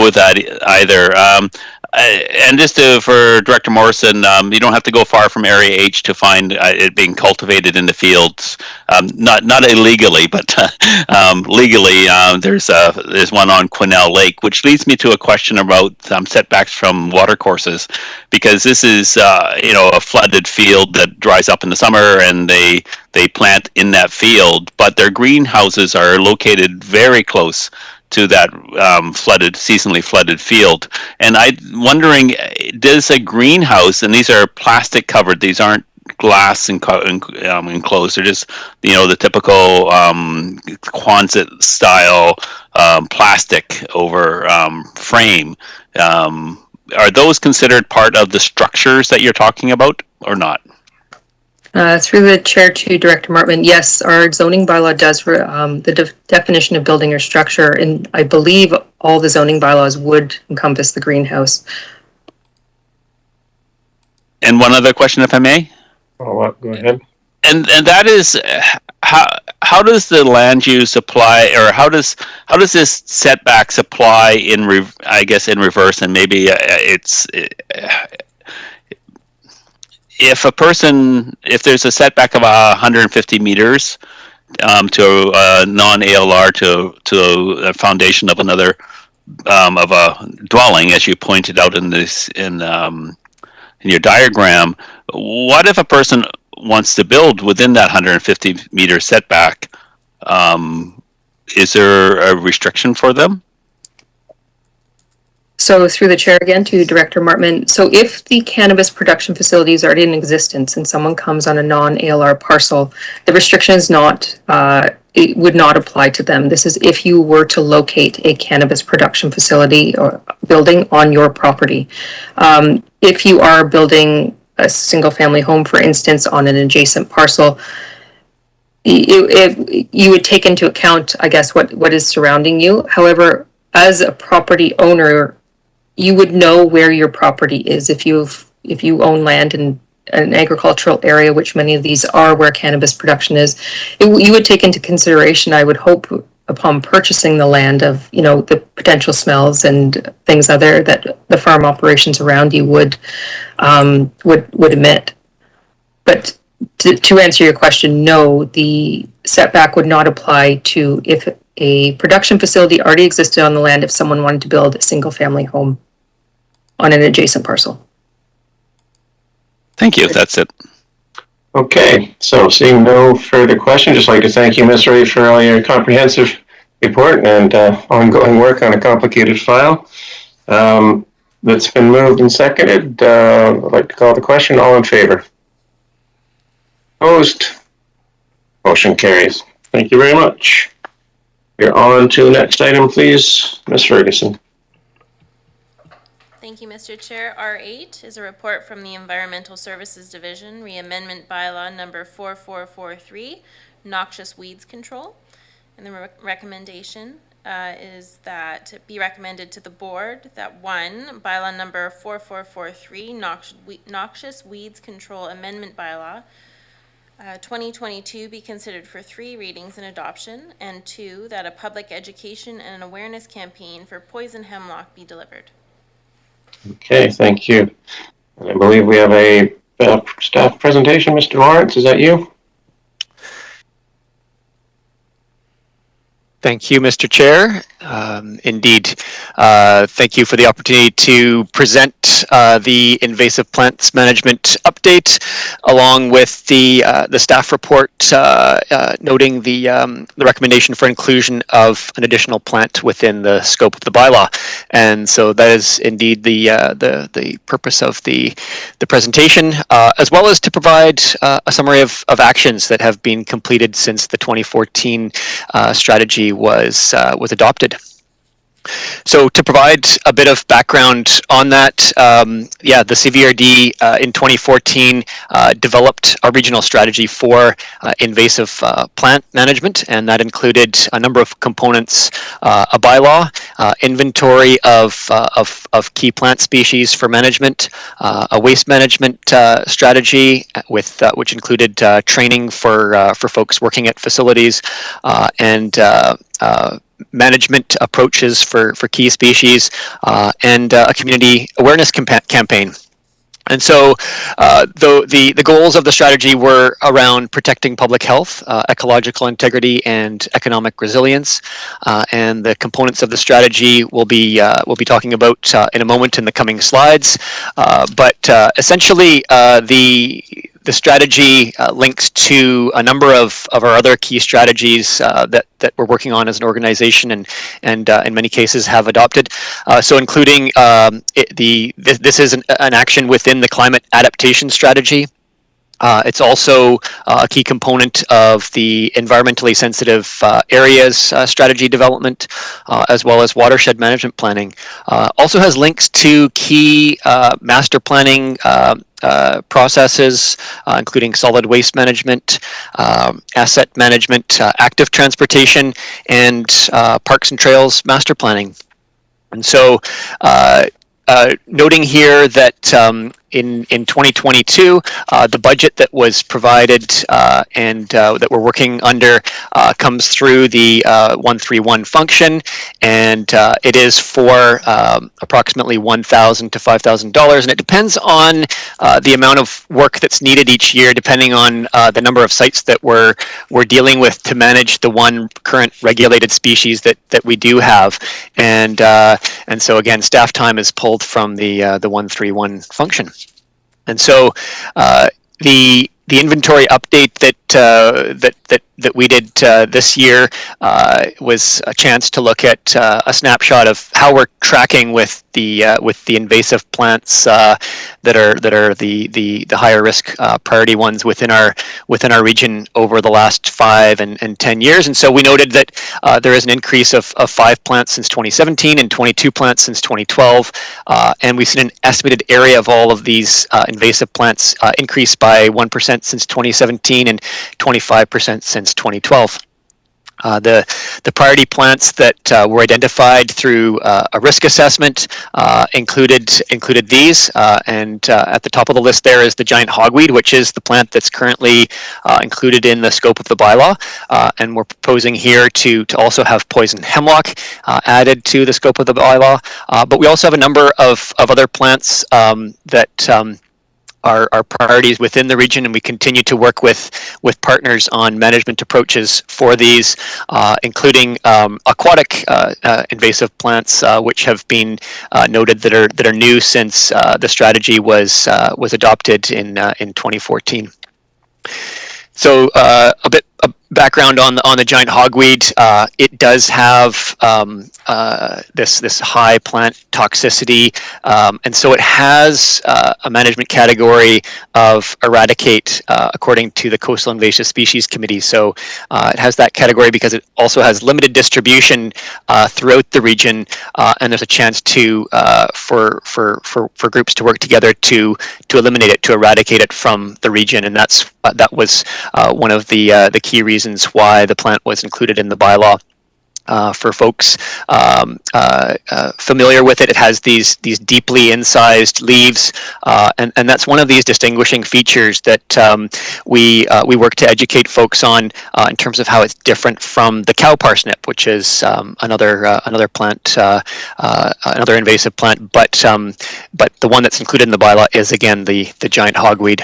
with that either. And just for Director Morrison, you don't have to go far from Area H to find it being cultivated in the fields. Not illegally, but legally. There's one on Quesnel Lake, which leads me to a question about setbacks from water courses, because this is a flooded field that dries up in the summer, and they plant in that field, but their greenhouses are located very close to that seasonally flooded field. And I'm wondering, does a greenhouse, and these are plastic covered, these aren't glass enclosed, they're just the typical Quonset style plastic over frame. Are those considered part of the structures that you're talking about, or not? Through the chair to Director Martman, yes, our zoning bylaw does the definition of building or structure, and I believe all the zoning bylaws would encompass the greenhouse. And one other question, if I may. Go ahead. And that is, how does the land use apply, or how does this setbacks apply in reverse, and maybe if there's a setback of 150 meters to a non-ALR to a foundation of another of a dwelling, as you pointed out in your diagram, what if a person wants to build within that 150 meter setback? Is there a restriction for them? So through the chair again to Director Martman. So if the cannabis production facility is already in existence and someone comes on a non-ALR parcel, the restriction is not, it would not apply to them. This is if you were to locate a cannabis production facility or building on your property. If you are building a single family home, for instance, on an adjacent parcel, you would take into account, I guess, what is surrounding you. However, as a property owner, you would know where your property is if you own land in an agricultural area, which many of these are where cannabis production is. You would take into consideration, I would hope, upon purchasing the land, of the potential smells and things other that the farm operations around you would emit. But to answer your question, no, the setback would not apply to if a production facility already existed on the land if someone wanted to build a single family home on an adjacent parcel. Thank you. That's it. Okay, so seeing no further questions, just like to thank you, Ms. Ray, for all your comprehensive report and ongoing work on a complicated file. That's been moved and seconded. I'd like to call the question. All in favor? Opposed? Motion carries. Thank you very much. You're on to the next item, please, Ms. Ferguson. Thank you, Mr. Chair. R8 is a report from the Environmental Services Division, re-amendment bylaw number 4443, noxious weeds control. And the recommendation is that it be recommended to the board that 1, bylaw number 4443, noxious weeds control amendment bylaw, 2022 be considered for 3 readings and adoption, and 2, that a public education and awareness campaign for poison hemlock be delivered. Okay, thank you. I believe we have a staff presentation. Mr. Lawrence, is that you? Thank you, Mr. Chair. Indeed, thank you for the opportunity to present the invasive plants management update, along with the staff report noting the recommendation for inclusion of an additional plant within the scope of the bylaw. And so that is indeed the purpose of the presentation, as well as to provide a summary of actions that have been completed since the 2014 strategy was adopted. So to provide a bit of background on that, the CVRD in 2014 developed a regional strategy for invasive plant management, and that included a number of components: a bylaw, inventory of key plant species for management, a waste management strategy with which included training for folks working at facilities, and management approaches for key species, and a community awareness campaign. And so the goals of the strategy were around protecting public health, ecological integrity, and economic resilience. And the components of the strategy we'll be talking about in a moment in the coming slides. But essentially, the strategy links to a number of our other key strategies that we're working on as an organization, and in many cases have adopted. So including this is an action within the climate adaptation strategy. It's also a key component of the environmentally sensitive areas strategy development, as well as watershed management planning. Also has links to key master planning processes, including solid waste management, asset management, active transportation, and parks and trails master planning. And so noting here that in 2022, the budget that was provided and that we're working under comes through the 131 function, and it is for approximately $1,000 to $5,000, and it depends on the amount of work that's needed each year, depending on the number of sites that we're dealing with to manage the one current regulated species that we do have, and so again, staff time is pulled from the 131 function. And so the inventory update that we did this year was a chance to look at a snapshot of how we're tracking with the invasive plants that are the higher risk priority ones within our region over the last 5 and 10 years. And so we noted that there is an increase of 5 plants since 2017 and 22 plants since 2012, and we've seen an estimated area of all of these invasive plants increase by 1% since 2017 and 25% since 2012. The priority plants that were identified through a risk assessment included these, and at the top of the list there is the giant hogweed, which is the plant that's currently included in the scope of the bylaw, and we're proposing here to also have poison hemlock added to the scope of the bylaw, but we also have a number of other plants that are priorities within the region, and we continue to work with partners on management approaches for these, including aquatic invasive plants, which have been noted that are new since the strategy was adopted in 2014. So a background on the giant hogweed. It does have this high plant toxicity, and so it has a management category of eradicate according to the Coastal Invasive Species Committee. So it has that category because it also has limited distribution throughout the region, and there's a chance to for groups to work together to eliminate it, to eradicate it from the region, and that was one of the key reasons why the plant was included in the bylaw. For folks familiar with it, it has these deeply incised leaves, and that's one of these distinguishing features that we work to educate folks on in terms of how it's different from the cow parsnip, which is another plant, another invasive plant. But the one that's included in the bylaw is again the giant hogweed.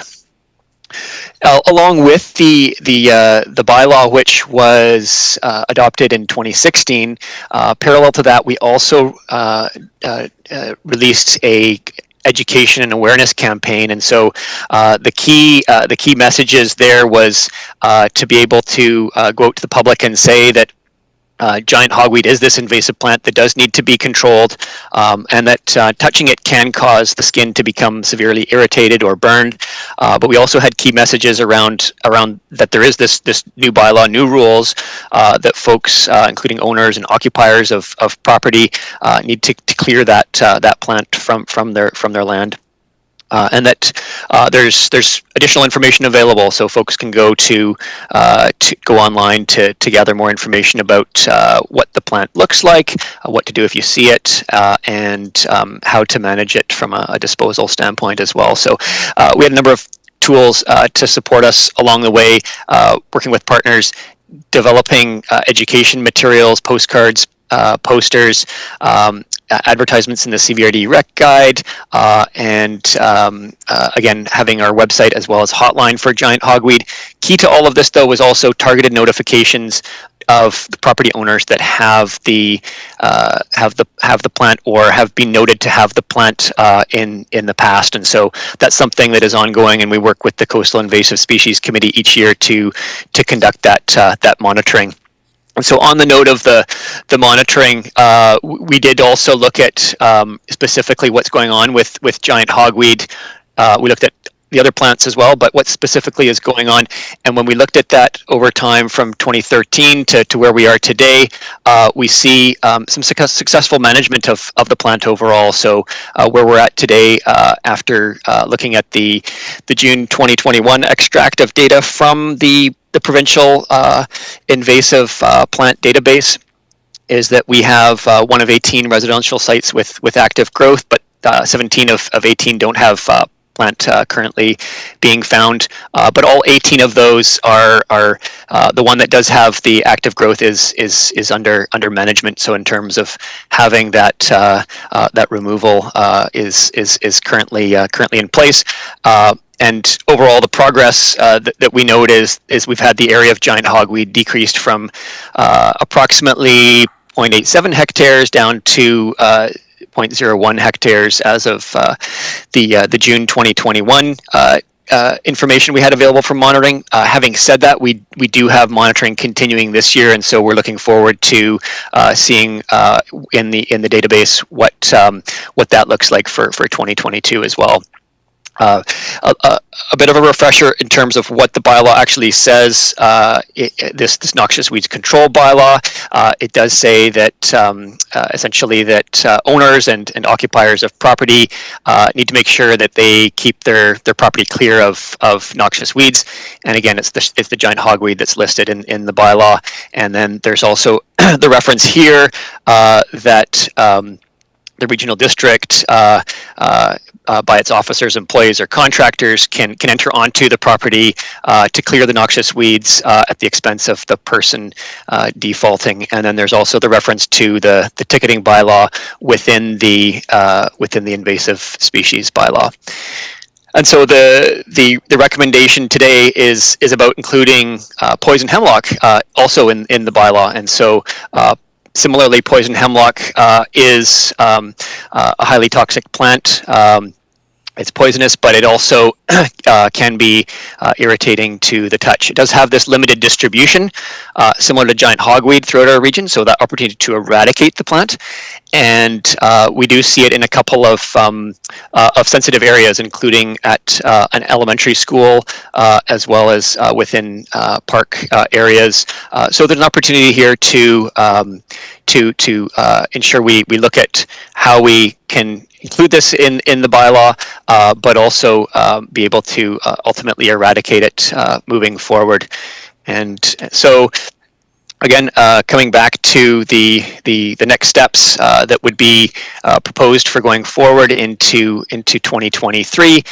Along with the bylaw, which was adopted in 2016, parallel to that, we also released a education and awareness campaign, and so the key messages there was to be able to go out to the public and say that giant hogweed is this invasive plant that does need to be controlled, and that touching it can cause the skin to become severely irritated or burned. But we also had key messages around that there is this new bylaw, new rules that folks, including owners and occupiers of property, need to clear that plant from their land. And that there's additional information available, so folks can go to go online to gather more information about what the plant looks like, what to do if you see it, and how to manage it from a disposal standpoint as well. So we had a number of tools to support us along the way, working with partners, developing education materials, postcards, posters, advertisements in the CVRD Rec Guide, and again, having our website as well as hotline for giant hogweed. Key to all of this, though, was also targeted notifications of the property owners that have the plant or have been noted to have the plant in the past, and so that's something that is ongoing, and we work with the Coastal Invasive Species Committee each year to conduct that monitoring. And so on the note of the monitoring, we did also look at specifically what's going on with giant hogweed. We looked at the other plants as well, but what specifically is going on. And when we looked at that over time from 2013 to where we are today, we see some successful management of the plant overall. So where we're at today, after looking at the June 2021 extract of data from the provincial invasive plant database, is that we have 1 of 18 residential sites with active growth, but 17 of 18 don't have plant currently being found. But all 18 of those are the one that does have the active growth is under management. So in terms of having that removal is currently in place. And overall, the progress that we note is we've had the area of giant hogweed decreased from approximately 0.87 hectares down to 0.01 hectares as of the June 2021 information we had available for monitoring. Having said that, we do have monitoring continuing this year, and so we're looking forward to seeing in the database what that looks like for 2022 as well. A bit of a refresher in terms of what the bylaw actually says. This noxious weeds control bylaw, it does say that essentially that owners and occupiers of property need to make sure that they keep their property clear of noxious weeds. And again, it's the giant hogweed that's listed in the bylaw. And then there's also the reference here that the regional district, by its officers, employees, or contractors, can enter onto the property to clear the noxious weeds at the expense of the person defaulting. And then there's also the reference to the ticketing bylaw within the invasive species bylaw. And so the recommendation today is about including poison hemlock also in the bylaw. And so similarly, poison hemlock is a highly toxic plant. It's poisonous, but it also can be irritating to the touch. It does have this limited distribution, similar to giant hogweed throughout our region, so that opportunity to eradicate the plant. And we do see it in a couple of sensitive areas, including at an elementary school, as well as within park areas. So there's an opportunity here to ensure we look at how we can include this in the bylaw, but also be able to ultimately eradicate it moving forward. And so, again, coming back to the next steps that would be proposed for going forward into 2023,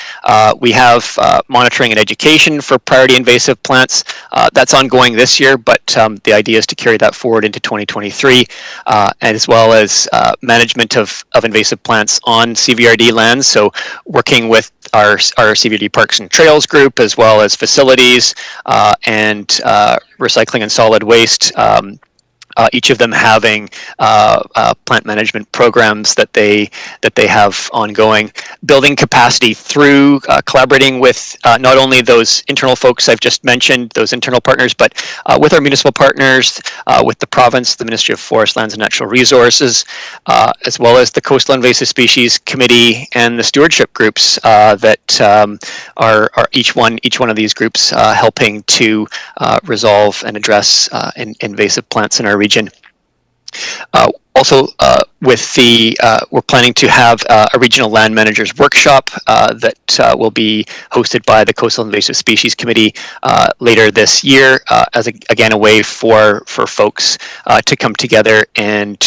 we have monitoring and education for priority invasive plants. That's ongoing this year, but the idea is to carry that forward into 2023, as well as management of invasive plants on CVRD lands. So working with our CVRD Parks and Trails group, as well as facilities and recycling and solid waste. Each of them having plant management programs that they have ongoing, building capacity through collaborating with not only those internal folks I've just mentioned, those internal partners, but with our municipal partners, with the province, the Ministry of Forest, Lands and Natural Resources, as well as the Coastal Invasive Species Committee and the stewardship groups that are each one of these groups helping to resolve and address invasive plants in our region. Also, with the we're planning to have a regional land managers workshop that will be hosted by the Coastal Invasive Species Committee later this year, as again a way for folks to come together and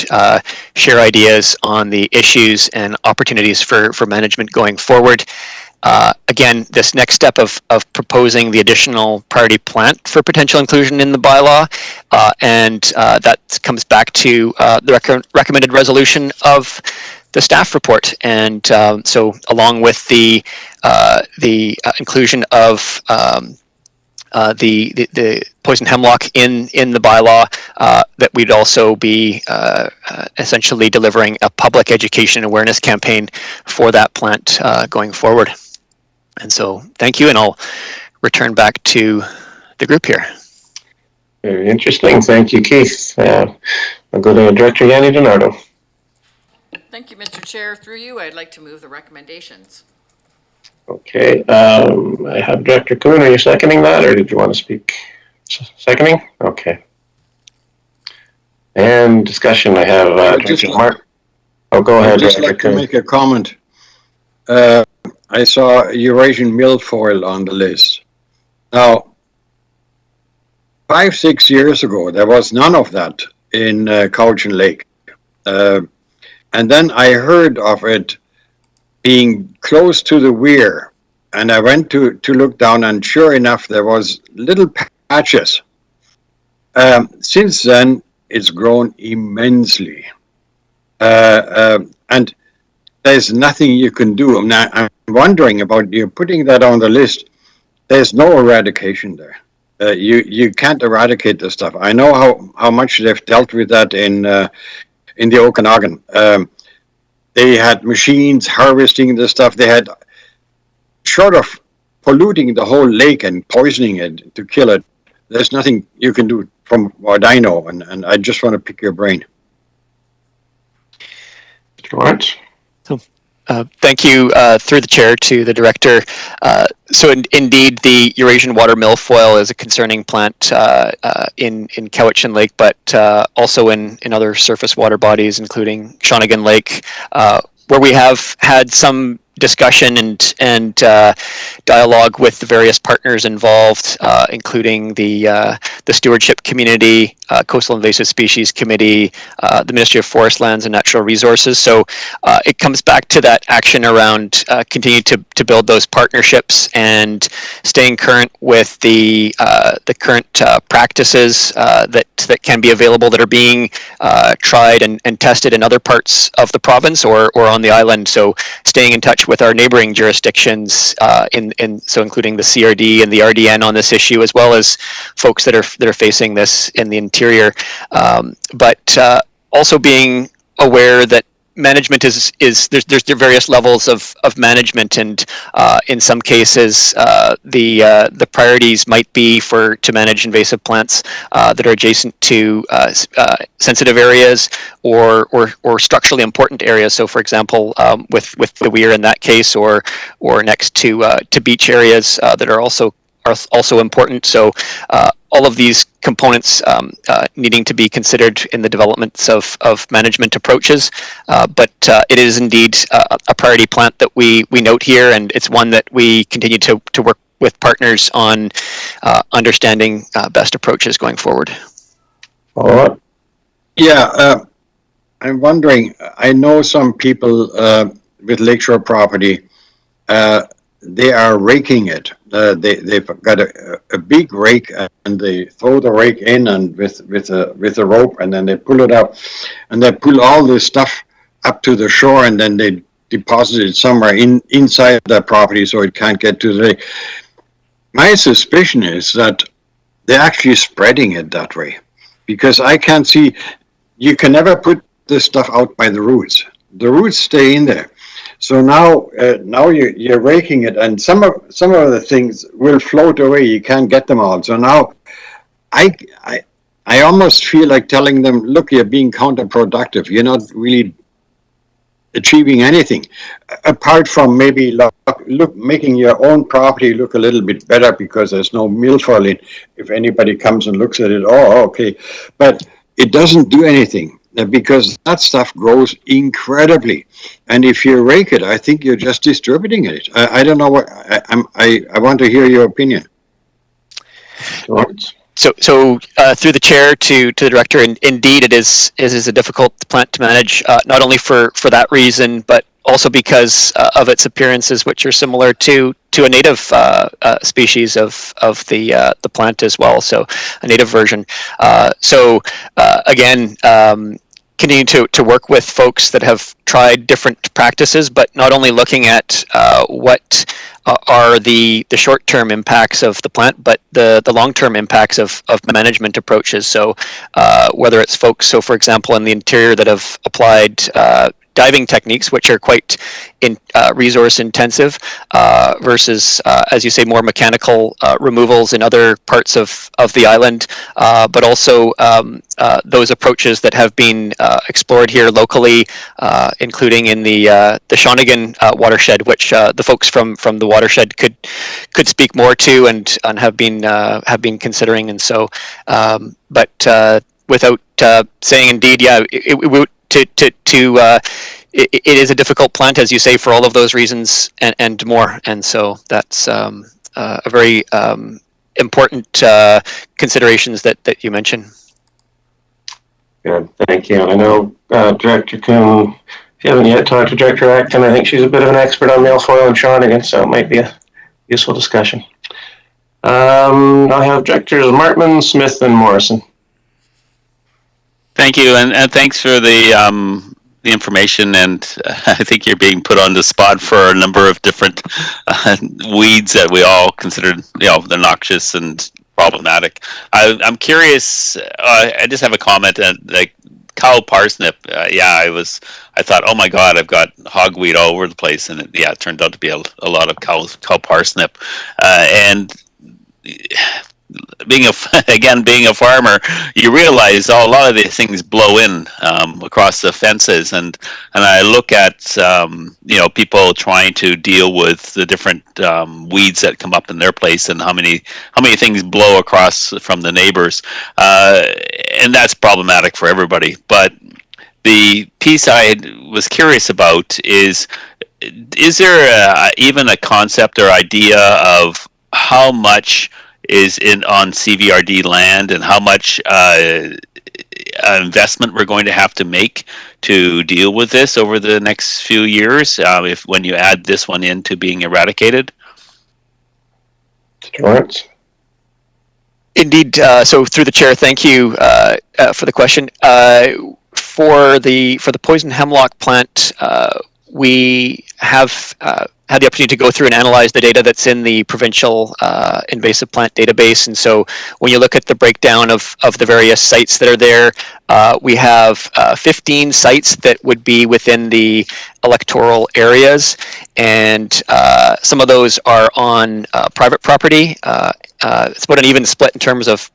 share ideas on the issues and opportunities for management going forward. Again, this next step of proposing the additional priority plant for potential inclusion in the bylaw, and that comes back to the recommended resolution of the staff report. And so along with the inclusion of the poison hemlock in the bylaw, that we'd also be essentially delivering a public education awareness campaign for that plant going forward. And so, thank you, and I'll return back to the group here. Very interesting. Thank you, Keith. I'll go to Director Yanni DiNardo. Thank you, Mr. Chair. Through you, I'd like to move the recommendations. Okay. I have Director Kuhn. Are you seconding that, or did you want to speak? Seconding? Okay. And discussion. I have Director Mark. Oh, go ahead. I'd just like to make a comment. I saw Eurasian milfoil on the list. Now, 5-6 years ago, there was none of that in Cowichan Lake. And then I heard of it being close to the weir, and I went to look down, and sure enough, there was little patches. Since then, it's grown immensely. And there's nothing you can do. I'm wondering about you putting that on the list. There's no eradication there. You can't eradicate this stuff. I know how much they've dealt with that in the Okanagan. They had machines harvesting the stuff. They had, short of polluting the whole lake and poisoning it to kill it, there's nothing you can do from what I know. And I just want to pick your brain. George? Thank you, through the chair, to the director. So indeed, the Eurasian water milfoil is a concerning plant in Cowichan Lake, but also in other surface water bodies, including Shawnigan Lake, where we have had some discussion and dialogue with the various partners involved, including the stewardship community, Coastal Invasive Species Committee, the Ministry of Forest, Lands and Natural Resources. So it comes back to that action around continue to build those partnerships and staying current with the current practices that can be available, that are being tried and tested in other parts of the province or on the island. So staying in touch with our neighboring jurisdictions, so including the CRD and the RDN on this issue, as well as folks that are facing this in the interior, but also being aware that management is there's various levels of management, and in some cases the priorities might be to manage invasive plants that are adjacent to sensitive areas or structurally important areas. So, for example, with the weir in that case, or next to beach areas that are also important. So all of these components needing to be considered in the developments of management approaches. But it is indeed a priority plant that we note here, and it's one that we continue to work with partners on understanding best approaches going forward. Yeah, I'm wondering, I know some people with lakeshore property, they are raking it. They've got a big rake, and they throw the rake in and with a rope, and then they pull it up, and they pull all this stuff up to the shore, and then they deposit it somewhere inside the property so it can't get to the lake. My suspicion is that they're actually spreading it that way, because I can't see, you can never put this stuff out by the roots. The roots stay in there. So now you're raking it, and some of the things will float away. You can't get them all. So now I almost feel like telling them, look, you're being counterproductive. You're not really achieving anything, apart from maybe making your own property look a little bit better because there's no milfoil in. If anybody comes and looks at it, oh, okay. But it doesn't do anything, because that stuff grows incredibly. And if you rake it, I think you're just distributing it. I don't know what, I want to hear your opinion. So through the chair to the director, indeed it is a difficult plant to manage, not only for that reason, but also because of its appearances, which are similar to a native species of the plant as well. So a native version. Again, continue to work with folks that have tried different practices, but not only looking at what are the short-term impacts of the plant, but the long-term impacts of management approaches. So whether it's folks, so for example, in the interior that have applied diving techniques, which are quite resource intensive, versus, as you say, more mechanical removals in other parts of the island, but also those approaches that have been explored here locally, including in the Shawnigan watershed, which the folks from the watershed could speak more to and have been considering. And so, but without saying, indeed, yeah, it is a difficult plant, as you say, for all of those reasons and more. And so that's a very important considerations that you mentioned. Good, thank you. I know Director Kuhn, if you haven't yet talked to Director Acton, I think she's a bit of an expert on milfoil and Shawnigan, so it might be a useful discussion. I have Directors Martman, Smith, and Morrison. Thank you, and thanks for the information. And I think you're being put on the spot for a number of different weeds that we all considered, they're noxious and problematic. I'm curious. I just have a comment. Like cow parsnip. I thought, oh my God, I've got hogweed all over the place, and it turned out to be a lot of cow parsnip, and being a farmer, you realize a lot of these things blow in across the fences, and I look at people trying to deal with the different weeds that come up in their place, and how many things blow across from the neighbors, and that's problematic for everybody. But the piece I was curious about is there even a concept or idea of how much is on CVRD land, and how much investment we're going to have to make to deal with this over the next few years, when you add this one into being eradicated? Lawrence? Indeed. So through the chair, thank you for the question. For the poison hemlock plant, we have had the opportunity to go through and analyze the data that's in the provincial invasive plant database. And so when you look at the breakdown of the various sites that are there, we have 15 sites that would be within the electoral areas, and some of those are on private property. It's about an even split in terms of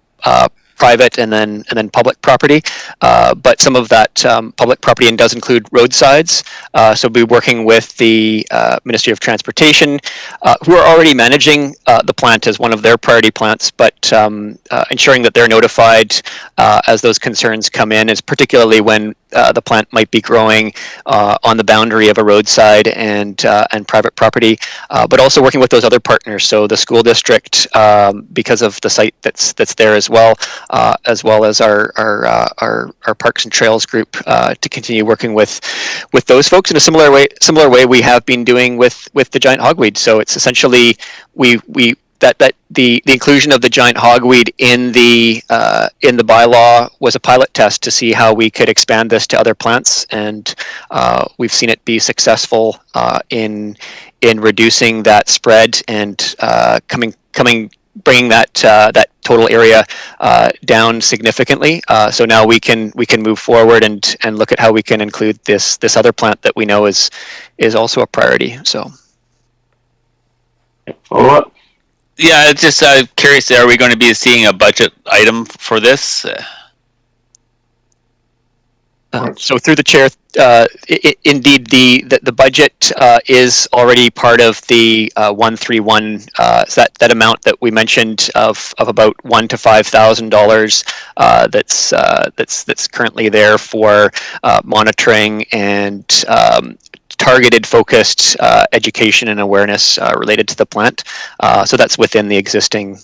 private and then public property, but some of that public property and does include roadsides. So we'll be working with the Ministry of Transportation, who are already managing the plant as one of their priority plants, but ensuring that they're notified as those concerns come in, is particularly when the plant might be growing on the boundary of a roadside and private property, but also working with those other partners. So the school district, because of the site that's there as well as our Parks and Trails group, to continue working with those folks in a similar way we have been doing with the giant hogweed. So it's essentially the inclusion of the giant hogweed in the bylaw was a pilot test to see how we could expand this to other plants, and we've seen it be successful in reducing that spread and bringing that total area down significantly. So now we can move forward and look at how we can include this other plant that we know is also a priority. So follow up. Yeah, it's just curious, are we going to be seeing a budget item for this? So through the chair, indeed, the budget is already part of the 131. So that amount that we mentioned of about $1,000 to $5,000 that's currently there for monitoring and targeted, focused education and awareness related to the plant. So that's within the existing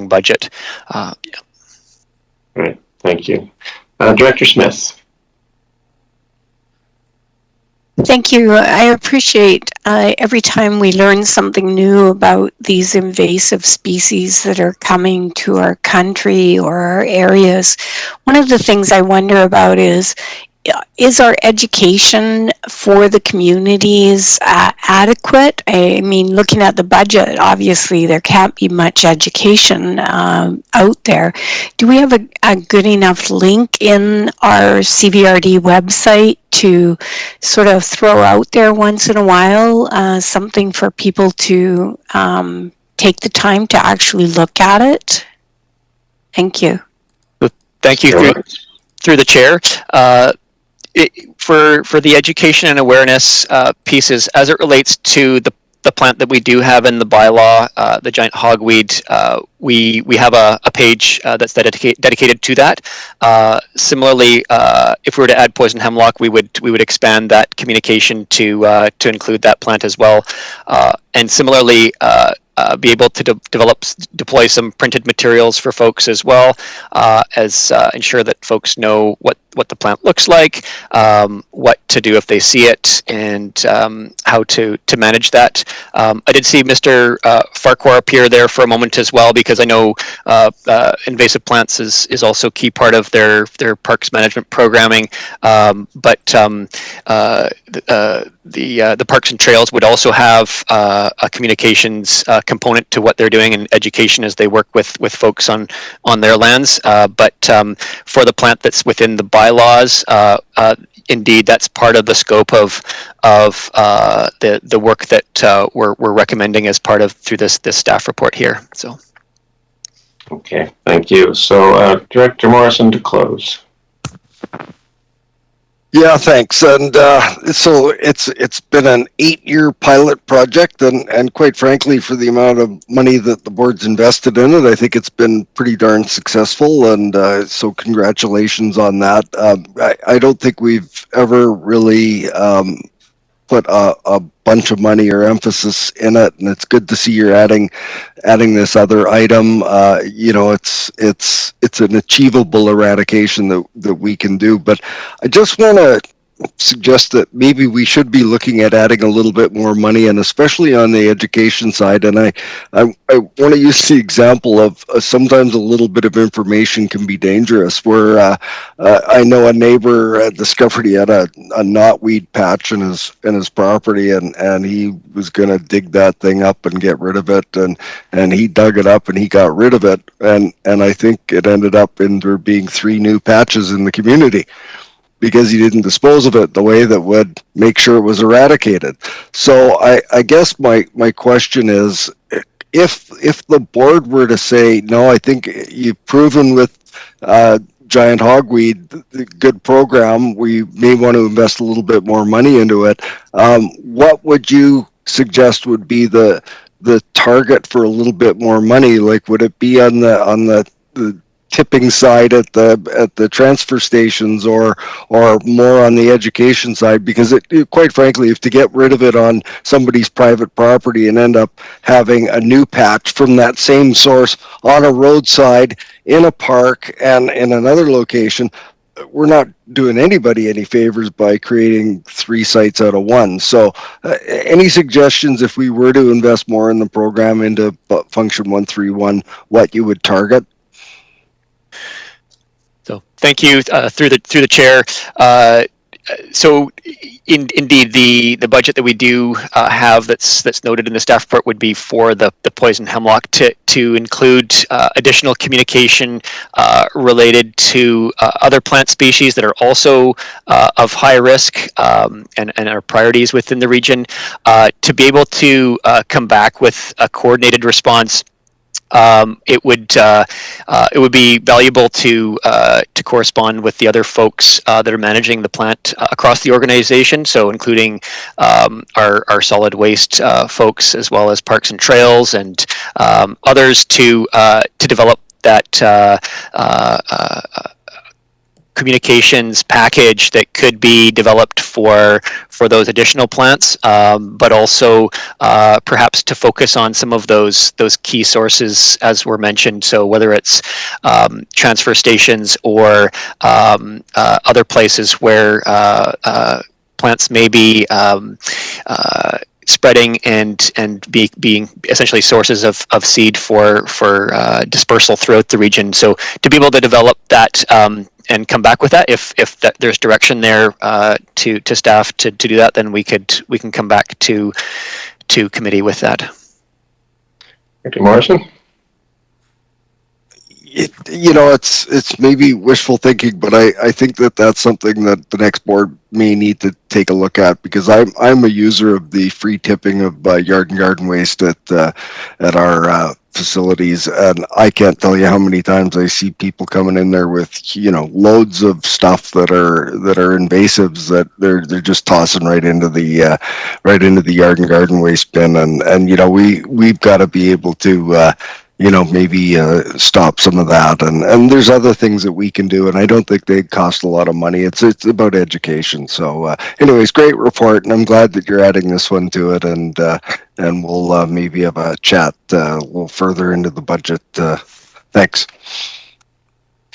budget. Yeah. Great, thank you, Director Smith. Thank you. I appreciate every time we learn something new about these invasive species that are coming to our country or our areas. One of the things I wonder about is our education for the communities adequate? I mean, looking at the budget, obviously there can't be much education out there. Do we have a good enough link in our CVRD website to sort of throw out there once in a while, something for people to take the time to actually look at it? Thank you. Thank you. Through the chair. For the education and awareness pieces, as it relates to the plant that we do have in the bylaw, the giant hogweed, we have a page that's dedicated to that. Similarly, if we were to add poison hemlock, we would expand that communication to include that plant as well. And similarly, be able to deploy some printed materials for folks as well, as ensure that folks know what the plant looks like, what to do if they see it, and how to manage that. I did see Mr. Farquhar appear there for a moment as well, because I know invasive plants is also a key part of their parks management programming. But the Parks and Trails would also have a communications component to what they're doing in education as they work with folks on their lands. But for the plant that's within the bylaws, indeed, that's part of the scope of the work that we're recommending as part of through this staff report here. So. Okay, thank you. So Director Morrison to close. Yeah, thanks. And so it's been an 8-year pilot project, and quite frankly, for the amount of money that the board's invested in it, I think it's been pretty darn successful. And so congratulations on that. I don't think we've ever really put a bunch of money or emphasis in it, and it's good to see you're adding this other item. It's an achievable eradication that we can do. But I just want to suggest that maybe we should be looking at adding a little bit more money, and especially on the education side. And I want to use the example of sometimes a little bit of information can be dangerous. Where I know a neighbor discovered he had a knotweed patch in his property, and he was going to dig that thing up and get rid of it, and he dug it up and he got rid of it, and I think it ended up in there being 3 new patches in the community because he didn't dispose of it the way that would make sure it was eradicated. So I guess my question is, if the board were to say, no, I think you've proven with giant hogweed, the good program, we may want to invest a little bit more money into it. What would you suggest would be the target for a little bit more money? Like, would it be on the tipping side at the transfer stations, or more on the education side? Because quite frankly, if to get rid of it on somebody's private property and end up having a new patch from that same source on a roadside, in a park, and in another location, we're not doing anybody any favors by creating 3 sites out of 1. So any suggestions, if we were to invest more in the program into function 131, what you would target? So thank you through the chair. So indeed, the budget that we do have that's noted in the staff report would be for the poison hemlock to include additional communication related to other plant species that are also of high risk and are priorities within the region, to be able to come back with a coordinated response. It would be valuable to correspond with the other folks that are managing the plant across the organization. So including our solid waste folks, as well as parks and trails and others, to develop that communications package that could be developed for those additional plants, but also perhaps to focus on some of those key sources as were mentioned. So whether it's transfer stations or other places where plants may be spreading and being essentially sources of seed for dispersal throughout the region. So to be able to develop that and come back with that, if there's direction there to staff to do that, then we can come back to committee with that. Thank you, Morrison. It's maybe wishful thinking, but I think that's something that the next board may need to take a look at, because I'm a user of the free tipping of yard and garden waste at our facilities, and I can't tell you how many times I see people coming in there with loads of stuff that are invasives that they're just tossing right into the yard and garden waste bin, and we've got to be able to maybe stop some of that, and there's other things that we can do, and I don't think they cost a lot of money. It's about education. So anyways, great report, and I'm glad that you're adding this one to it, and we'll maybe have a chat a little further into the budget. Thanks.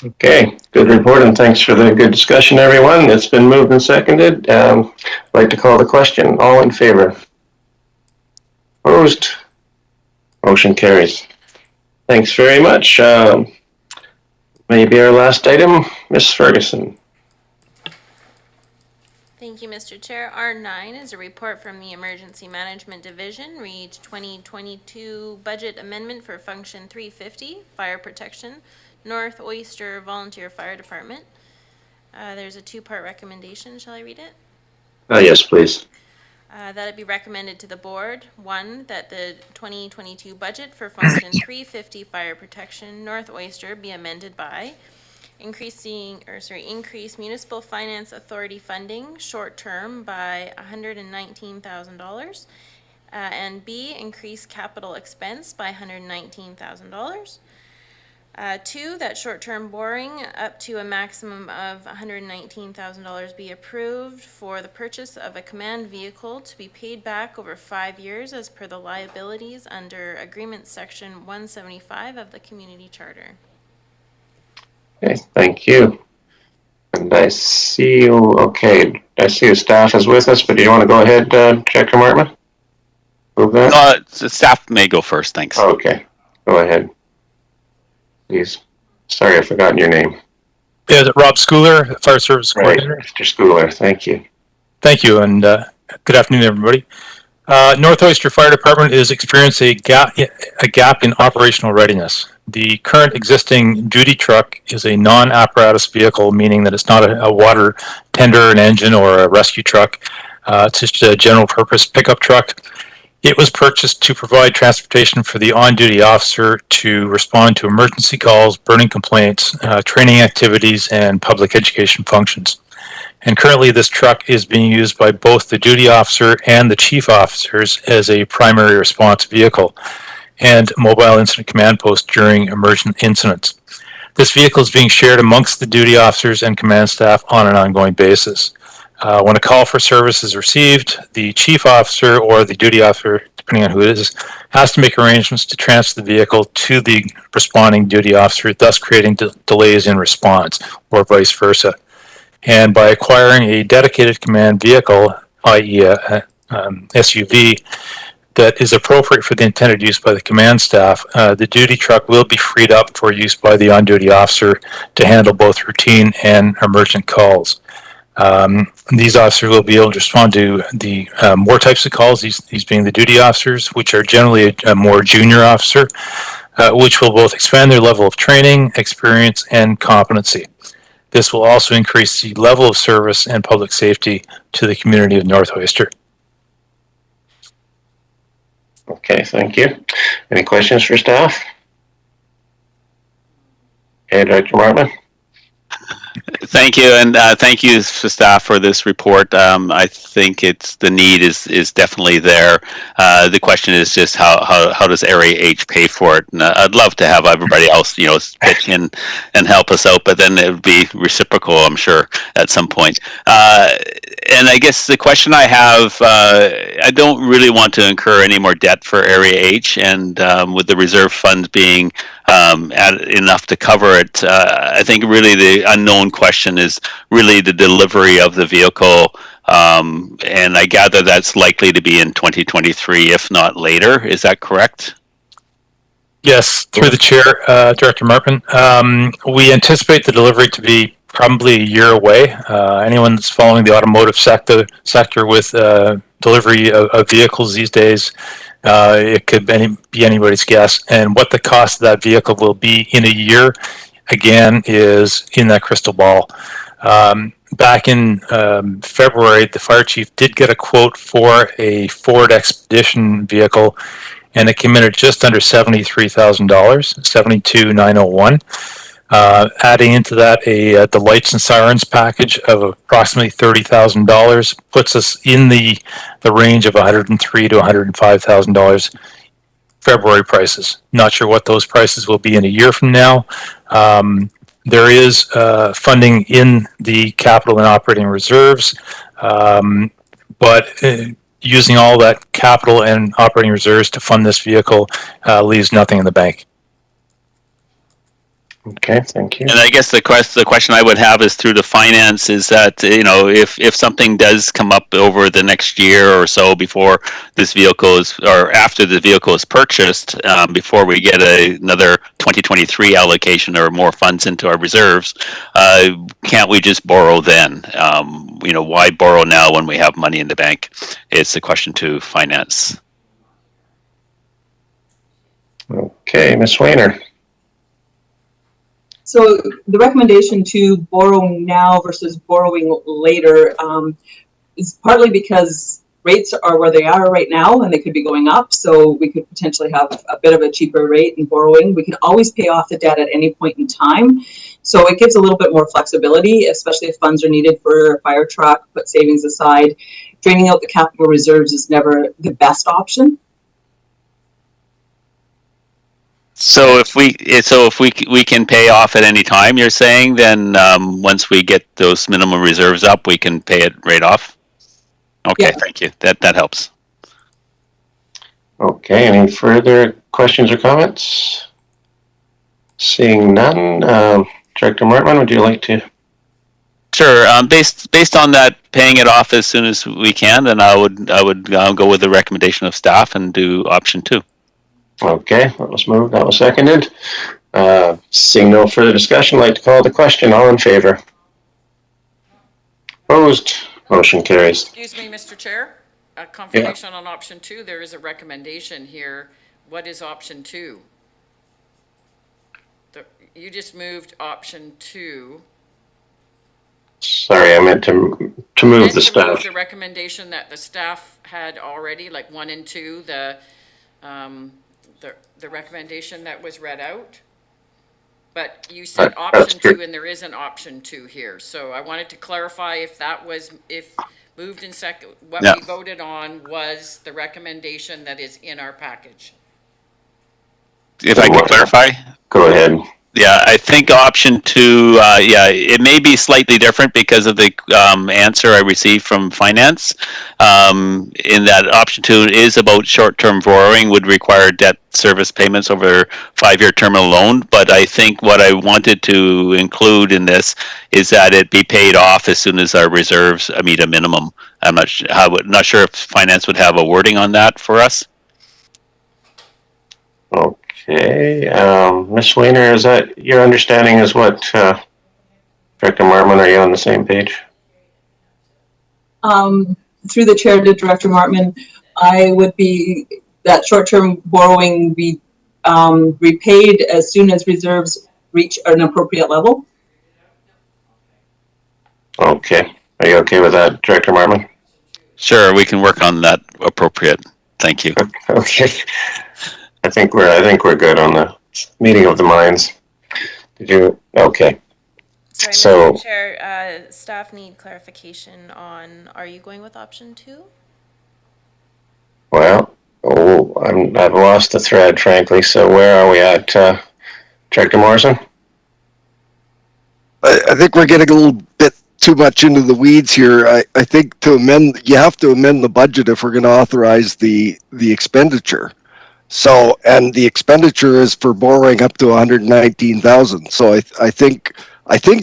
Okay, good report, and thanks for the good discussion, everyone. It's been moved and seconded. I'd like to call the question. All in favor? Opposed? Motion carries. Thanks very much. Maybe our last item, Ms. Ferguson. Thank you, Mr. Chair. R9 is a report from the Emergency Management Division, READ 2022 Budget Amendment for Function 350, Fire Protection, North Oyster Volunteer Fire Department. There's a 2-part recommendation. Shall I read it? Yes, please. That it be recommended to the board, 1, that the 2022 budget for Function 350 Fire Protection North Oyster be amended by increase Municipal Finance Authority funding short-term by $119,000, and B, increase capital expense by $119,000. 2, that short-term borrowing up to a maximum of $119,000 be approved for the purchase of a command vehicle to be paid back over 5 years as per the liabilities under Agreement Section 175 of the Community Charter. Okay, thank you. And I see you, okay, I see your staff is with us, but do you want to go ahead, Director Martman? Move that? Staff may go first, thanks. Okay, go ahead. Please. Sorry, I've forgotten your name. Yeah, Rob Schooler, Fire Service Coordinator. Mr. Schooler, thank you. Thank you, and good afternoon, everybody. North Oyster Fire Department is experiencing a gap in operational readiness. The current existing duty truck is a non-apparatus vehicle, meaning that it's not a water tender, an engine, or a rescue truck. It's just a general purpose pickup truck. It was purchased to provide transportation for the on-duty officer to respond to emergency calls, burning complaints, training activities, and public education functions. And currently this truck is being used by both the duty officer and the chief officers as a primary response vehicle and mobile incident command post during emergent incidents. This vehicle is being shared amongst the duty officers and command staff on an ongoing basis. When a call for service is received, the chief officer or the duty officer, depending on who it is, has to make arrangements to transfer the vehicle to the responding duty officer, thus creating delays in response, or vice versa. And by acquiring a dedicated command vehicle, i.e. a SUV, that is appropriate for the intended use by the command staff, the duty truck will be freed up for use by the on-duty officer to handle both routine and emergent calls. These officers will be able to respond to the more types of calls, these being the duty officers, which are generally a more junior officer, which will both expand their level of training, experience, and competency. This will also increase the level of service and public safety to the community of North Oyster. Okay, thank you. Any questions for staff? Okay, Director Martman. Thank you, and thank you to staff for this report. I think the need is definitely there. The question is just how does Area H pay for it? And I'd love to have everybody else, pitch in and help us out, but then it would be reciprocal, I'm sure, at some point. And I guess the question I have, I don't really want to incur any more debt for Area H, and with the reserve funds being enough to cover it, I think really the unknown question is really the delivery of the vehicle, and I gather that's likely to be in 2023, if not later. Is that correct? Yes, through the chair, Director Martman. We anticipate the delivery to be probably a year away. Anyone that's following the automotive sector with delivery of vehicles these days, it could be anybody's guess. And what the cost of that vehicle will be in a year, again, is in that crystal ball. Back in February, the fire chief did get a quote for a Ford Expedition vehicle, and it came in at just under $73,000, $72,901. Adding into that the lights and sirens package of approximately $30,000 puts us in the range of $103,000 to $105,000 February prices. Not sure what those prices will be in a year from now. There is funding in the capital and operating reserves, but using all that capital and operating reserves to fund this vehicle leaves nothing in the bank. Okay, thank you. And I guess the question I would have is through the finance is that, if something does come up over the next year or so before this vehicle or after the vehicle is purchased, before we get another 2023 allocation or more funds into our reserves, can't we just borrow then? Why borrow now when we have money in the bank? It's a question to finance. Okay, Ms. Weiner. So the recommendation to borrow now versus borrowing later is partly because rates are where they are right now and they could be going up. So we could potentially have a bit of a cheaper rate in borrowing. We can always pay off the debt at any point in time. So it gives a little bit more flexibility, especially if funds are needed for a fire truck, put savings aside. Draining out the capital reserves is never the best option. So if we can pay off at any time, you're saying, then once we get those minimum reserves up, we can pay it right off? Okay, yeah. Thank you. That helps. Okay, any further questions or comments? Seeing none, Director Martman, would you like to? Sure. Based on that, paying it off as soon as we can, then I would go with the recommendation of staff and do option 2. Okay, that was moved. That was seconded. Seeing no further discussion, I'd like to call the question. All in favor? Opposed? Motion carries. Excuse me, Mr. Chair. A confirmation on option 2. There is a recommendation here. What is option 2? You just moved option 2. Sorry, I meant to move the staff. Move the recommendation that the staff had already, like 1 and 2, the recommendation that was read out. But you said option 2, and there is an option 2 here. So I wanted to clarify if that was, if moved in second, what we voted on was the recommendation that is in our package. If I can clarify? Go ahead. Yeah, I think option 2, it may be slightly different because of the answer I received from finance. In that option 2 is about short-term borrowing, would require debt service payments over a 5-year term of loan. But I think what I wanted to include in this is that it be paid off as soon as our reserves meet a minimum. I'm not sure if finance would have a wording on that for us. Okay, Ms. Weiner, is that your understanding is what, Director Martman, are you on the same page? Through the chair to Director Martman, I would be, that short-term borrowing be repaid as soon as reserves reach an appropriate level. Okay, are you okay with that, Director Martman? Sure, we can work on that appropriate. Thank you. Okay. I think we're good on the meeting of the minds. Did you? Okay. Sorry, So, Mr. Chair, staff need clarification on, are you going with option 2? well, I've lost the thread, frankly. So where are we at, Director Morrison? I think we're getting a little bit too much into the weeds here. I think you have to amend the budget if we're going to authorize the expenditure. So, and the expenditure is for borrowing up to 119,000. So I think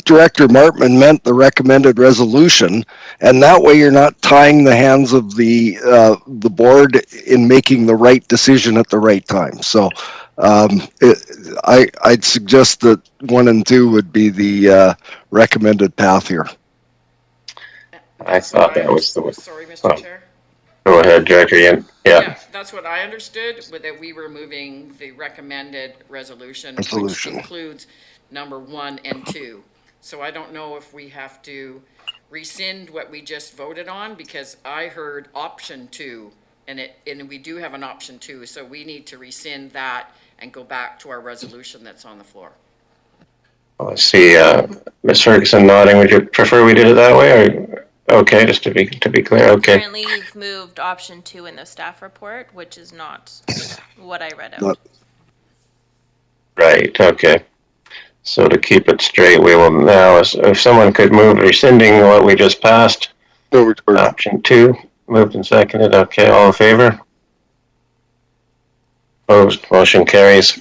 Director Martman meant the recommended resolution, and that way you're not tying the hands of the board in making the right decision at the right time. So, I'd suggest that 1 and 2 would be the recommended path here. I thought that was the. Sorry, Mr. Chair. Go ahead, Director. Yeah. That's what I understood, that we were moving the recommended resolution, which includes number 1 and 2. So I don't know if we have to rescind what we just voted on, because I heard option 2, and we do have an option 2, so we need to rescind that and go back to our resolution that's on the floor. Well, I see Ms. Ferguson nodding. Would you prefer we did it that way, or okay? Just to be clear, okay. Currently, you've moved option 2 in the staff report, which is not what I read out. Right. Okay. So to keep it straight, we will now, if someone could move rescinding what we just passed, option 2, moved and seconded. Okay, all in favor? Opposed? Motion carries.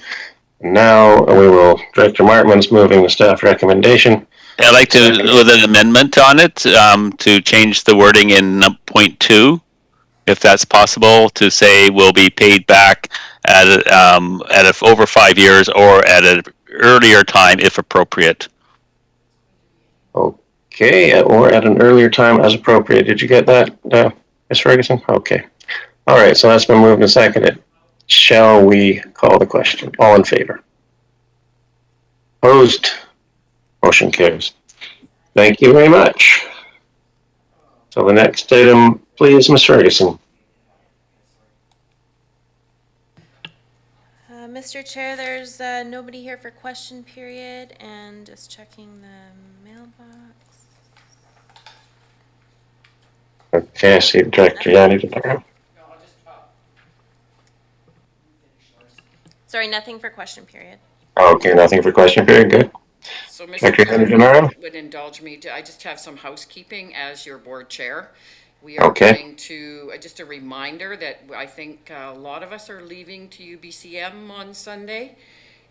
Now we will, Director Martman's moving the staff recommendation. I'd like to, with an amendment on it, to change the wording in point 2, if that's possible, to say will be paid back at over 5 years or at an earlier time if appropriate. Okay, or at an earlier time as appropriate. Did you get that, Ms. Ferguson? Okay. All right, so that's been moved and seconded. Shall we call the question? All in favor? Opposed? Motion carries. Thank you very much. So the next item, please, Ms. Ferguson. Mr. Chair, there's nobody here for question period, and just checking the mailbox. Okay, I see Director Yanni. Sorry, nothing for question period. Okay, nothing for question period. Good. So, Mr. Chair, would indulge me to, I just have some housekeeping as your board chair. We are going to, just a reminder that I think a lot of us are leaving to UBCM on Sunday.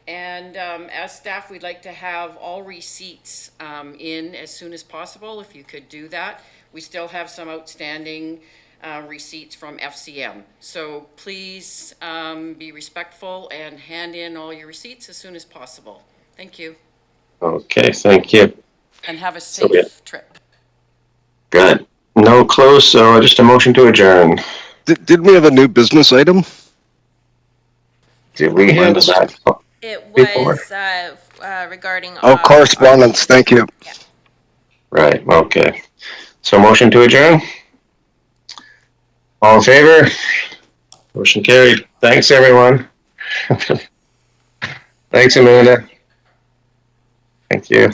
And as staff, we'd like to have all receipts in as soon as possible, if you could do that. We still have some outstanding receipts from FCM. So please be respectful and hand in all your receipts as soon as possible. Thank you. Okay, thank you. And have a safe trip. Good. No close, so just a motion to adjourn. Did we have a new business item? Did we handle that? It Before? was regarding. Oh, correspondence. Thank you. Yeah. Right, okay. So motion to adjourn? All in favor? Motion carried. Thanks, everyone. Thanks, Amanda. Thank you.